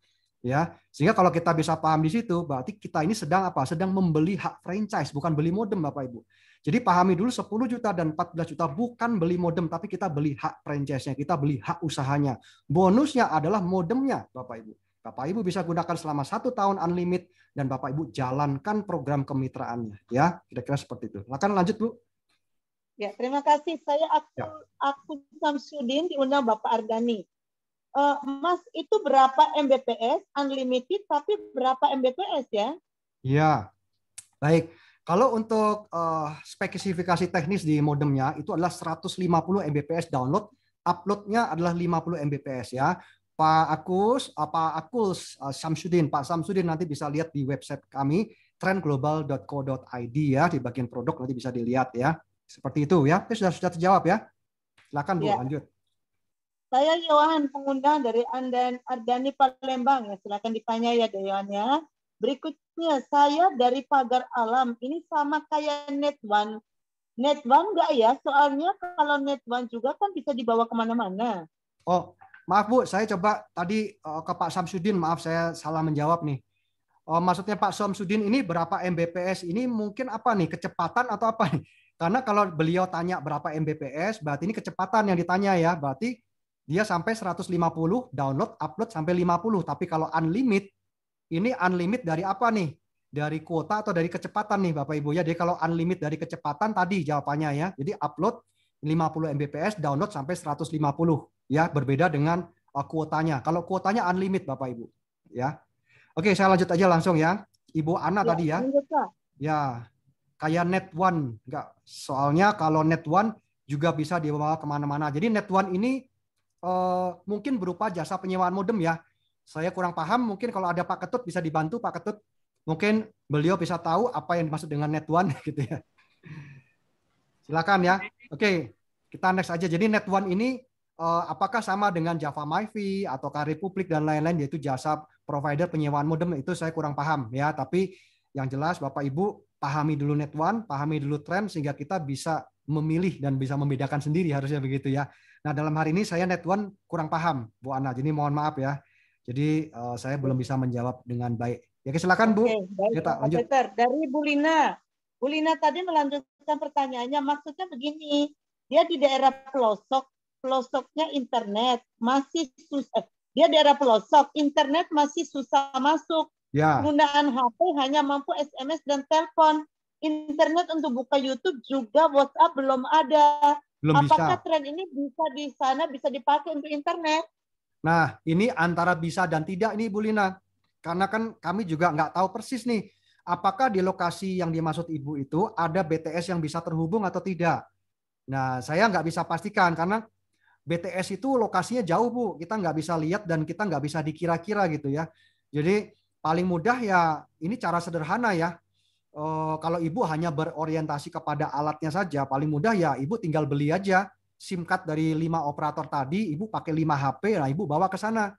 Ya, sehingga kalau kita bisa paham di situ, berarti kita ini sedang apa? Sedang membeli hak franchise, bukan beli modem Bapak Ibu. Jadi pahami dulu 10 juta dan 14 juta bukan beli modem, tapi kita beli hak franchise-nya, kita beli hak usahanya. Bonusnya adalah modemnya Bapak Ibu. Bapak Ibu bisa gunakan selama 1 tahun unlimited dan Bapak Ibu jalankan program kemitraannya. Ya, kira-kira seperti itu. Silakan lanjut Bu. Ya, terima kasih. Saya aku Samsudin diundang Bapak Ardani. Mas, itu berapa Mbps unlimited tapi berapa Mbps ya? Ya, baik. Kalau untuk spesifikasi teknis di modemnya itu adalah 150 Mbps download, uploadnya adalah 50 Mbps ya. Pak Akuls Samsudin, Pak Samsudin nanti bisa lihat di website kami trendglobal.co.id ya, di bagian produk nanti bisa dilihat ya. Seperti itu ya. Itu sudah terjawab ya. Silakan Bu, lanjut. Saya Yohan, pengundang dari Ardani Palembang. Ya, silakan ditanya ya Yohannya. Berikutnya, saya dari Pagar Alam. Ini sama kayak Net One. Net One enggak ya? Soalnya kalau Net One juga kan bisa dibawa kemana-mana. Oh, maaf Bu, saya coba tadi ke Pak Samsudin. Maaf, saya salah menjawab nih. Maksudnya Pak Samsudin ini berapa Mbps? Ini mungkin apa nih? Kecepatan atau apa nih? Karena kalau beliau tanya berapa Mbps, berarti ini kecepatan yang ditanya ya. Berarti dia sampai 150 download, upload sampai 50. Tapi kalau unlimited, ini unlimited dari apa nih? Dari kuota atau dari kecepatan nih Bapak Ibu ya. Jadi kalau unlimited dari kecepatan tadi jawabannya ya. Jadi upload 50 Mbps, download sampai 150 ya. Berbeda dengan kuotanya. Kalau kuotanya unlimited Bapak Ibu ya. Oke, saya lanjut aja langsung ya. Ibu Ana tadi ya. Ya, kayak Net One enggak. Soalnya kalau Net One juga bisa dibawa kemana-mana. Jadi Net One ini mungkin berupa jasa penyewaan modem ya. Saya kurang paham, mungkin kalau ada Pak Ketut bisa dibantu Pak Ketut. Mungkin beliau bisa tahu apa yang dimaksud dengan Net One gitu ya. Silakan ya. Oke, kita next aja. Jadi Net One ini apakah sama dengan Java MiFi atau Republik dan lain-lain, yaitu jasa provider penyewaan modem? Itu saya kurang paham ya. Tapi yang jelas Bapak Ibu pahami dulu Net One, pahami dulu tren sehingga kita bisa memilih dan bisa membedakan sendiri, harusnya begitu ya. Nah, dalam hari ini saya Net One kurang paham, Bu Ana. Jadi mohon maaf ya. Jadi saya belum bisa menjawab dengan baik. Ya, silakan Bu. Baik, kita lanjut. Peter. Dari Bu Lina. Bu Lina tadi melanjutkan pertanyaannya, maksudnya begini, dia di daerah pelosoknya internet masih susah. Dia daerah pelosok, internet masih susah masuk. Ya. Penggunaan HP hanya mampu SMS dan telepon. Internet untuk buka YouTube juga WhatsApp belum ada. Apakah tren ini bisa di sana bisa dipakai untuk internet? Nah, ini antara bisa dan tidak ini Bu Lina. Karena kan kami juga nggak tahu persis nih, apakah di lokasi yang dimaksud Ibu itu ada BTS yang bisa terhubung atau tidak. Nah, saya nggak bisa pastikan karena BTS itu lokasinya jauh Bu. Kita nggak bisa lihat dan kita nggak bisa dikira-kira gitu ya. Jadi paling mudah ya ini cara sederhana ya. Kalau Ibu hanya berorientasi kepada alatnya saja, paling mudah ya Ibu tinggal beli aja SIM card dari 5 operator tadi, Ibu pakai 5 HP, nah Ibu bawa ke sana.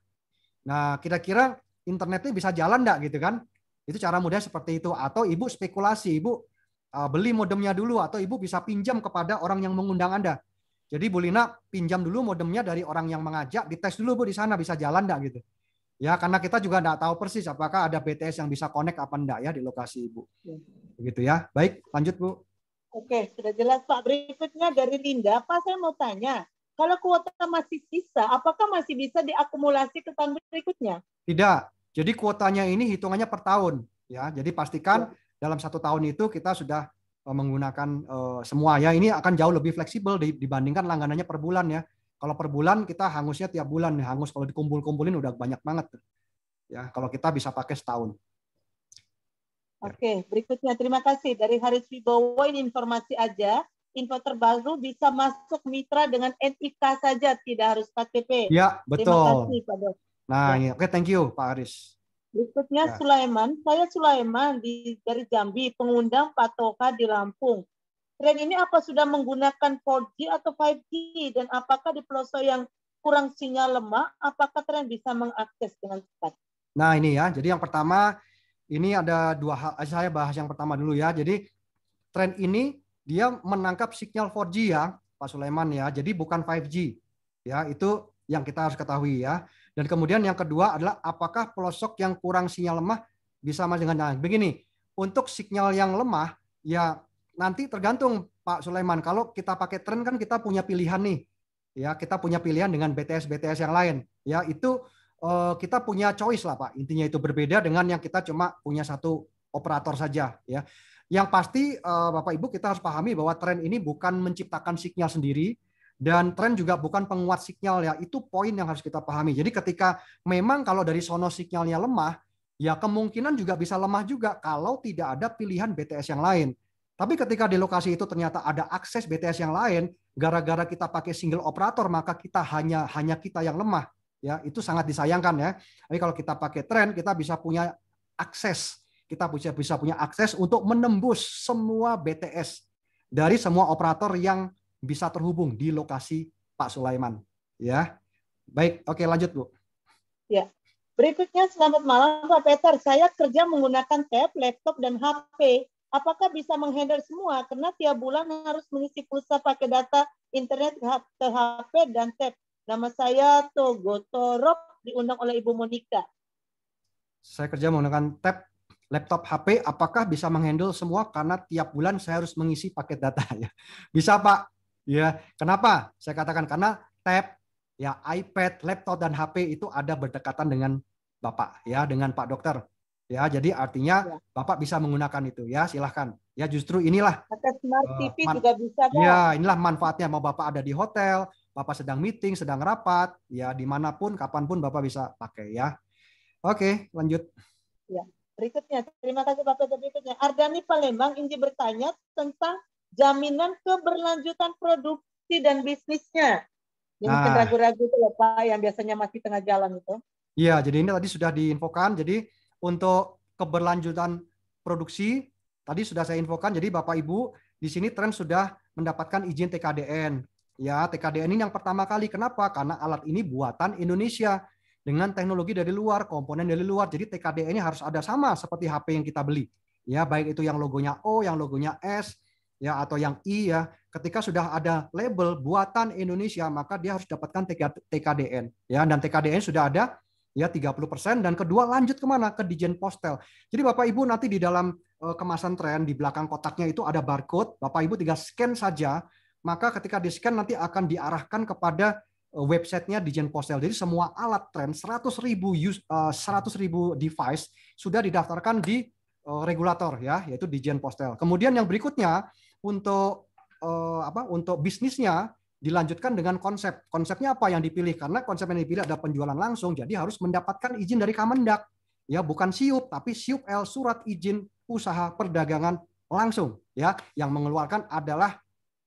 Nah, kira-kira internetnya bisa jalan enggak gitu kan? Itu cara mudah seperti itu. Atau Ibu spekulasi, Ibu beli modemnya dulu atau Ibu bisa pinjam kepada orang yang mengundang Anda. Jadi Bu Lina pinjam dulu modemnya dari orang yang mengajak, dites dulu Bu di sana bisa jalan enggak gitu. Ya, karena kita juga enggak tahu persis apakah ada BTS yang bisa connect apa enggak ya di lokasi Ibu. Begitu ya. Baik, lanjut Bu. Oke, sudah jelas Pak. Berikutnya dari Linda, Pak saya mau tanya, kalau kuota masih sisa, apakah masih bisa diakumulasi ke tahun berikutnya? Tidak. Jadi kuotanya ini hitungannya per tahun, ya. Jadi pastikan dalam 1 tahun itu kita sudah menggunakan semua ya. Ini akan jauh lebih fleksibel dibandingkan langganannya per bulan ya. Kalau per bulan kita hangusnya tiap bulan, hangus kalau dikumpul-kumpulin udah banyak banget. Ya, kalau kita bisa pakai setahun. Oke, berikutnya terima kasih dari Haris Wibowo, ini informasi aja. Info terbaru bisa masuk mitra dengan NIK saja, tidak harus KTP. Ya, betul. Terima kasih Pak Dok. Nah, Ya. ini oke, thank you Pak Aris. Berikutnya Ya. Sulaiman, saya Sulaiman dari Jambi, pengundang Pak Toha di Lampung. Tren ini apa sudah menggunakan 4G atau 5G, dan apakah di pelosok yang kurang sinyal lemah, apakah tren bisa mengakses dengan cepat? Nah ini ya, jadi yang pertama ini ada 2 hal, saya bahas yang pertama dulu ya. Jadi tren ini dia menangkap sinyal 4G ya, Pak Sulaiman ya. Jadi bukan 5G. Ya, itu yang kita harus ketahui ya. Dan kemudian yang kedua adalah apakah pelosok yang kurang sinyal lemah bisa masuk dengan begini. Untuk sinyal yang lemah ya nanti tergantung Pak Sulaiman. Kalau kita pakai tren kan kita punya pilihan nih. Ya, kita punya pilihan dengan BTS yang lain. Ya, itu kita punya choice lah Pak. Intinya itu berbeda dengan yang kita cuma punya satu operator saja ya. Yang pasti Bapak Ibu kita harus pahami bahwa tren ini bukan menciptakan sinyal sendiri dan tren juga bukan penguat sinyal ya. Itu poin yang harus kita pahami. Jadi ketika memang kalau dari sono sinyalnya lemah, ya kemungkinan juga bisa lemah juga kalau tidak ada pilihan BTS yang lain. Tapi ketika di lokasi itu ternyata ada akses BTS yang lain, gara-gara kita pakai single operator maka kita hanya kita yang lemah. Ya, itu sangat disayangkan ya. Tapi kalau kita pakai tren, kita bisa punya akses. Kita bisa punya akses untuk menembus semua BTS dari semua operator yang bisa terhubung di lokasi Pak Sulaiman. Ya, baik, oke lanjut Bu. Ya, berikutnya selamat malam Pak Peter. Saya kerja menggunakan tab, laptop dan HP. Apakah bisa menghandle semua? Karena tiap bulan harus mengisi pulsa pakai data internet ke HP dan tab. Nama saya Togo Torok, diundang oleh Ibu Monika. Saya kerja menggunakan tab, laptop, HP, apakah bisa menghandle semua? Karena tiap bulan saya harus mengisi paket data ya. Bisa Pak. Ya, kenapa? Saya katakan karena tab, ya iPad, laptop dan HP itu ada berdekatan dengan Bapak ya, dengan Pak Dokter. Ya, jadi artinya Bapak bisa menggunakan itu ya, silahkan. Ya, justru inilah. Pakai Smart TV juga bisa Pak. Ya, inilah manfaatnya. Mau Bapak ada di hotel, Bapak sedang meeting, sedang rapat, ya dimanapun, kapanpun Bapak bisa pakai ya. Oke, lanjut. Ya, berikutnya, terima kasih Bapak. Berikutnya, Ardani Palembang ingin bertanya tentang jaminan keberlanjutan produksi dan bisnisnya. Yang mungkin ragu-ragu itu loh Pak, yang biasanya masih tengah jalan itu. Iya, jadi ini tadi sudah diinfokan. Jadi untuk keberlanjutan produksi, tadi sudah saya infokan. Jadi Bapak Ibu, di sini tren sudah mendapatkan izin TKDN. Ya, TKDN ini yang pertama kali. Kenapa? Karena alat ini buatan Indonesia dengan teknologi dari luar, komponen dari luar. Jadi TKDN ini harus ada sama seperti HP yang kita beli. Ya, baik itu yang logonya O, yang logonya S, ya atau yang I ya. Ketika sudah ada label buatan Indonesia, maka dia harus dapatkan TKDN. Ya, dan TKDN sudah ada ya 30%. Dan kedua lanjut kemana? Ke Dijen Postel. Jadi Bapak Ibu nanti di dalam kemasan tren di belakang kotaknya itu ada barcode. Bapak Ibu tinggal scan saja. Maka ketika di-scan nanti akan diarahkan kepada websitenya Dijen Postel. Jadi semua alat tren 100.000 device sudah didaftarkan di regulator ya, yaitu Dijen Postel. Kemudian yang berikutnya untuk untuk bisnisnya dilanjutkan dengan konsep. Konsepnya apa yang dipilih? Karena konsep yang dipilih ada penjualan langsung, jadi harus mendapatkan izin dari Kemendak. Ya, bukan SIUP, tapi SIUP-L, Surat Izin Usaha Perdagangan Langsung. Ya, yang mengeluarkan adalah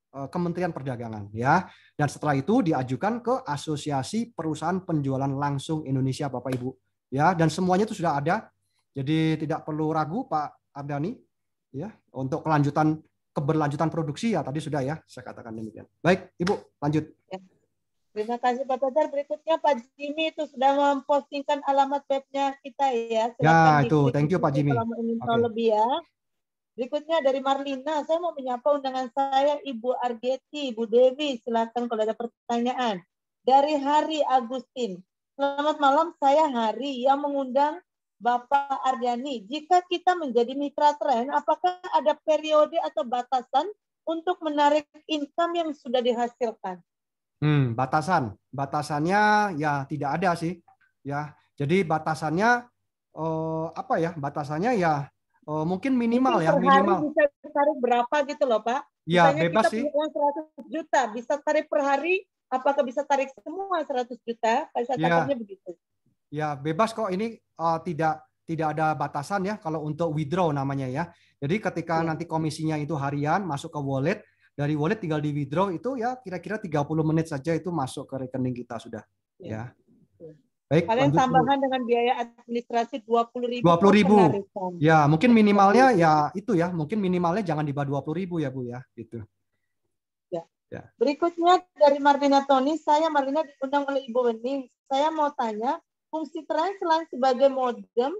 Kementerian Perdagangan ya. Dan setelah itu diajukan ke Asosiasi Perusahaan Penjualan Langsung Indonesia Bapak Ibu. Ya, dan semuanya itu sudah ada. Jadi tidak perlu ragu Pak Ardani ya untuk keberlanjutan produksi ya tadi sudah ya saya katakan demikian. Baik, Ibu, lanjut. Ya. Terima kasih Pak Peter. Berikutnya Pak Jimmy itu sudah mempostingkan alamat webnya kita ya. Silakan ya, itu. Thank you Pak Jimmy. Kalau mau ingin tahu lebih ya. Berikutnya dari Marlina, saya mau menyapa undangan saya Ibu Argeti, Ibu Dewi, silakan kalau ada pertanyaan. Dari Hari Agustin, selamat malam, saya Hari yang mengundang Bapak Ardani. Jika kita menjadi mitra tren, apakah ada periode atau batasan untuk menarik income yang sudah dihasilkan? Batasannya ya tidak ada sih, ya. Jadi batasannya apa ya batasannya ya mungkin minimal Mungkin ya, per hari minimal. bisa tarik berapa gitu loh Pak? Ya, Misalnya bebas kita sih. punya uang 100 juta, bisa tarik per hari, apakah bisa tarik semua 100 juta? Saya Ya, tangkapnya begitu. ya bebas kok, ini tidak ada batasan ya kalau untuk withdraw namanya ya. Jadi ketika Ya. nanti komisinya itu harian masuk ke wallet, dari wallet tinggal di withdraw itu ya kira-kira 30 menit saja itu masuk ke rekening kita sudah. Ya. Baik, Kalian lanjut Bu. tambahan dengan biaya administrasi 20.000 20.000. penarikan. Ya, mungkin minimalnya ya itu ya, mungkin minimalnya jangan di bawah 20.000 ya Bu ya, gitu. Ya. Ya. Berikutnya dari Marlina Tony, saya Marlina diundang oleh Ibu Wening. Saya mau tanya, fungsi Trend selain sebagai modem,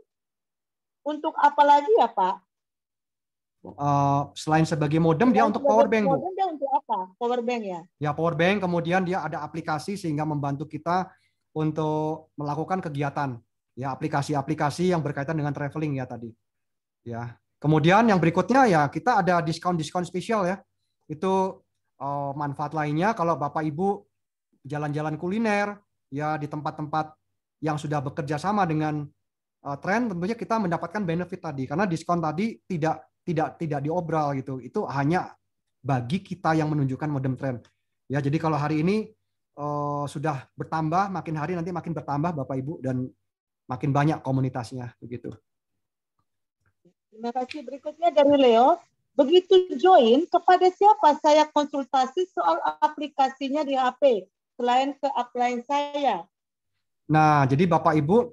untuk apa lagi ya Pak? Selain sebagai modem, dia untuk power bank Bu. Modem dia untuk apa? Power bank ya? Ya, power bank, kemudian dia ada aplikasi sehingga membantu kita untuk melakukan kegiatan. Ya, aplikasi-aplikasi yang berkaitan dengan traveling ya tadi. Ya. Kemudian yang berikutnya ya kita ada diskon-diskon spesial ya. Itu manfaat lainnya kalau Bapak Ibu jalan-jalan kuliner ya di tempat-tempat yang sudah bekerja sama dengan Trend, tentunya kita mendapatkan benefit tadi karena diskon tadi tidak diobral gitu. Itu hanya bagi kita yang menunjukkan modem Trend. Ya, jadi kalau hari ini sudah bertambah, makin hari nanti makin bertambah Bapak Ibu dan makin banyak komunitasnya begitu. Terima kasih. Berikutnya dari Leo. Begitu join, kepada siapa saya konsultasi soal aplikasinya di HP selain ke upline saya? Nah, jadi Bapak Ibu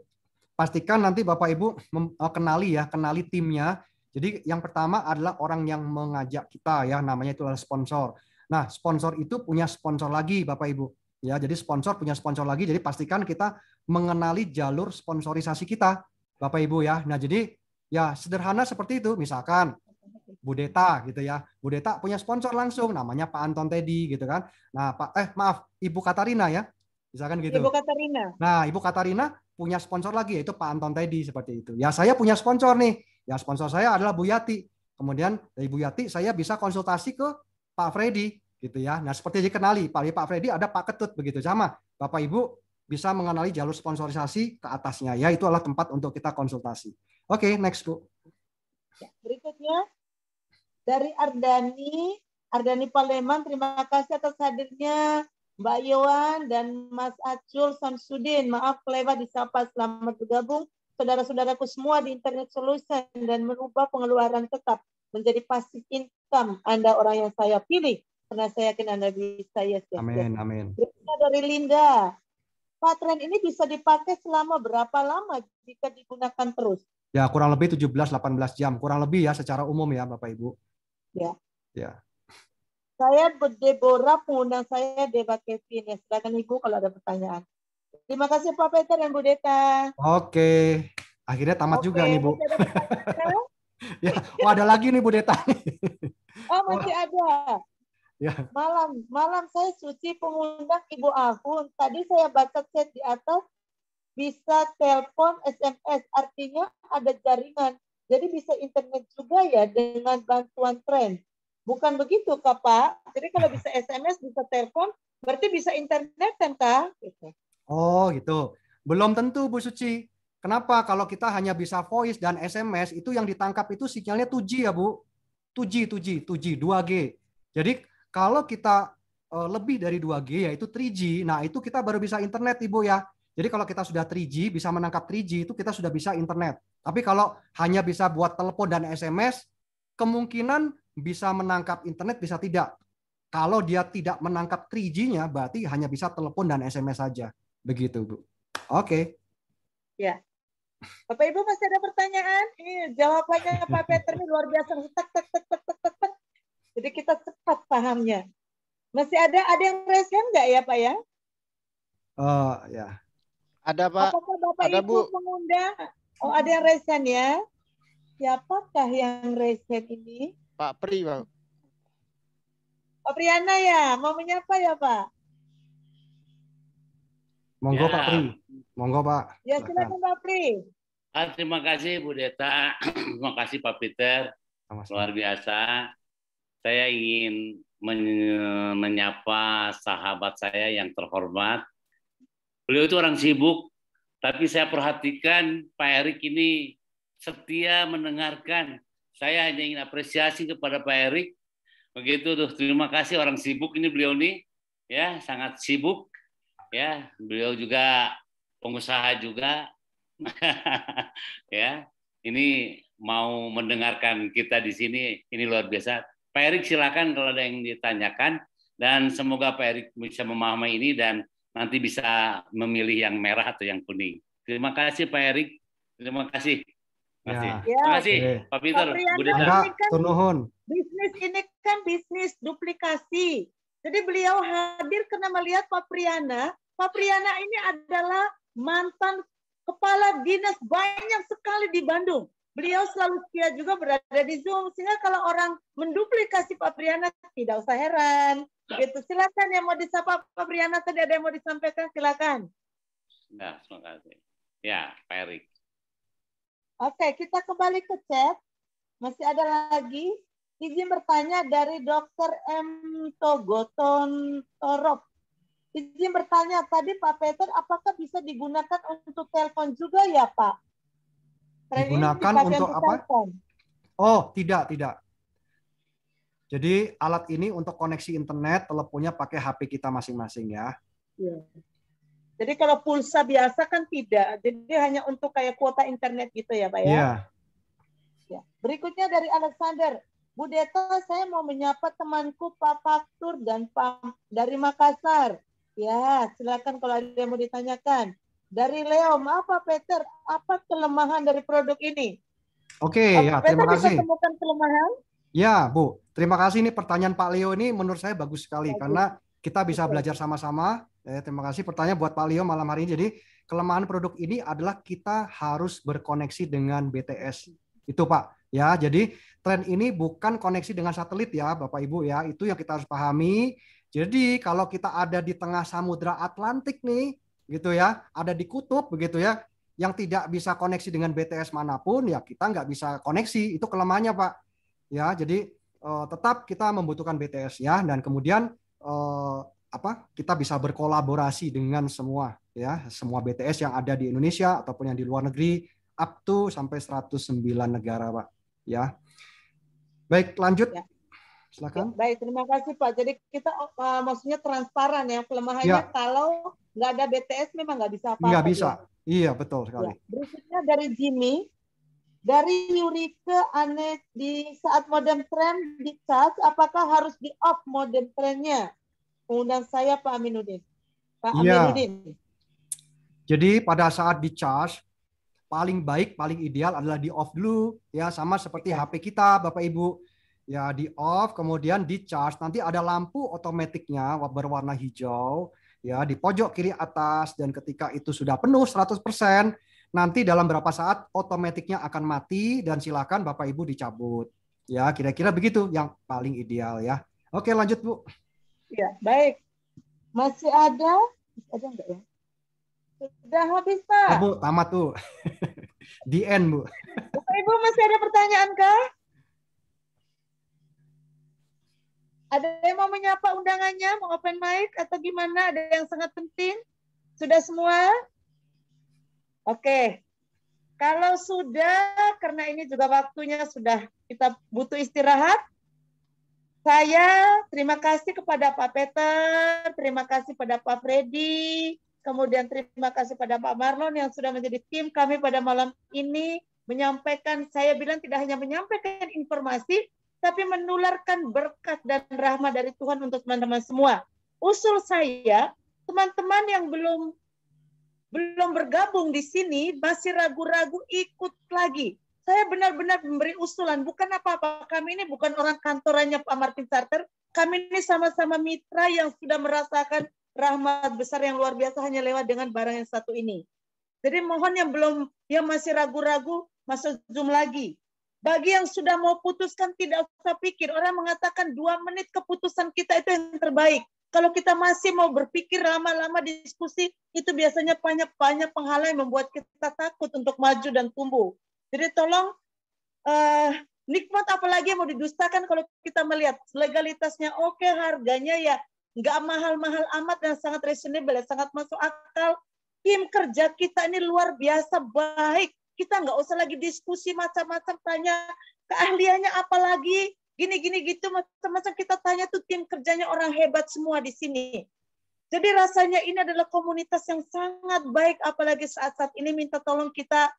pastikan nanti Bapak Ibu kenali timnya. Jadi yang pertama adalah orang yang mengajak kita ya, namanya itu adalah sponsor. Nah, sponsor itu punya sponsor lagi Bapak Ibu. Ya, jadi sponsor punya sponsor lagi. Jadi pastikan kita mengenali jalur sponsorisasi kita Bapak Ibu ya. Nah, jadi ya sederhana seperti itu. Misalkan Bu Deta gitu ya. Bu Deta punya sponsor langsung namanya Pak Anton Teddy gitu kan. Nah, maaf, Ibu Katarina ya. Misalkan gitu. Ibu Katarina. Nah, Ibu Katarina punya sponsor lagi yaitu Pak Anton Teddy seperti itu. Ya, saya punya sponsor nih. Ya, sponsor saya adalah Bu Yati. Kemudian dari Bu Yati saya bisa konsultasi ke Pak Freddy gitu ya. Nah, seperti dikenali, Pak Freddy ada Pak Ketut begitu sama. Bapak Ibu bisa mengenali jalur sponsorisasi ke atasnya. Ya, itu adalah tempat untuk kita konsultasi. Oke, next Bu. Berikutnya dari Ardani Paleman, terima kasih atas hadirnya Mbak Yowan dan Mas Acul Samsudin. Maaf kelewat disapa, selamat bergabung saudara-saudaraku semua di Internet Solution dan merubah pengeluaran tetap menjadi passive income. Anda orang yang saya pilih karena saya yakin Anda bisa. Yes. Amin, amin. Berikutnya dari Linda. Pak, Trend ini bisa dipakai selama berapa lama jika digunakan terus? Ya, kurang lebih 17-18 jam. Kurang lebih ya secara umum ya Bapak Ibu. Ya. Ya. Saya Deborah, pengundang saya Deva Kevin. Ya, silakan Ibu kalau ada pertanyaan. Terima kasih Pak Peter dan Bu Deta. Oke. Akhirnya tamat juga nih Bu. Masih ada pertanyaan? Ya, oh ada lagi nih Bu Deta. Oh, masih ada. Ya. Malam saya Suci, pengundang Ibu Ahun. Tadi saya baca chat di atas, bisa telepon, SMS, artinya ada jaringan. Jadi bisa internet juga ya dengan bantuan Trend. Bukan begitu Kak Pak? Jadi kalau bisa SMS, bisa telepon, berarti bisa internet kan Kak? Gitu. Oh gitu. Belum tentu Bu Suci. Kenapa? Kalau kita hanya bisa voice dan SMS, itu yang ditangkap itu sinyalnya 2G ya Bu. 2G, 2G. Jadi kalau kita lebih dari 2G yaitu 3G, nah itu kita baru bisa internet Ibu ya. Jadi kalau kita sudah 3G, bisa menangkap 3G, itu kita sudah bisa internet. Tapi kalau hanya bisa buat telepon dan SMS, kemungkinan bisa menangkap internet, bisa tidak. Kalau dia tidak menangkap 3G-nya, berarti hanya bisa telepon dan SMS saja. Begitu, Bu. Oke. Ya. Bapak Ibu masih ada pertanyaan? Ini jawabannya Pak Peter ini luar biasa. Tek. Jadi kita cepat pahamnya. Masih ada yang raise hand nggak ya Pak ya? Ya. Ada Pak. Apakah Bapak ada, Ibu Bu. mengundang? Oh, ada yang raise hand ya? Siapakah yang raise hand ini? Pak Pri, Pak. Pak Priyana ya, mau menyapa ya Pak? Monggo Ya. Pak Pri. Monggo Pak. Ya silakan Pak Pri. Terima kasih Bu Deta, terima kasih Pak Peter, luar biasa. Saya ingin menyapa sahabat saya yang terhormat. Beliau itu orang sibuk, Tapi saya perhatikan Pak Erik ini setia mendengarkan. Saya hanya ingin apresiasi kepada Pak Erik. Begitu tuh, terima kasih, orang sibuk ini beliau nih, ya sangat sibuk, ya beliau juga pengusaha juga, ya ini mau mendengarkan kita di sini, ini luar biasa. Pak Erik silakan kalau ada yang ditanyakan, dan semoga Pak Erik bisa memahami ini dan nanti bisa memilih yang merah atau yang kuning. Terima kasih Pak Erik, terima kasih. Ya. Terima kasih Pak Peter, Bu Deta. Bisnis ini kan bisnis duplikasi. Jadi beliau hadir karena melihat Pak Priyana. Pak Priyana ini adalah mantan kepala dinas banyak sekali di Bandung. Beliau selalu setia juga berada di Zoom. Sehingga kalau orang menduplikasi Pak Priyana, tidak usah heran. Begitu. Silakan yang mau disapa Pak Priyana, tadi ada yang mau disampaikan, silakan. Nah, terima kasih. Ya, Pak Erik. Oke, kita kembali ke chat. Masih ada lagi. Izin bertanya dari Dr. M. Togoton Torop. Izin bertanya, tadi Pak Peter, apakah bisa digunakan untuk telepon juga ya Pak? Digunakan untuk apa? Telepon. Oh, tidak. Jadi alat ini untuk koneksi internet, teleponnya pakai HP kita masing-masing ya. Ya. Jadi kalau pulsa biasa kan tidak. Jadi hanya untuk kayak kuota internet gitu ya Pak ya? Iya. Ya. Berikutnya dari Alexander. Bu Deta, saya mau menyapa temanku Pak Faktur dan Pak dari Makassar. Ya, silakan kalau ada yang mau ditanyakan. Dari Leo, maaf Pak Peter, apa kelemahan dari produk ini? Oke, ya terima kasih. Bisa temukan kelemahan? Ya, Bu. Terima kasih, ini pertanyaan Pak Leo ini menurut saya bagus sekali karena kita bisa belajar sama-sama. Terima kasih pertanyaan buat Pak Leo malam hari ini. Jadi kelemahan produk ini adalah kita harus berkoneksi dengan BTS. Itu Pak. Ya, jadi tren ini bukan koneksi dengan satelit ya Bapak Ibu ya. Itu yang kita harus pahami. Jadi kalau kita ada di tengah Samudra Atlantik nih, gitu ya, ada di kutub begitu ya, yang tidak bisa koneksi dengan BTS manapun ya kita nggak bisa koneksi. Itu kelemahannya Pak. Ya, jadi tetap kita membutuhkan BTS ya, dan kemudian kita bisa berkolaborasi dengan semua BTS yang ada di Indonesia ataupun yang di luar negeri up to sampai 109 negara Pak ya. Baik, lanjut ya. Silakan. Ya, baik, terima kasih Pak. Jadi kita maksudnya transparan ya, kelemahannya ya. Kalau nggak ada BTS memang nggak bisa apa-apa. Nggak bisa. Ya. Iya, betul sekali. Ya. Berikutnya dari Jimmy. Dari Yurike Aneh, di saat modem tren di charge, apakah harus di off modem trennya? Kemudian saya Pak Aminuddin. Pak Aminuddin. Jadi pada saat di charge, paling baik, paling ideal adalah di off dulu, ya sama seperti HP kita, Bapak Ibu. Ya di off, kemudian di charge. Nanti ada lampu otomatiknya berwarna hijau, ya di pojok kiri atas, dan ketika itu sudah penuh 100%. Nanti dalam berapa saat otomatiknya akan mati dan silakan Bapak Ibu dicabut. Ya, kira-kira begitu yang paling ideal ya. Oke, lanjut Bu. Ya, baik. Masih ada? Ada enggak ya? Sudah habis, Pak. Bu, tamat Bu. Di end, Bu. Bapak Ibu masih ada pertanyaan kah? Ada yang mau menyapa undangannya, mau open mic atau gimana? Ada yang sangat penting? Sudah semua? Oke, kalau sudah, karena ini juga waktunya sudah kita butuh istirahat, saya terima kasih kepada Pak Peter, terima kasih pada Pak Freddy, kemudian terima kasih pada Pak Marlon yang sudah menjadi tim kami pada malam ini, menyampaikan, saya bilang tidak hanya menyampaikan informasi, tapi menularkan berkat dan rahmat dari Tuhan untuk teman-teman semua. Usul saya, teman-teman yang belum bergabung di sini, masih ragu-ragu ikut lagi. Saya benar-benar memberi usulan, bukan apa-apa. Kami ini bukan orang kantorannya Pak Martin Charter. Kami ini sama-sama mitra yang sudah merasakan rahmat besar yang luar biasa hanya lewat dengan barang yang satu ini. Jadi mohon yang masih ragu-ragu, masuk Zoom lagi. Bagi yang sudah mau putuskan, tidak usah pikir. Orang mengatakan 2 menit keputusan kita itu yang terbaik. Kalau kita masih mau berpikir lama-lama diskusi, itu biasanya banyak penghalang yang membuat kita takut untuk maju dan tumbuh. Jadi tolong, nikmat apalagi yang mau didustakan kalau kita melihat legalitasnya oke, harganya ya nggak mahal-mahal amat dan sangat reasonable, sangat masuk akal. tim kerja kita ini luar biasa baik. Kita nggak usah lagi diskusi macam-macam, tanya keahliannya apa lagi, gini-gini gitu, macam-macam kita tanya tuh tim kerjanya orang hebat semua di sini. Jadi rasanya ini adalah komunitas yang sangat baik, apalagi saat-saat ini minta tolong kita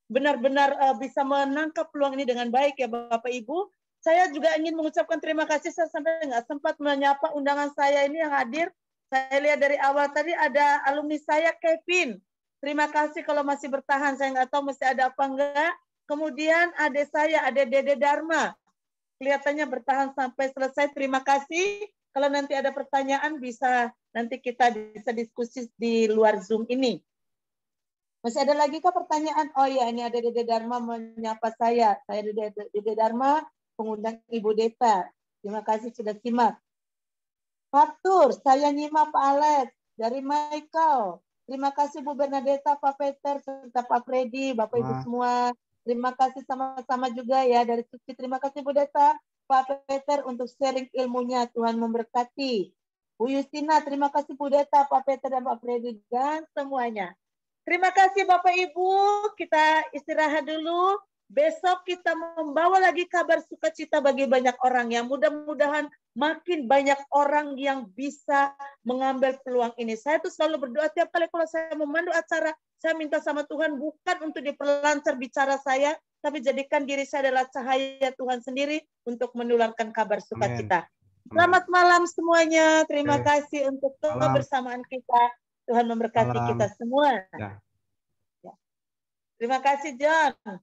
benar-benar bisa menangkap peluang ini dengan baik ya Bapak Ibu. Saya juga ingin mengucapkan terima kasih, saya sampai nggak sempat menyapa undangan saya ini yang hadir. Saya lihat dari awal tadi ada alumni saya, Kevin. Terima kasih kalau masih bertahan, saya nggak tahu masih ada apa enggak. Kemudian adik saya, ada Dede Dharma. Kelihatannya bertahan sampai selesai, terima kasih. Kalau nanti ada pertanyaan bisa nanti kita bisa diskusi di luar Zoom ini. Masih ada lagi kah pertanyaan? Oh ya, ini ada Dede Dharma menyapa saya. Saya Dede Dharma, pengundang Ibu Deta. Terima kasih sudah simak. Faktur, saya nyimak Pak Alex dari Michael. Terima kasih Bu Bernadetta, Pak Peter, serta Pak Freddy, Bapak Ibu semua. Terima kasih sama-sama juga ya dari Suci. Terima kasih Bu Deta, Pak Peter untuk sharing ilmunya. Tuhan memberkati. Bu Justina, terima kasih Bu Deta, Pak Peter dan Pak Freddy dan semuanya. Terima kasih Bapak Ibu. Kita istirahat dulu. Besok kita membawa lagi kabar sukacita bagi banyak orang yang mudah-mudahan makin banyak orang yang bisa mengambil peluang ini. Saya tuh selalu berdoa tiap kali kalau saya memandu acara, saya minta sama Tuhan bukan untuk diperlancar bicara saya, tapi jadikan diri saya adalah cahaya Tuhan sendiri untuk menularkan kabar sukacita. Selamat malam semuanya. Terima kasih untuk kebersamaan kita. Tuhan memberkati kita semua. Ya. Terima kasih John.